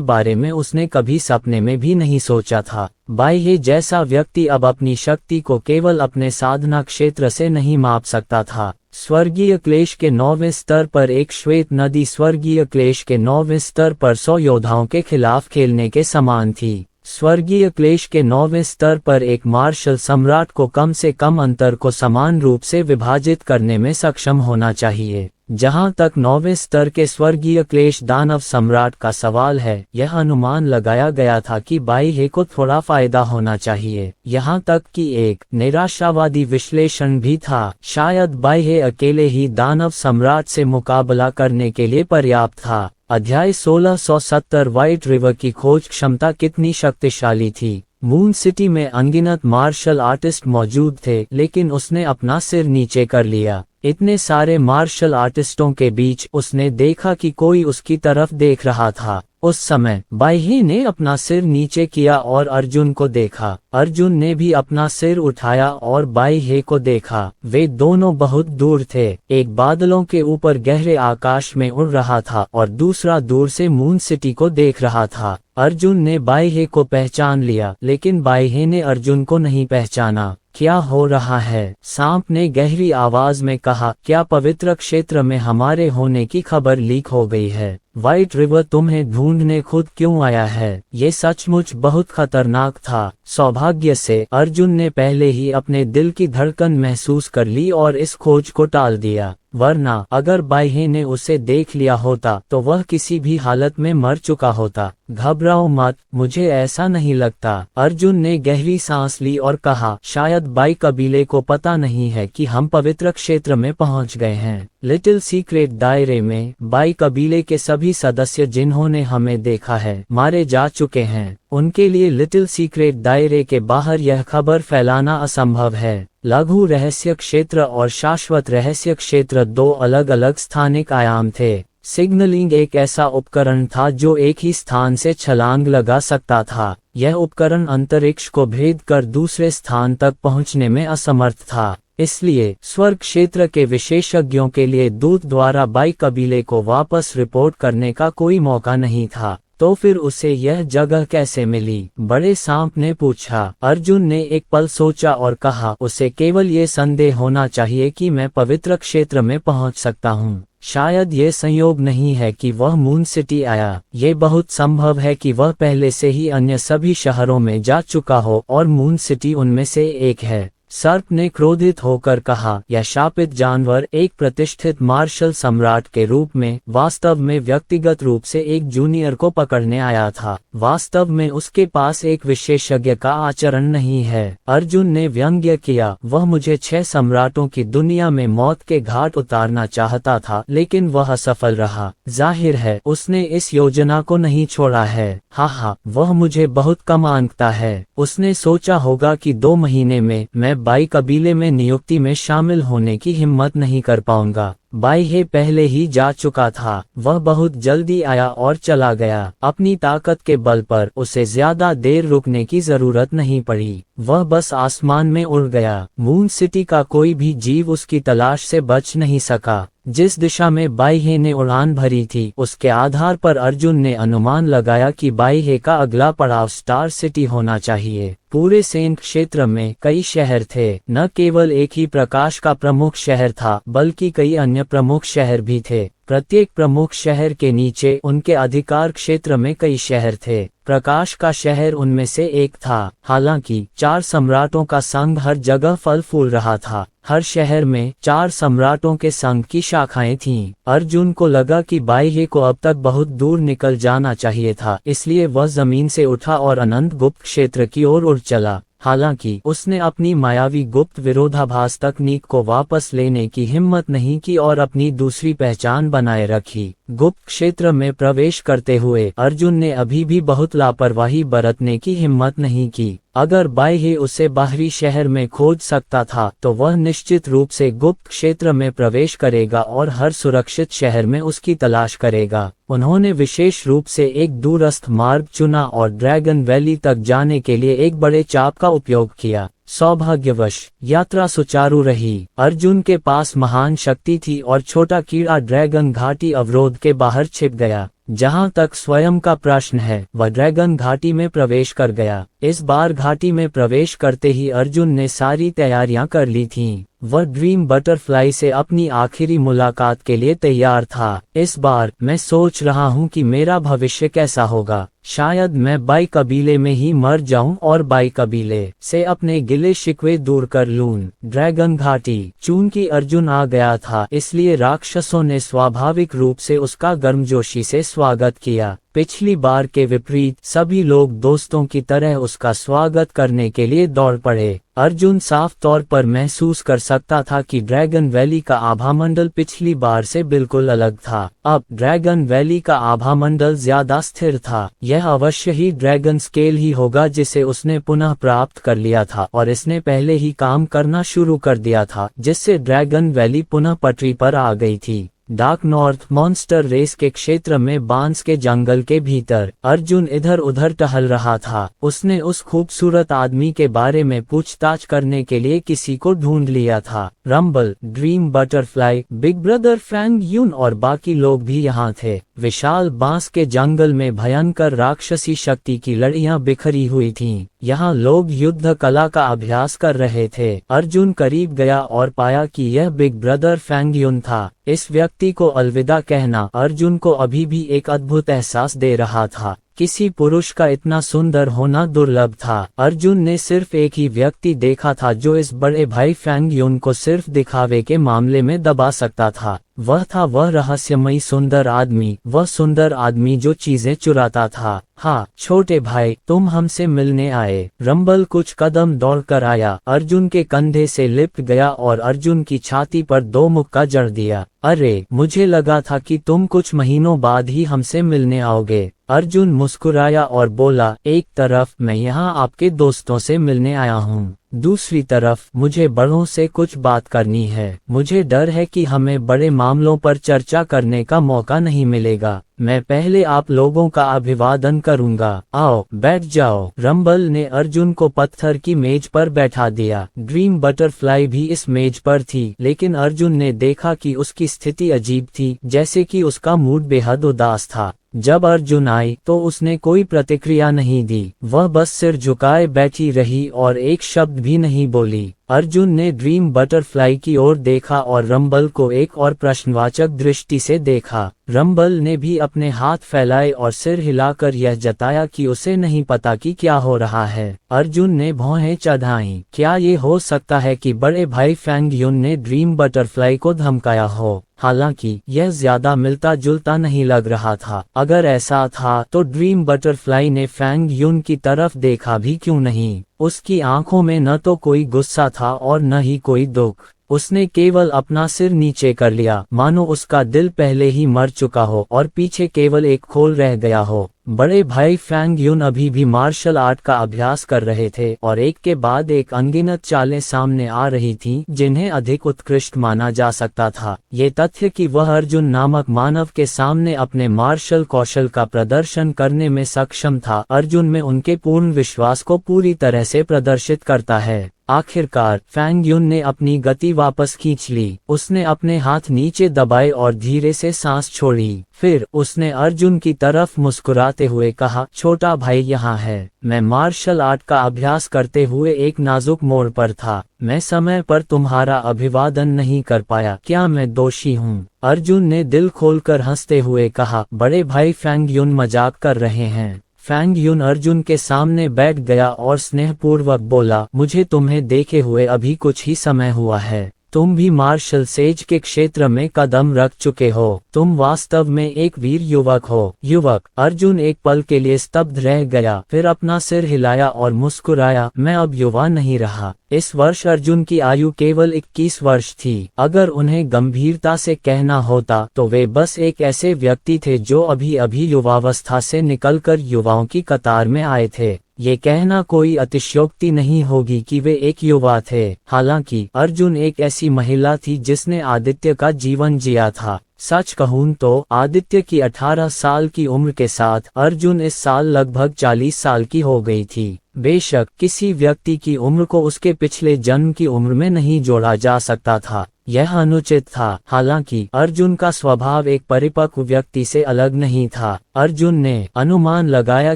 बारे में उसने कभी सपने में भी नहीं सोचा था। बाह्य जैसा व्यक्ति अब अपनी शक्ति को केवल अपने साधना क्षेत्र से नहीं माप सकता था। स्वर्गीय क्लेश के 9वें स्तर पर एक श्वेत नदी स्वर्गीय क्लेश के 9वें स्तर पर 100 योद्धाओं के खिलाफ खेलने के समान थी। स्वर्गीय क्लेश के 9वें स्तर पर एक मार्शल सम्राट को कम से कम अंतर को समान रूप से विभाजित करने में सक्षम होना चाहिए। जहां तक 9वें स्तर के स्वर्गीय क्लेश दानव सम्राट का सवाल है, यह अनुमान लगाया गया था कि बाह्य को थोड़ा फायदा होना चाहिए। यहां तक कि एक निराशावादी विश्लेषण भी था। शायद बाह्य अकेले ही दानव सम्राट से मुकाबला करने के लिए पर्याप्त था। अध्याय 1670 व्हाइट रिवर की खोज क्षमता कितनी शक्तिशाली थी। मून सिटी में अनगिनत मार्शल आर्टिस्ट मौजूद थे, लेकिन उसने अपना सिर नीचे कर लिया। इतने सारे मार्शल आर्टिस्टों के बीच उसने देखा कि कोई उसकी तरफ देख रहा था। उस समय बाह्य ने अपना सिर नीचे किया और अर्जुन को देखा। अर्जुन ने भी अपना सिर उठाया और बाह्य को देखा। वे दोनों बहुत दूर थे। एक बादलों के ऊपर गहरे आकाश में उड़ रहा था और दूसरा दूर से मून सिटी को देख रहा था। अर्जुन ने बाह्य को पहचान लिया, लेकिन बाह्य ने अर्जुन को नहीं पहचाना। क्या हो रहा है? सांप ने गहरी आवाज में कहा। क्या पवित्र क्षेत्र में हमारे होने की खबर लीक हो गई है? व्हाइट रिवर तुम्हें ढूंढने खुद क्यों आया है? ये सचमुच बहुत खतरनाक था। सौभाग्य से अर्जुन ने पहले ही अपने दिल की धड़कन महसूस कर ली और इस खोज को टाल दिया। वरना अगर बाह्य ने उसे देख लिया होता तो वह किसी भी हालत में मर चुका होता। घबराओ मत, मुझे ऐसा नहीं लगता। अर्जुन ने गहरी सांस ली और कहा, शायद बाई कबीले को पता नहीं है कि हम पवित्र क्षेत्र में पहुंच गए हैं। लिटिल सीक्रेट दायरे में बाई कबीले के सभी सदस्य जिन्होंने हमें देखा है मारे जा चुके हैं। उनके लिए लिटिल सीक्रेट दायरे के बाहर यह खबर फैलाना असंभव है। लघु रहस्य क्षेत्र और शाश्वत रहस्य क्षेत्र दो अलग अलग स्थानिक आयाम थे। सिग्नलिंग एक ऐसा उपकरण था जो एक ही स्थान से छलांग लगा सकता था। यह उपकरण अंतरिक्ष को भेद कर दूसरे स्थान तक पहुंचने में असमर्थ था। इसलिए स्वर्ग क्षेत्र के विशेषज्ञों के लिए दूत द्वारा बाई कबीले को वापस रिपोर्ट करने का कोई मौका नहीं था। तो फिर उसे यह जगह कैसे मिली? बड़े सांप ने पूछा। अर्जुन ने एक पल सोचा और कहा, उसे केवल ये संदेह होना चाहिए कि मैं पवित्र क्षेत्र में पहुंच सकता हूँ। शायद ये संयोग नहीं है कि वह मून सिटी आया। ये बहुत संभव है कि वह पहले से ही अन्य सभी शहरों में जा चुका हो और मून सिटी उनमें से एक है। सर्प ने क्रोधित होकर कहा, यह शापित जानवर एक प्रतिष्ठित मार्शल सम्राट के रूप में वास्तव में व्यक्तिगत रूप से एक जूनियर को पकड़ने आया था। वास्तव में उसके पास एक विशेषज्ञ का आचरण नहीं है। अर्जुन ने व्यंग्य किया, वह मुझे 6 सम्राटों की दुनिया में मौत के घाट उतारना चाहता था, लेकिन वह असफल रहा। जाहिर है उसने इस योजना को नहीं छोड़ा है। हाँ, वह मुझे बहुत कम आंकता है। उसने सोचा होगा कि 2 महीने में मैं बाई कबीले में नियुक्ति में शामिल होने की हिम्मत नहीं कर पाऊंगा। बाह्य पहले ही जा चुका था। वह बहुत जल्दी आया और चला गया। अपनी ताकत के बल पर उसे ज्यादा देर रुकने की जरूरत नहीं पड़ी। वह बस आसमान में उड़ गया। मून सिटी का कोई भी जीव उसकी तलाश से बच नहीं सका। जिस दिशा में बाह्य ने उड़ान भरी थी, उसके आधार पर अर्जुन ने अनुमान लगाया कि बाह्य का अगला पड़ाव स्टार सिटी होना चाहिए। पूरे सेंट क्षेत्र में कई शहर थे। न केवल एक ही प्रकाश का प्रमुख शहर था, बल्कि कई अन्य प्रमुख शहर भी थे। प्रत्येक प्रमुख शहर के नीचे उनके अधिकार क्षेत्र में कई शहर थे। प्रकाश का शहर उनमें से एक था। हालांकि 4 सम्राटों का संघ हर जगह फल फूल रहा था। हर शहर में 4 सम्राटों के संघ की शाखाएं थीं। अर्जुन को लगा कि बाह्य को अब तक बहुत दूर निकल जाना चाहिए था, इसलिए वह जमीन से उठा और अनंत गुप्त क्षेत्र की ओर उड़ चला। हालांकि उसने अपनी मायावी गुप्त विरोधाभास तकनीक को वापस लेने की हिम्मत नहीं की और अपनी दूसरी पहचान बनाए रखी। गुप्त क्षेत्र में प्रवेश करते हुए अर्जुन ने अभी भी बहुत लापरवाही बरतने की हिम्मत नहीं की। अगर बाह्य उसे बाहरी शहर में खोज सकता था, तो वह निश्चित रूप से गुप्त क्षेत्र में प्रवेश करेगा और हर सुरक्षित शहर में उसकी तलाश करेगा। उन्होंने विशेष रूप से एक दूरस्थ मार्ग चुना और ड्रैगन वैली तक जाने के लिए एक बड़े चाप का उपयोग किया। सौभाग्यवश यात्रा सुचारू रही। अर्जुन के पास महान शक्ति थी और छोटा कीड़ा ड्रैगन घाटी अवरोध के बाहर छिप गया। जहां तक स्वयं का प्रश्न है, वह ड्रैगन घाटी में प्रवेश कर गया। इस बार घाटी में प्रवेश करते ही अर्जुन ने सारी तैयारियां कर ली थीं। वह ड्रीम बटरफ्लाई से अपनी आखिरी मुलाकात के लिए तैयार था। इस बार मैं सोच रहा हूं कि मेरा भविष्य कैसा होगा। शायद मैं बाई कबीले में ही मर जाऊं और बाई कबीले से अपने गिले शिकवे दूर कर लूं। ड्रैगन घाटी। चूंकि अर्जुन आ गया था, इसलिए राक्षसों ने स्वाभाविक रूप से उसका गर्मजोशी से स्वागत किया। पिछली बार के विपरीत सभी लोग दोस्तों की तरह उसका स्वागत करने के लिए दौड़ पड़े। अर्जुन साफ तौर पर महसूस कर सकता था कि ड्रैगन वैली का आभामंडल पिछली बार से बिल्कुल अलग था। अब ड्रैगन वैली का आभामंडल ज्यादा स्थिर था। यह अवश्य ही ड्रैगन स्केल ही होगा जिसे उसने पुनः प्राप्त कर लिया था और इसने पहले ही काम करना शुरू कर दिया था, जिससे ड्रैगन वैली पुनः पटरी पर आ गई थी। डार्क नॉर्थ मॉन्स्टर रेस के क्षेत्र में बांस के जंगल के भीतर अर्जुन इधर उधर टहल रहा था। उसने उस खूबसूरत आदमी के बारे में पूछताछ करने के लिए किसी को ढूंढ लिया था। Rumble, dream butterfly, big brother Fang Yun और बाकी लोग भी यहाँ थे। विशाल बांस के जंगल में भयंकर राक्षसी शक्ति की लड़ियां बिखरी हुई थीं। यहाँ लोग युद्ध कला का अभ्यास कर रहे थे। अर्जुन करीब गया और पाया कि यह बिग ब्रदर फैंग यून था। इस व्यक्ति को अलविदा कहना अर्जुन को अभी भी एक अद्भुत एहसास दे रहा था। किसी पुरुष का इतना सुंदर होना दुर्लभ था। अर्जुन ने सिर्फ एक ही व्यक्ति देखा था जो इस बड़े भाई फैंग यून को सिर्फ दिखावे के मामले में दबा सकता था। वह था वह रहस्यमयी सुंदर आदमी, वह सुंदर आदमी जो चीजें चुराता था। हाँ छोटे भाई, तुम हमसे मिलने आए। रंबल कुछ कदम दौड़कर आया, अर्जुन के कंधे से लिपट गया और अर्जुन की छाती पर 2 मुक्का जड़ दिया। अरे, मुझे लगा था कि तुम कुछ महीनों बाद ही हमसे मिलने आओगे। अर्जुन मुस्कुराया और बोला, एक तरफ मैं यहाँ आपके दोस्तों से मिलने आया हूँ, दूसरी तरफ मुझे बड़ों से कुछ बात करनी है। मुझे डर है कि हमें बड़े मामलों पर चर्चा करने का मौका नहीं मिलेगा। मैं पहले आप लोगों का अभिवादन करूंगा। आओ बैठ जाओ। रंबल ने अर्जुन को पत्थर की मेज पर बैठा दिया। ड्रीम बटरफ्लाई भी इस मेज पर थी, लेकिन अर्जुन ने देखा कि उसकी स्थिति अजीब थी, जैसे कि उसका मूड बेहद उदास था। जब अर्जुन आई तो उसने कोई प्रतिक्रिया नहीं दी, वह बस सिर झुकाए बैठी रही और एक शब्द भी नहीं बोली। अर्जुन ने ड्रीम बटरफ्लाई की ओर देखा और रंबल को एक और प्रश्नवाचक दृष्टि से देखा। रंबल ने भी अपने हाथ फैलाए और सिर हिलाकर यह जताया कि उसे नहीं पता कि क्या हो रहा है। अर्जुन ने भौहें चढ़ाईं। क्या ये हो सकता है कि बड़े भाई फैंग यून ने ड्रीम बटरफ्लाई को धमकाया हो? हालांकि यह ज्यादा मिलता जुलता नहीं लग रहा था। अगर ऐसा था तो ड्रीम बटरफ्लाई ने फैंग यून की तरफ देखा भी क्यों नहीं? उसकी आंखों में न तो कोई गुस्सा था और न ही कोई दुख। उसने केवल अपना सिर नीचे कर लिया, मानो उसका दिल पहले ही मर चुका हो और पीछे केवल एक खोल रह गया हो। बड़े भाई फैंग यून अभी भी मार्शल आर्ट का अभ्यास कर रहे थे और एक के बाद एक अनगिनत चालें सामने आ रही थीं, जिन्हें अधिक उत्कृष्ट माना जा सकता था। ये तथ्य कि वह अर्जुन नामक मानव के सामने अपने मार्शल कौशल का प्रदर्शन करने में सक्षम था, अर्जुन में उनके पूर्ण विश्वास को पूरी तरह से प्रदर्शित करता है। आखिरकार फैंग यून ने अपनी गति वापस खींच ली। उसने अपने हाथ नीचे दबाए और धीरे से सांस छोड़ी। फिर उसने अर्जुन की तरफ मुस्कुराते हुए कहा, छोटा भाई यहाँ है। मैं मार्शल आर्ट का अभ्यास करते हुए एक नाजुक मोड़ पर था। मैं समय पर तुम्हारा अभिवादन नहीं कर पाया। क्या मैं दोषी हूँ? अर्जुन ने दिल खोलकर हंसते हुए कहा, बड़े भाई फैंग यून मजाक कर रहे हैं। फैंग यून अर्जुन के सामने बैठ गया और स्नेहपूर्वक बोला, मुझे तुम्हें देखे हुए अभी कुछ ही समय हुआ है। तुम भी मार्शल सेज के क्षेत्र में कदम रख चुके हो। तुम वास्तव में एक वीर युवक हो। युवक? अर्जुन एक पल के लिए स्तब्ध रह गया, फिर अपना सिर हिलाया और मुस्कुराया, मैं अब युवा नहीं रहा। इस वर्ष अर्जुन की आयु केवल 21 वर्ष थी। अगर उन्हें गंभीरता से कहना होता तो वे बस एक ऐसे व्यक्ति थे जो अभी अभी युवावस्था से निकलकर युवाओं की कतार में आए थे। ये कहना कोई अतिशयोक्ति नहीं होगी कि वे एक युवा थे। हालांकि अर्जुन एक ऐसी महिला थी जिसने आदित्य का जीवन जिया था। सच कहूं तो आदित्य की 18 साल की उम्र के साथ अर्जुन इस साल लगभग 40 साल की हो गई थी। बेशक किसी व्यक्ति की उम्र को उसके पिछले जन्म की उम्र में नहीं जोड़ा जा सकता था, यह अनुचित था। हालांकि अर्जुन का स्वभाव एक परिपक्व व्यक्ति से अलग नहीं था। अर्जुन ने अनुमान लगाया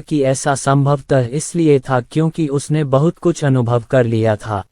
कि ऐसा संभवतः इसलिए था क्योंकि उसने बहुत कुछ अनुभव कर लिया था।